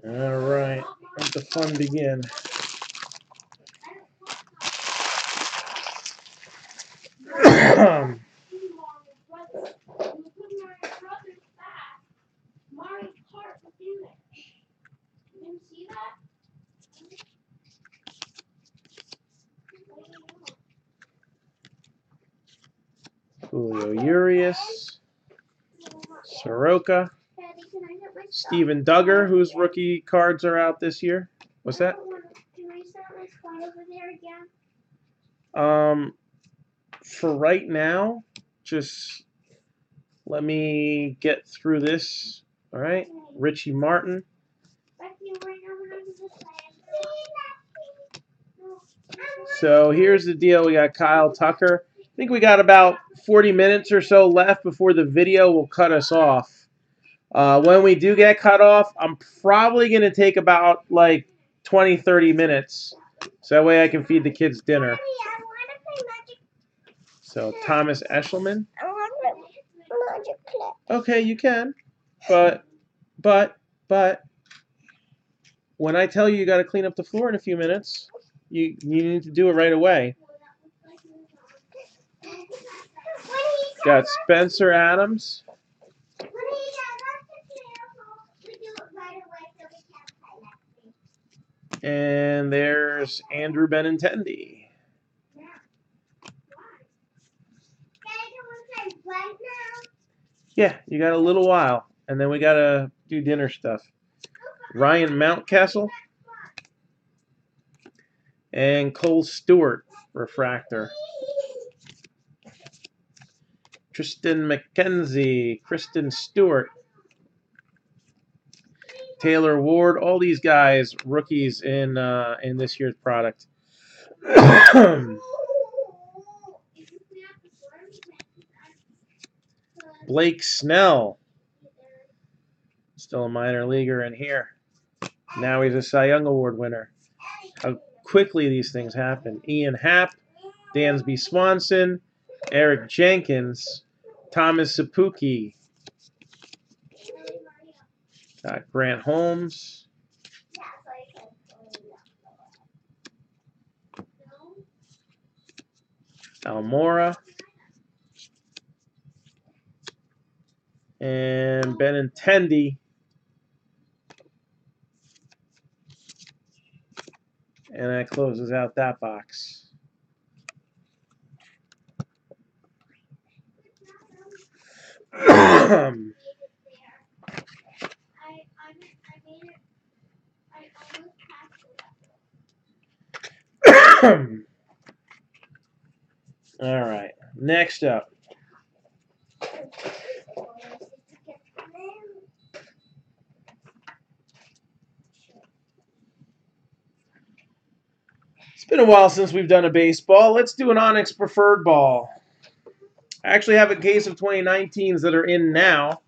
A: All right, let the fun begin.
C: Mario's heart was in there. You didn't see that?
A: Julio Urias, Soroka,
C: Daddy, can I get my stuff?
A: Steven Duggar, whose rookie cards are out this year. What's that?
C: Can I start my spot over there again?
A: For right now, just let me get through this. All right, Richie Martin.
C: Becky, right now we're not just
A: So here's the deal. We got Kyle Tucker. I think we got about 40 minutes or so left before the video will cut us off. When we do get cut off, I'm probably going to take about like 20, 30 minutes. So that way I can feed the kids dinner. So Thomas Eshelman.
C: I want Magic Clip.
A: Okay, you can. But when I tell you you got to clean up the floor in a few minutes, you need to do it right away. Got Spencer Adams. And there's Andrew Benintendi. Yeah, you got a little while. And then we got to do dinner stuff. Ryan Mountcastle. And Cole Stewart, refractor. Tristan McKenzie, Kristen Stewart, Taylor Ward, all these guys, rookies in this year's product. Blake Snell, still a minor leaguer in here. Now he's a Cy Young Award winner. How quickly these things happen. Ian Happ, Dansby Swanson, Eric Jenkins, Thomas Sapuki, Grant Holmes, Almora, and Benintendi. And that closes out that box. All right, next up. It's been a while since we've done a baseball. Let's do an Onyx Preferred Ball. I actually have a case of 2019s that are in now,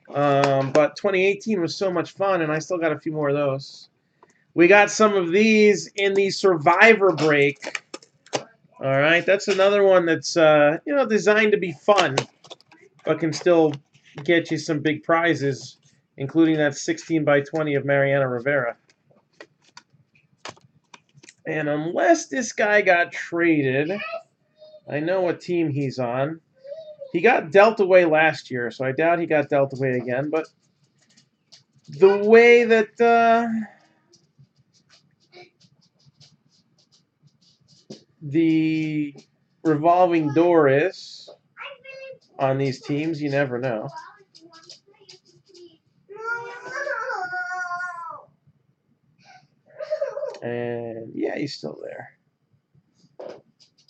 A: but 2018 was so much fun, and I still got a few more of those. We got some of these in the Survivor break. All right, that's another one that's designed to be fun, but can still get you some big prizes, including that 16 by 20 of Mariano Rivera. And unless this guy got traded, I know what team he's on. He got dealt away last year, so I doubt he got dealt away again. But the way that the revolving door is on these teams, you never know. And yeah, he's still there.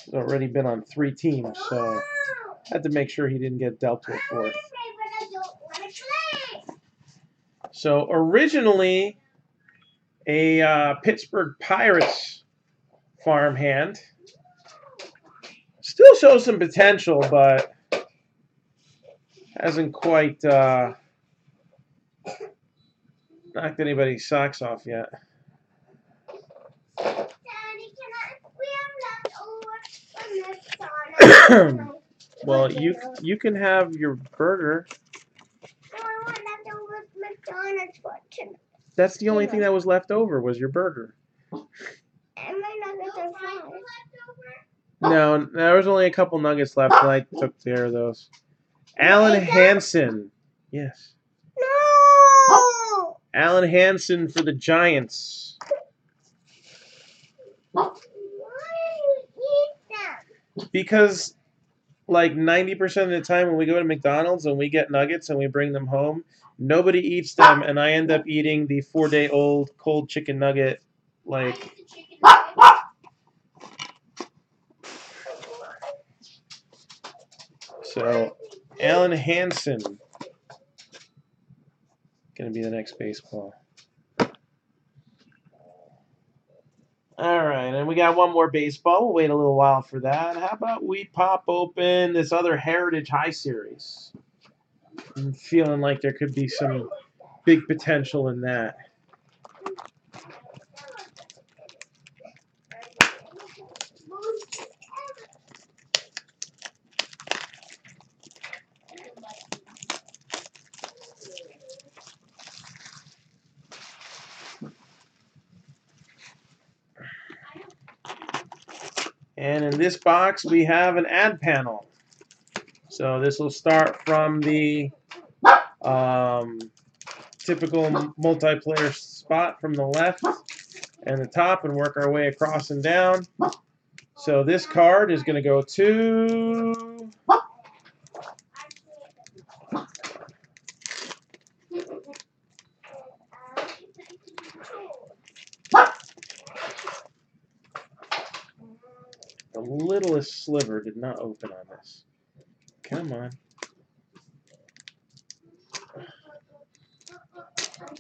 A: He's already been on 3 teams, so I had to make sure he didn't get dealt to a 4th. So originally a Pittsburgh Pirates farmhand. Still shows some potential, but hasn't quite knocked anybody's socks off yet. Well, you can have your burger.
C: No, I want leftover McDonald's for tonight.
A: That's the only thing that was left over was your burger.
C: And my nuggets are fries.
A: No, there was only a couple nuggets left, and I took care of those. Alan Hansen. Yes.
C: No.
A: Alan Hansen for the Giants.
C: Why you eat them?
A: Because like 90% of the time when we go to McDonald's and we get nuggets and we bring them home, nobody eats them, and I end up eating the 4-day-old cold chicken nugget. Like, so, Alan Hansen gonna be the next baseball. All right, and we got one more baseball. We'll wait a little while for that. How about we pop open this other Heritage High Series? I'm feeling like there could be some big potential in that. And in this box, we have an ad panel. So this will start from the typical multiplayer spot from the left and the top and work our way across and down. So this card is going to go to the littlest sliver did not open on this. Come on.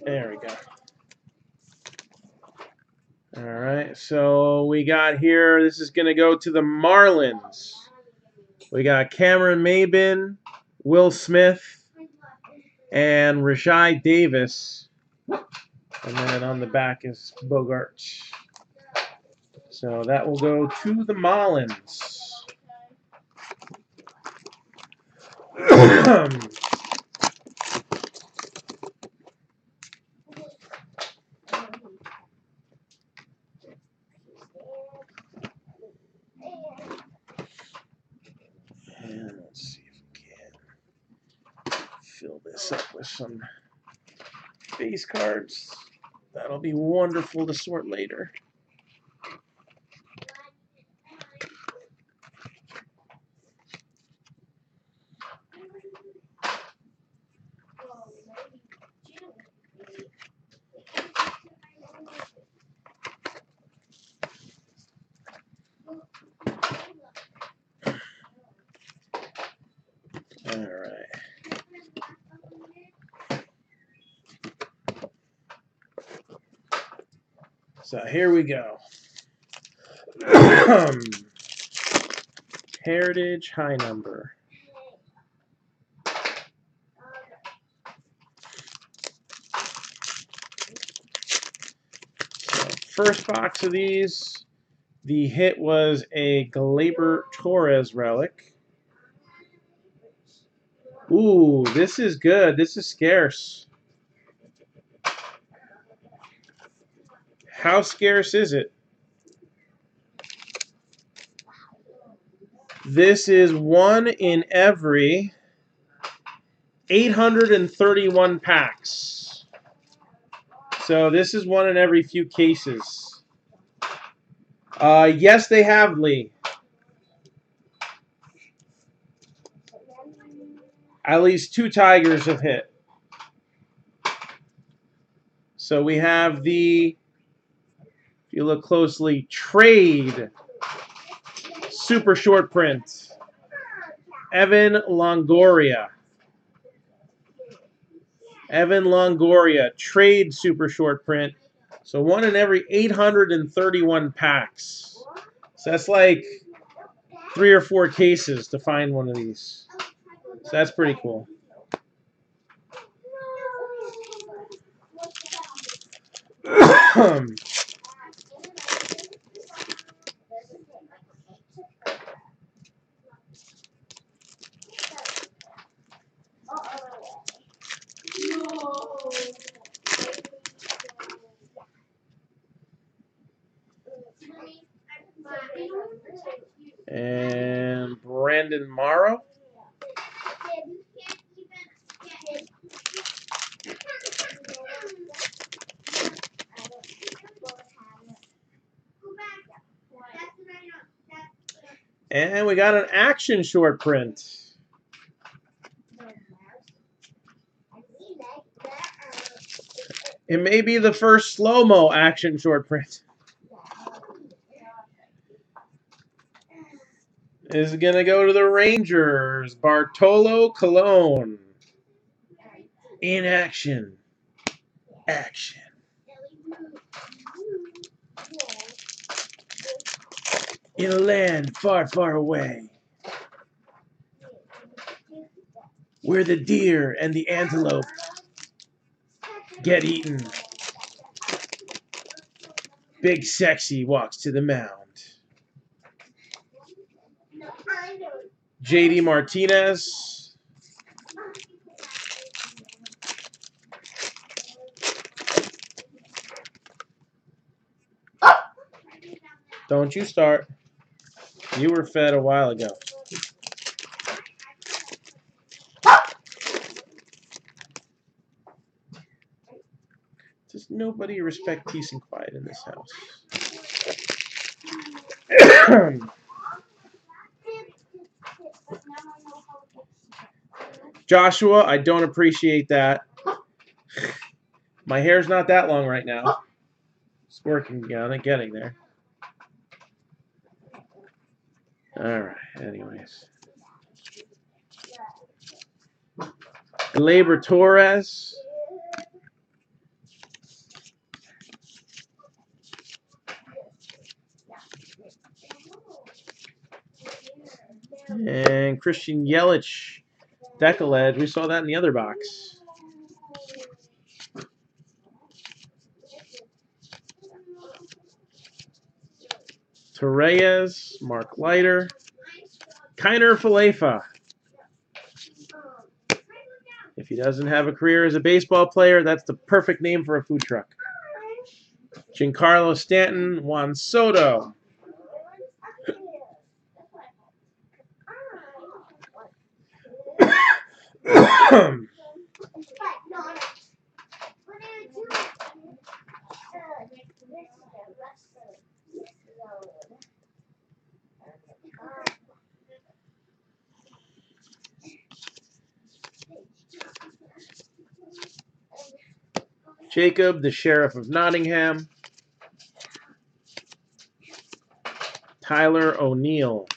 A: There we go. All right, so we got here, this is going to go to the Marlins. We got Cameron Maybin, Will Smith, and Rashai Davis. And then on the back is Bogart. So that will go to the Marlins. And let's see if we can fill this up with some base cards. That'll be wonderful to sort later. All right. So here we go. Heritage high number. So first box of these, the hit was a Gleyber Torres relic. Ooh, this is good. This is scarce. How scarce is it? This is one in every 831 packs. So this is one in every few cases. Yes, they have, Lee. At least 2 Tigers have hit. So we have the, if you look closely, trade super short print. Evan Longoria. Evan Longoria, trade super short print. So one in every 831 packs. So that's like 3 or 4 cases to find one of these. So that's pretty cool. Brandon Morrow. And we got an action short print. It may be the first slow-mo action short print. Is going to go to the Rangers. Bartolo Colon. In action. Action. In a land far, far away, where the deer and the antelope get eaten, Big Sexy walks to the mound. JD Martinez. Don't you start. You were fed a while ago. Does nobody respect peace and quiet in this house? Joshua, I don't appreciate that. My hair's not that long right now. It's working on it, getting there. Alright, anyways. Gleyber Torres. And Christian Yelich. Decollage. We saw that in the other box. Torres. Mark Leiter. Kiner Falefa. If he doesn't have a career as a baseball player, that's the perfect name for a food truck. Giancarlo Stanton. Juan Soto. Jacob, the Sheriff of Nottingham. Tyler O'Neill.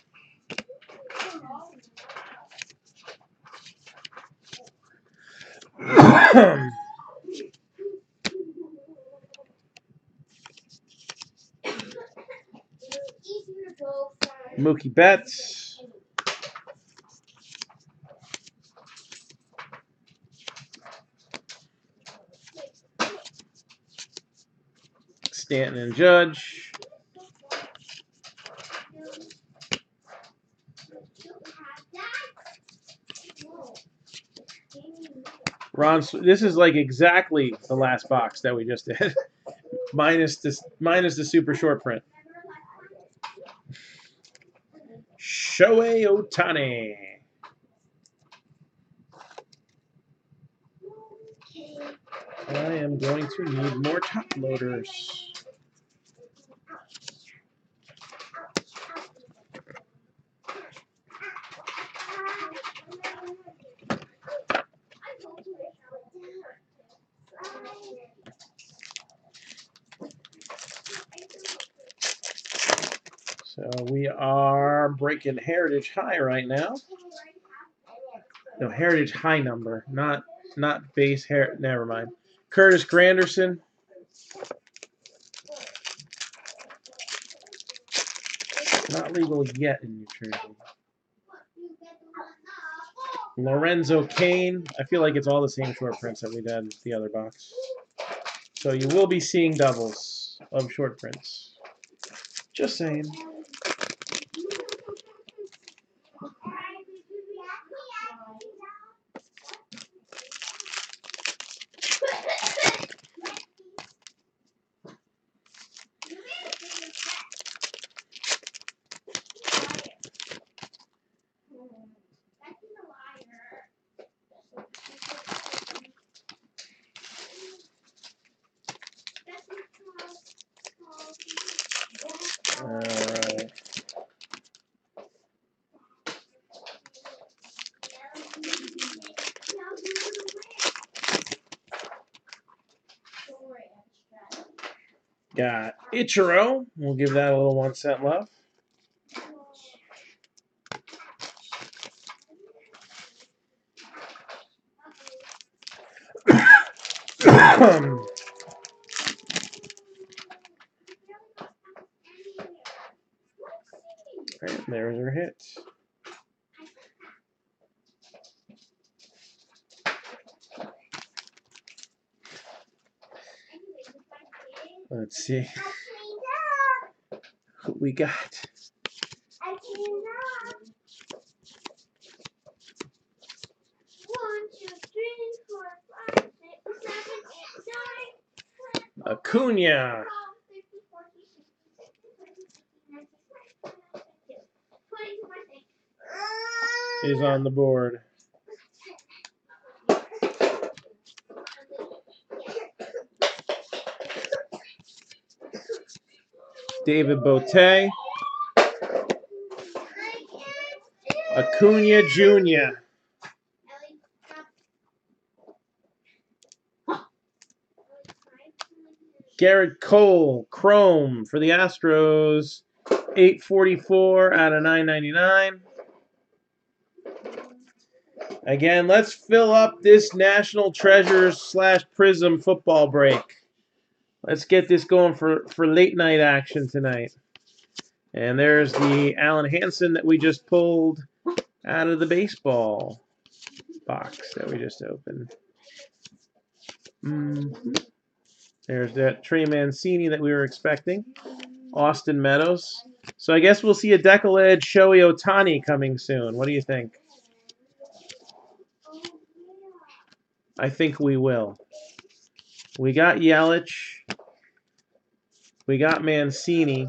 A: Mookie Betts. Stanton and Judge. This is like exactly the last box that we just did, minus the super short print. Shohei Ohtani. I am going to need more top loaders. So we are breaking Heritage High right now. No, Heritage High number, not base hair. Never mind. Curtis Granderson. Not legal yet in New Jersey. Lorenzo Cain. I feel like it's all the same short prints that we did the other box. So you will be seeing doubles of short prints. Just saying. Got Ichiro. We'll give that a little 1 cent love. And there's our hit. Let's see who we got.
C: I cleaned up. 1, 2, 3, 4, 5, 6, 7, 8, 9, 10,
A: Acuna
C: 12, 13, 14, 15, 16, 17, 18, 19, 20, 21,
A: is on the board. David Bote. Acuna Jr. Garrett Cole, Chrome for the Astros. 844 out of 999. Again, let's fill up this National Treasures / Prism football break. Let's get this going for late night action tonight. And there's the Alan Hansen that we just pulled out of the baseball box that we just opened. There's that Trey Mancini that we were expecting. Austin Meadows. So I guess we'll see a Decaled Shohei Ohtani coming soon. What do you think? I think we will. We got Yelich. We got Mancini.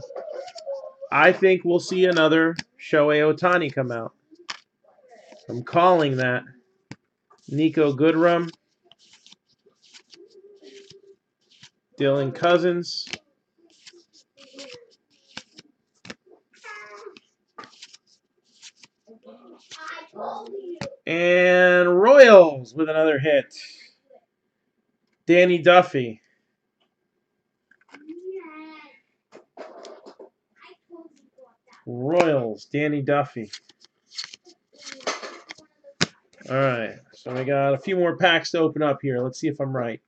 A: I think we'll see another Shohei Ohtani come out. I'm calling that. Nico Goodrum. Dylan Cousins. And Royals with another hit. Danny Duffy. Royals, Danny Duffy. All right, so we got a few more packs to open up here. Let's see if I'm right.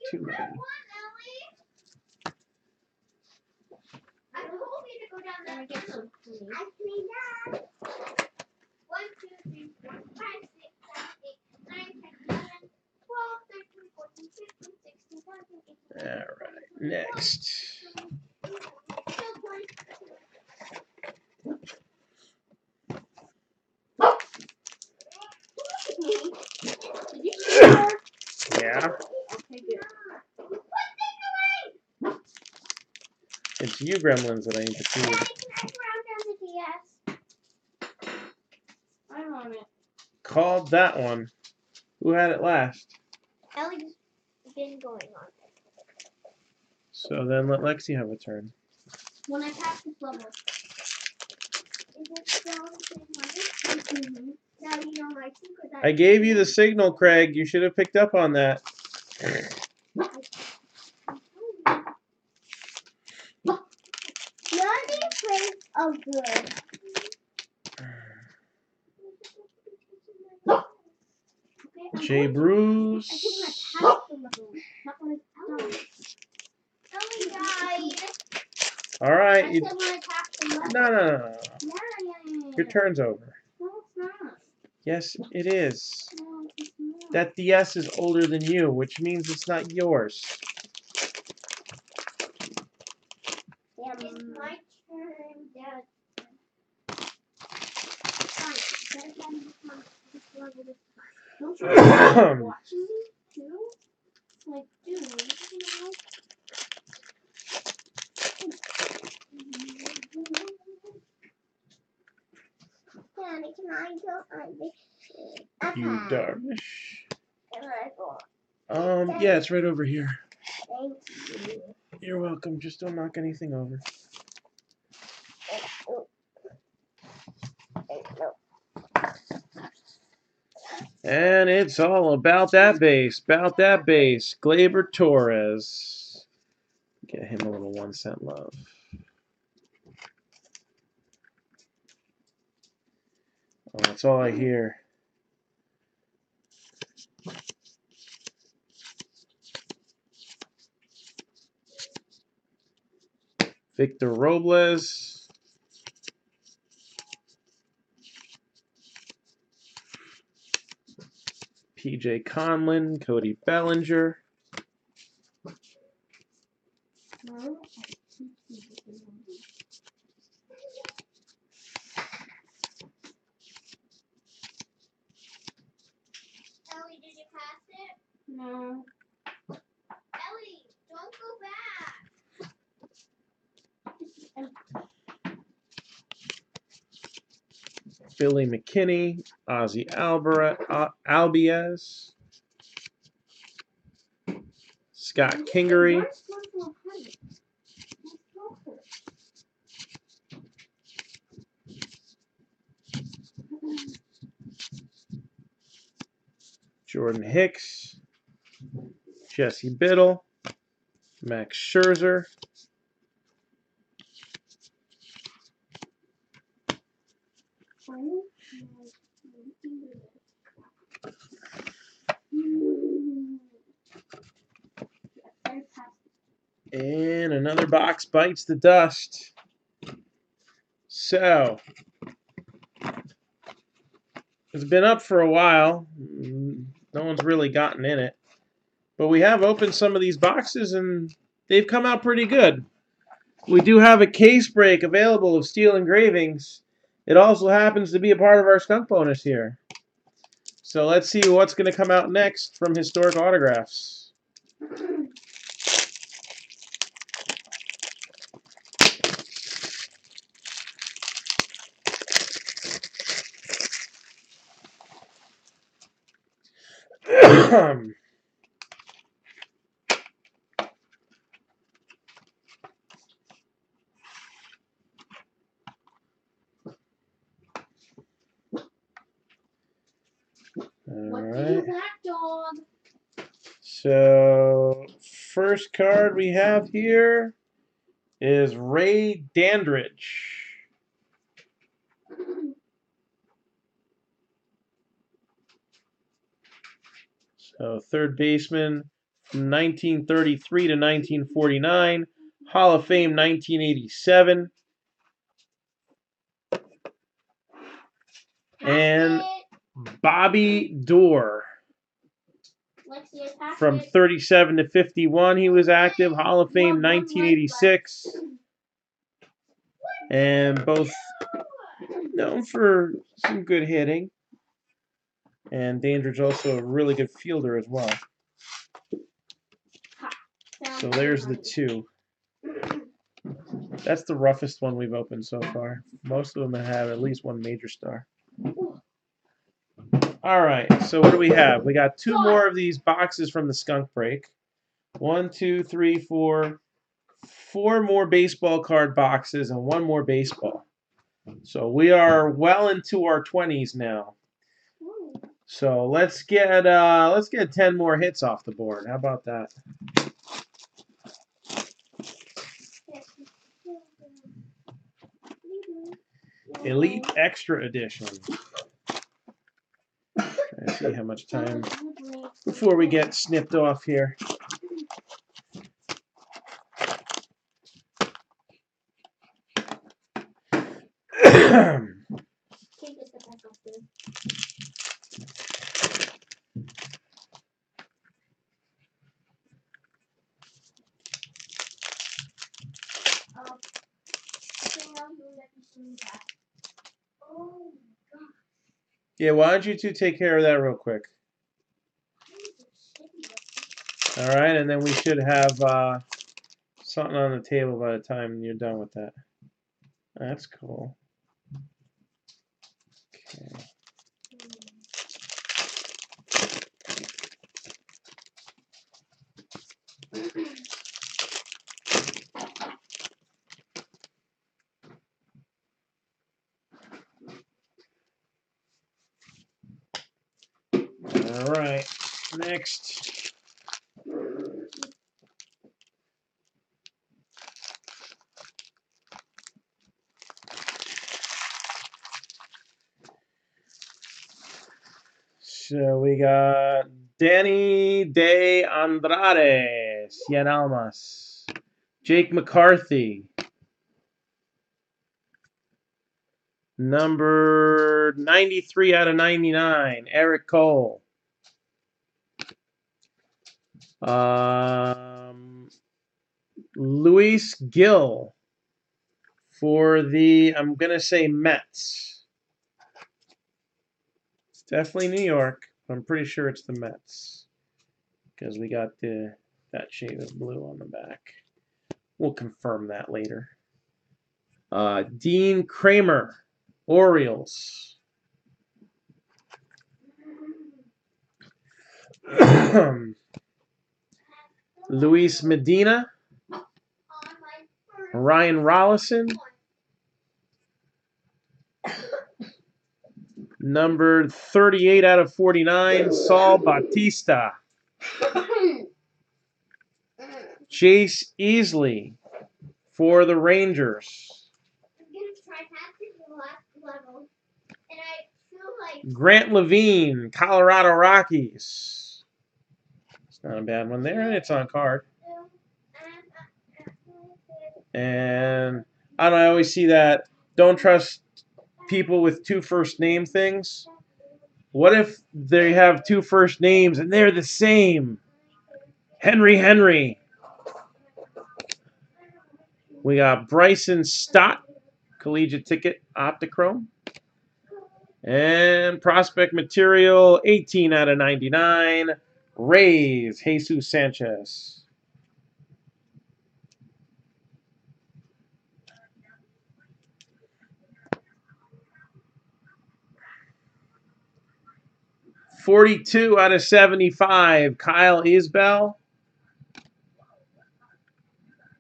A: Too many.
C: I told you to go down there and get some food. I cleaned up. 1, 2, 3, 4, 5, 6, 7, 8, 9, 10, 11, 12, 13, 14, 15, 16, 17, 18, 19,
A: All right, next.
C: Did you see her?
A: Yeah,
C: Okay, good.
A: it's you gremlins that I need to feed.
C: Daddy, can I round down the DS? I'm on it.
A: Called that one. Who had it last?
C: Ellie's been going on it.
A: So then let Lexi have a turn.
C: When I pass this level. Is it still the same money? Now you know my secret.
A: I gave you the signal, Craig. You should have picked up on that.
C: None of these plays are good.
A: Jay Bruce.
C: I think when I pass the level, not when it's done. Ellie died.
A: All right.
C: I said when I pass the level.
A: No.
C: Yeah.
A: Your turn's over.
C: No, it's not.
A: Yes, it is.
C: No, it's not.
A: That DS is older than you, which means it's not yours.
C: It's my turn, Dad. Fine. Don't you like watching me too? Like, dude, you know? Daddy, can
A: You darvish. Yeah, it's right over here.
C: Thank you.
A: You're welcome. Just don't knock anything over. And it's all about that base. About that base. Gleyber Torres. Get him a little 1 cent love. Oh, that's all I hear. Victor Robles. PJ Conlon. Cody Bellinger.
C: Ellie, did you pass it?
B: No.
C: Ellie, don't go back.
A: Billy McKinney. Ozzy Albies. Scott Kingery. Jordan Hicks. Jesse Biddle. Max Scherzer. And another box bites the dust. So, it's been up for a while. No one's really gotten in it. But we have opened some of these boxes, and they've come out pretty good. We do have a case break available of steel engravings. It also happens to be a part of our skunk bonus here. So let's see what's going to come out next from Historic Autographs.
B: What do
A: Alright.
B: you got, dog?
A: So, first card we have here is Ray Dandridge. So, third baseman from 1933 to 1949, Hall of Fame 1987. And Bobby Doerr. From 37 to 51, he was active. Hall of Fame 1986. And both known for some good hitting. And Dandridge also a really good fielder as well. So there's the two. That's the roughest one we've opened so far. Most of them have at least one major star. All right, so what do we have? We got two more of these boxes from the skunk break. 1, 2, 3, 4. 4 more baseball card boxes and 1 more baseball. So we are well into our 20s now. So let's get 10 more hits off the board. How about that? Elite Extra Edition. Let's see how much time before we get snipped off here. Yeah, why don't you two take care of that real quick? All right, and then we should have something on the table by the time you're done with that. That's cool. All right, next. So we got Danny De Andrade, Cien Almas. Jake McCarthy. Number 93 out of 99, Eric Cole. Luis Gill for the, I'm going to say Mets. It's definitely New York, but I'm pretty sure it's the Mets because we got that shade of blue on the back. We'll confirm that later. Dean Kramer, Orioles. Luis Medina, Ryan Rollison, number 38 out of 49, Saul Bautista. Chase Easley for the Rangers. Grant Levine, Colorado Rockies. It's not a bad one there, and it's on card. And I don't know, I always see that. Don't trust people with two first name things. What if they have two first names and they're the same? Henry. We got Bryson Stott, collegiate ticket, Optichrome. And prospect material, 18 out of 99, Rays, Jesus Sanchez. .42 out of 75, Kyle Isbell.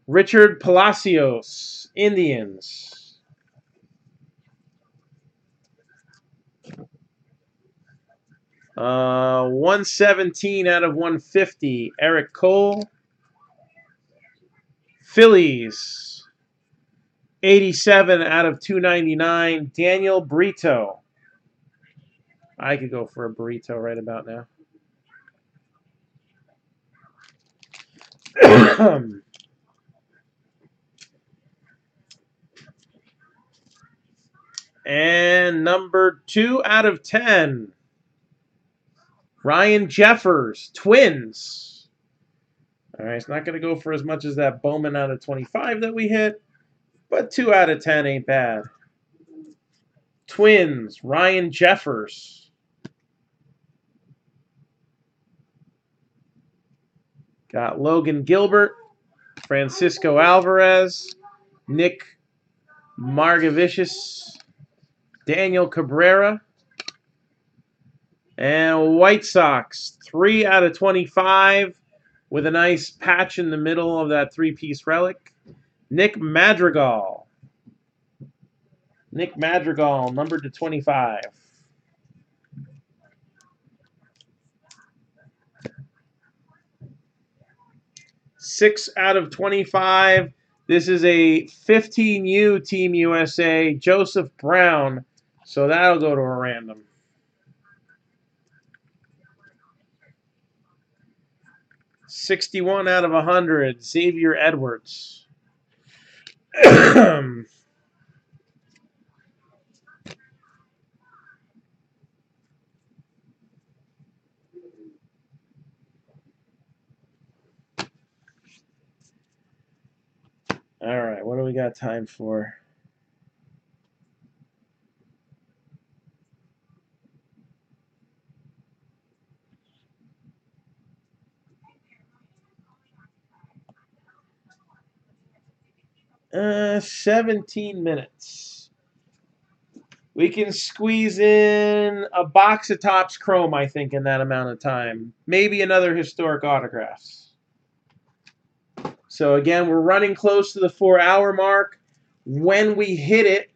A: Richard Palacios, Indians. Uh, 117 out of 150, Eric Cole. Phillies, 87 out of 299, Daniel Brito. I could go for a burrito right about now. And number 2 out of 10, Ryan Jeffers, Twins. All right, it's not going to go for as much as that Bowman out of 25 that we hit, but 2 out of 10 ain't bad. Twins, Ryan Jeffers. Got Logan Gilbert, Francisco Alvarez, Nick Margevicius, Daniel Cabrera, and White Sox, 3 out of 25 with a nice patch in the middle of that three-piece relic. Nick Madrigal. Nick Madrigal, numbered to 25. Six out of 25. This is a 15U Team USA, Joseph Brown. So that'll go to a random. .61 out of 100, Xavier Edwards. All right, what do we got time for? Uh, 17 minutes. We can squeeze in a box of Topps Chrome, I think, in that amount of time. Maybe another historic autographs. So again, we're running close to the 4-hour mark. When we hit it,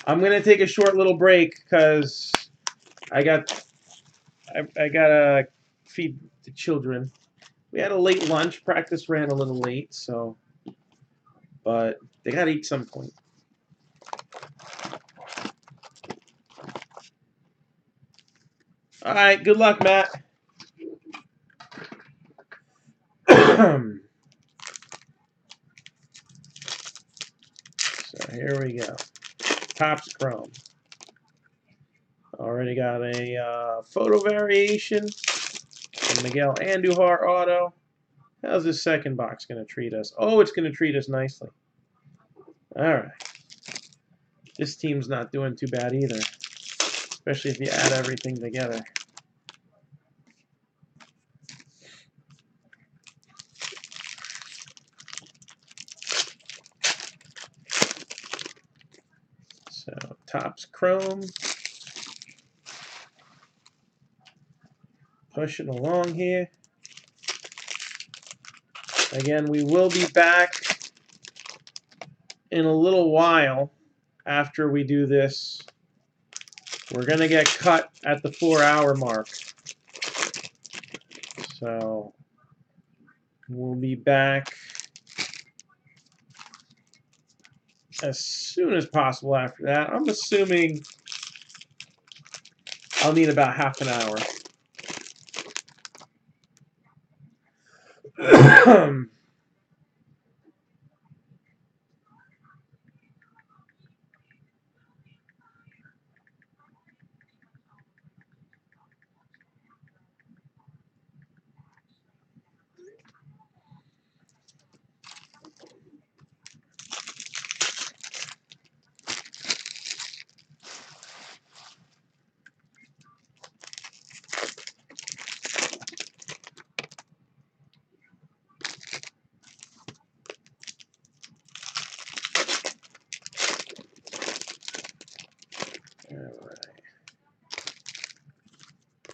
A: I'm going to take a short little break because I gotta feed the children. We had a late lunch. Practice ran a little late, so but they gotta eat some point. All right, good luck, Matt. So here we go. Topps Chrome. Already got a photo variation. Miguel Andujar auto. How's this second box going to treat us? Oh, it's going to treat us nicely. All right. This team's not doing too bad either, especially if you add everything together. So, Topps Chrome. Pushing along here. Again, we will be back in a little while after we do this. We're going to get cut at the 4-hour mark. So we'll be back as soon as possible after that. I'm assuming I'll need about half an hour.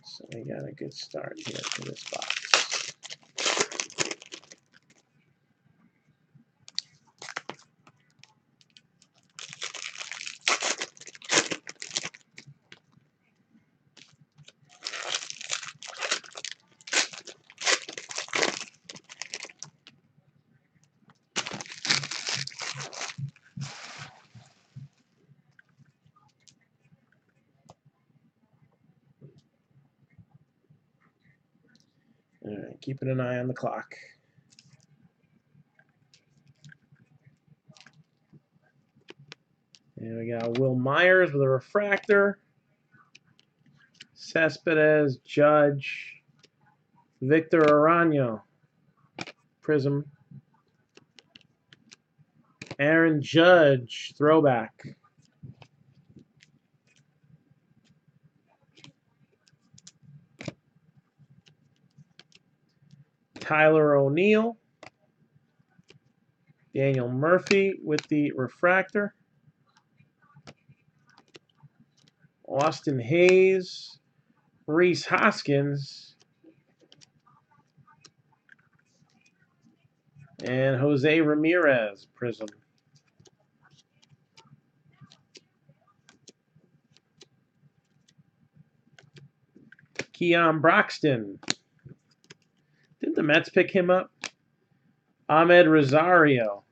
A: So we got a good start here for this box. All right, keeping an eye on the clock. And we got Will Myers with a refractor. Cespedes, Judge, Victor Arano, Prism. Aaron Judge, throwback. Tyler O'Neill. Daniel Murphy with the refractor. Austin Hayes. Reese Hoskins. And Jose Ramirez, Prism. Keon Broxton. Didn't the Mets pick him up? Ahmed Rosario.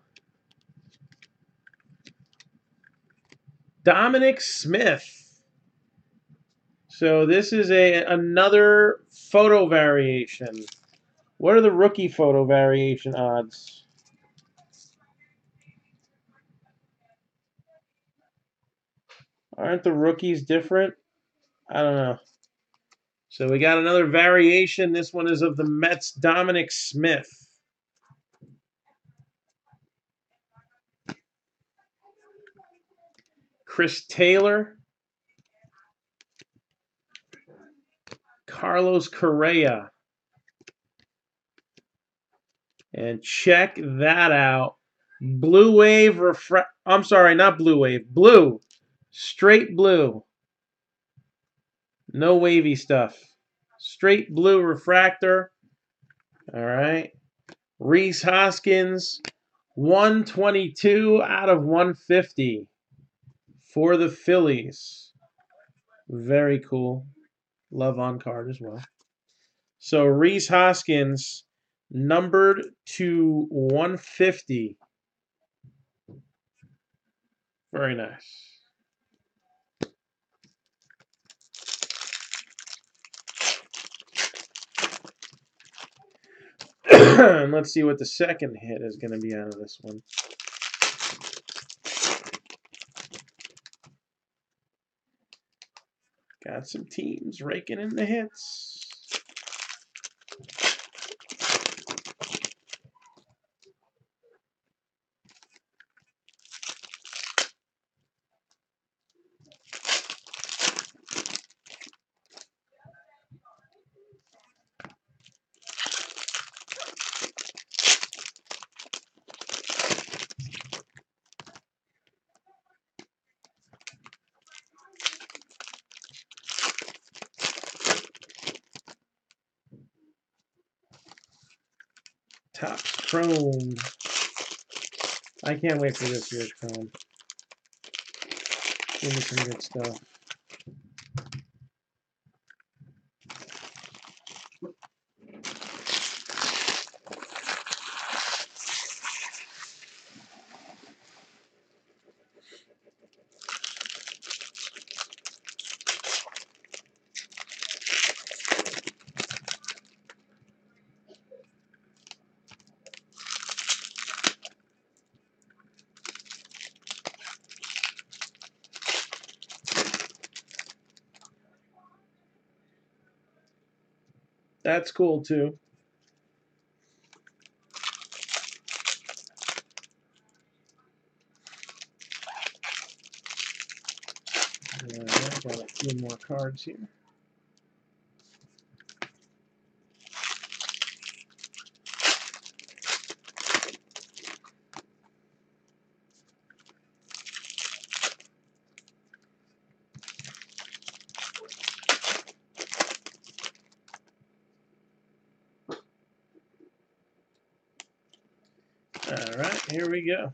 A: Dominic Smith. So this is another photo variation. What are the rookie photo variation odds? Aren't the rookies different? I don't know. So we got another variation. This one is of the Mets' Dominic Smith. Chris Taylor. Carlos Correa. And check that out. Blue Wave I'm sorry, not Blue Wave. Blue Straight blue. No wavy stuff. Straight blue refractor. All right. Rhys Hoskins, 122 out of 150 for the Phillies. Very cool. Love on card as well. So Rhys Hoskins, numbered to 150. Very nice. Let's see what the second hit is going to be out of this one. Got some teams raking in the hits. Topps Chrome. I can't wait for this year's Chrome. Give me some good stuff. That's cool too. Alright, got a few more cards here. Alright, here we go.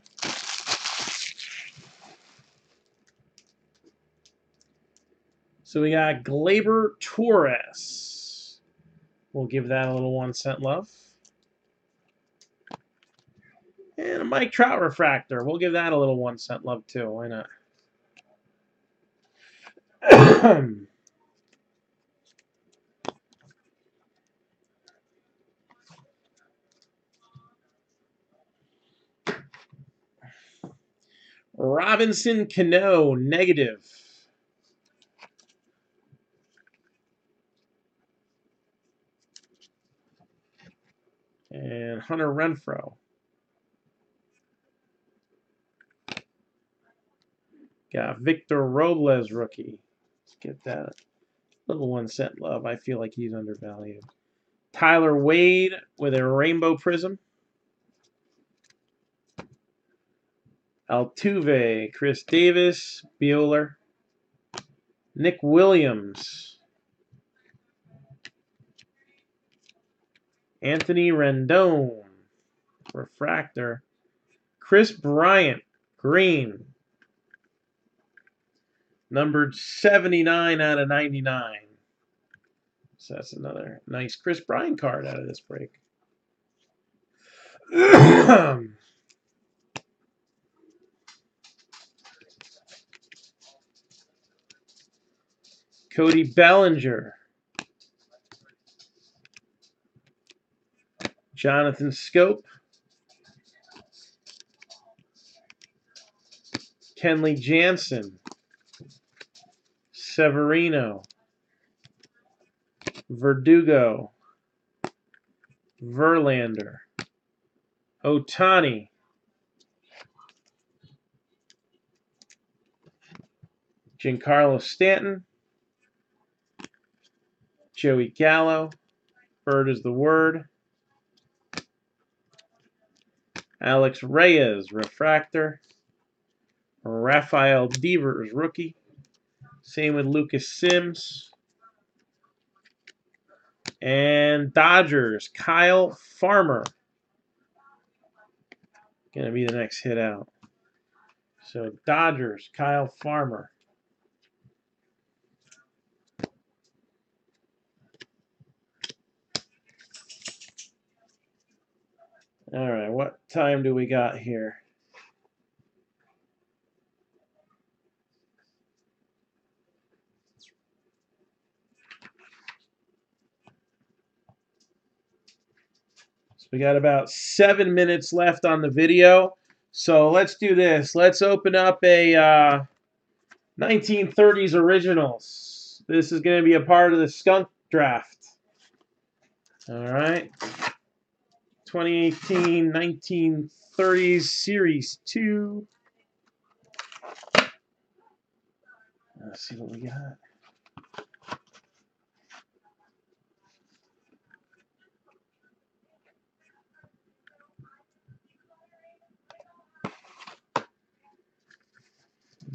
A: So we got Gleyber Torres. We'll give that a little 1 cent love. And a Mike Trout refractor. We'll give that a little 1 cent love too. Why not? Robinson Cano, negative. And Hunter Renfroe. Got Victor Robles, rookie. Let's get that little 1 cent love. I feel like he's undervalued. Tyler Wade with a rainbow prism. Altuve, Chris Davis, Bueller. Nick Williams. Anthony Rendon, refractor. Chris Bryant, green. Numbered 79 out of 99. So that's another nice Chris Bryant card out of this break. Cody Bellinger. Jonathan Scope. Kenley Jansen. Severino. Verdugo. Verlander. Ohtani. Giancarlo Stanton. Joey Gallo. Bird is the word. Alex Reyes, refractor. Rafael Devers, rookie. Same with Lucas Sims. And Dodgers, Kyle Farmer. Going to be the next hit out. So Dodgers, Kyle Farmer. All right, what time do we got here? So we got about 7 minutes left on the video. So let's do this. Let's open up a 1930s Originals. This is going to be a part of the Skunk Draft. All right. 2018 1930s Series 2. Let's see what we got.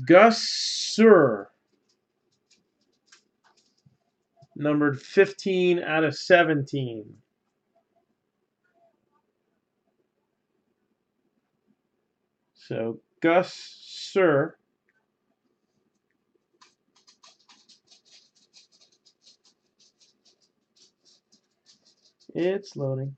A: Gus Sur, numbered 15 out of 17. So Gus Sur. It's loading.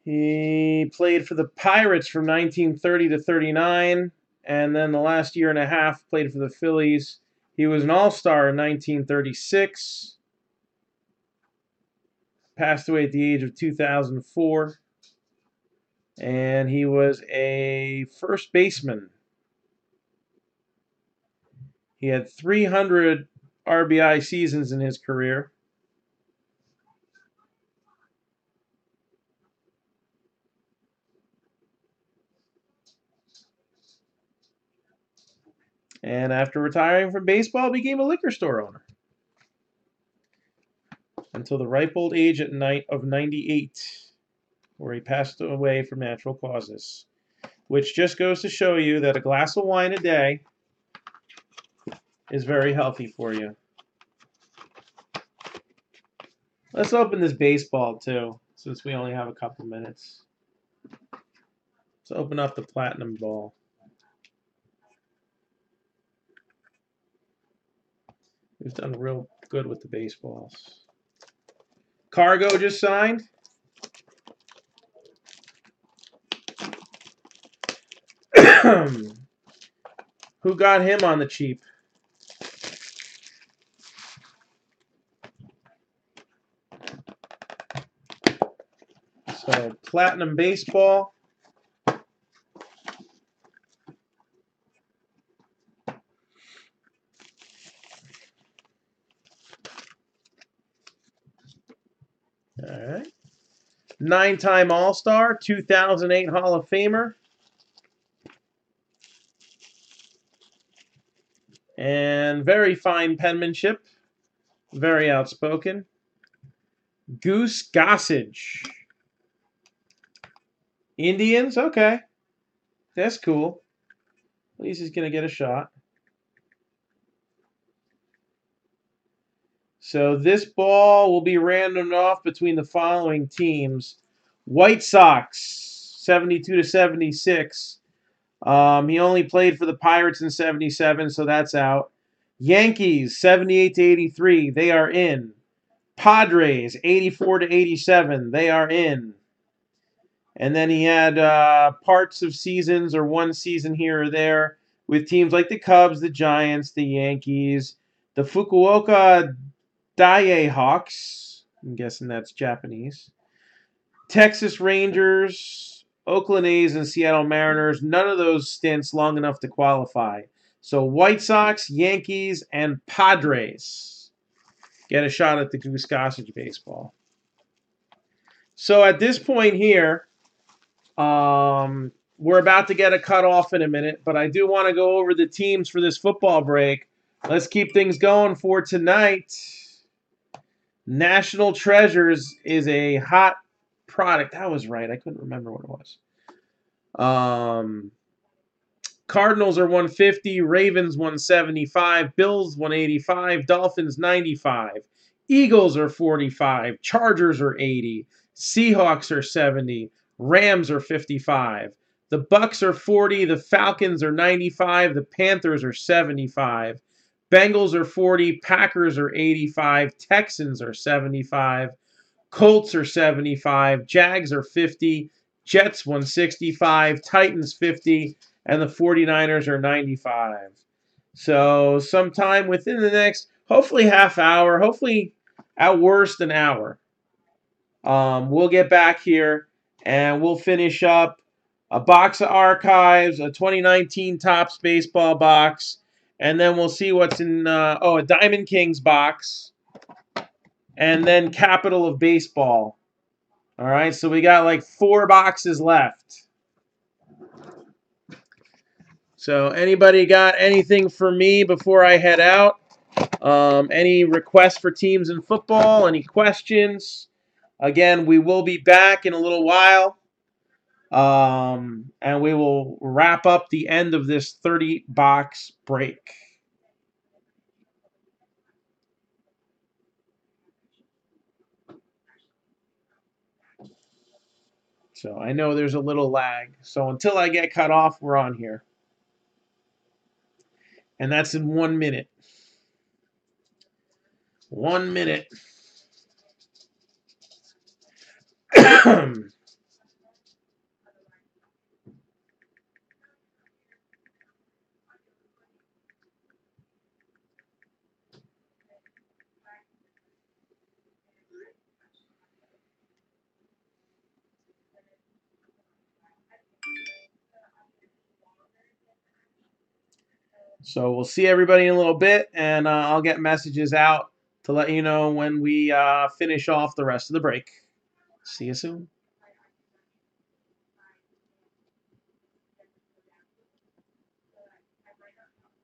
A: He played for the Pirates from 1930 to 39, and then the last year and a half played for the Phillies. He was an All-Star in 1936. Passed away at the age of 2004. And he was a first baseman. He had 300 RBI seasons in his career. And after retiring from baseball, became a liquor store owner until the ripe old age of 98, where he passed away from natural causes. Which just goes to show you that a glass of wine a day is very healthy for you. Let's open this baseball too, since we only have a couple minutes. Let's open up the platinum ball. We've done real good with the baseballs. Cargo just signed. Who got him on the cheap? So, platinum baseball. All right. 9-time All-Star, 2008 Hall of Famer. And very fine penmanship. Very outspoken. Goose Gossage. Indians? Okay. That's cool. At least he's going to get a shot. So this ball will be randomed off between the following teams. White Sox, 72 to 76. He only played for the Pirates in 77, so that's out. Yankees, 78 to 83. They are in. Padres, 84 to 87. They are in. And then he had parts of seasons or one season here or there with teams like the Cubs, the Giants, the Yankees, the Fukuoka Daiei Hawks. I'm guessing that's Japanese. Texas Rangers, Oakland A's, and Seattle Mariners. None of those stints long enough to qualify. So White Sox, Yankees, and Padres get a shot at the Goose Gossage baseball. So at this point here, we're about to get a cutoff in a minute, but I do want to go over the teams for this football break. Let's keep things going for tonight. National Treasures is a hot product. That was right. I couldn't remember what it was. Cardinals are 150, Ravens 175, Bills 185, Dolphins 95, Eagles are 45, Chargers are 80, Seahawks are 70, Rams are 55, the Bucks are 40, the Falcons are 95, the Panthers are 75, Bengals are 40, Packers are 85, Texans are 75, Colts are 75, Jags are 50, Jets 165, Titans 50, and the 49ers are 95. So sometime within the next, hopefully half hour, hopefully at worst an hour, we'll get back here and we'll finish up a box of archives, a 2019 Topps baseball box, and then we'll see what's in, a Diamond Kings box, and then Capital of Baseball. All right, so we got like 4 boxes left. So anybody got anything for me before I head out? Any requests for teams in football? Any questions? Again, we will be back in a little while. And we will wrap up the end of this 30-box break. So I know there's a little lag. So until I get cut off, we're on here. And that's in 1 minute. 1 minute. So we'll see everybody in a little bit, and I'll get messages out to let you know when we finish off the rest of the break. See you soon.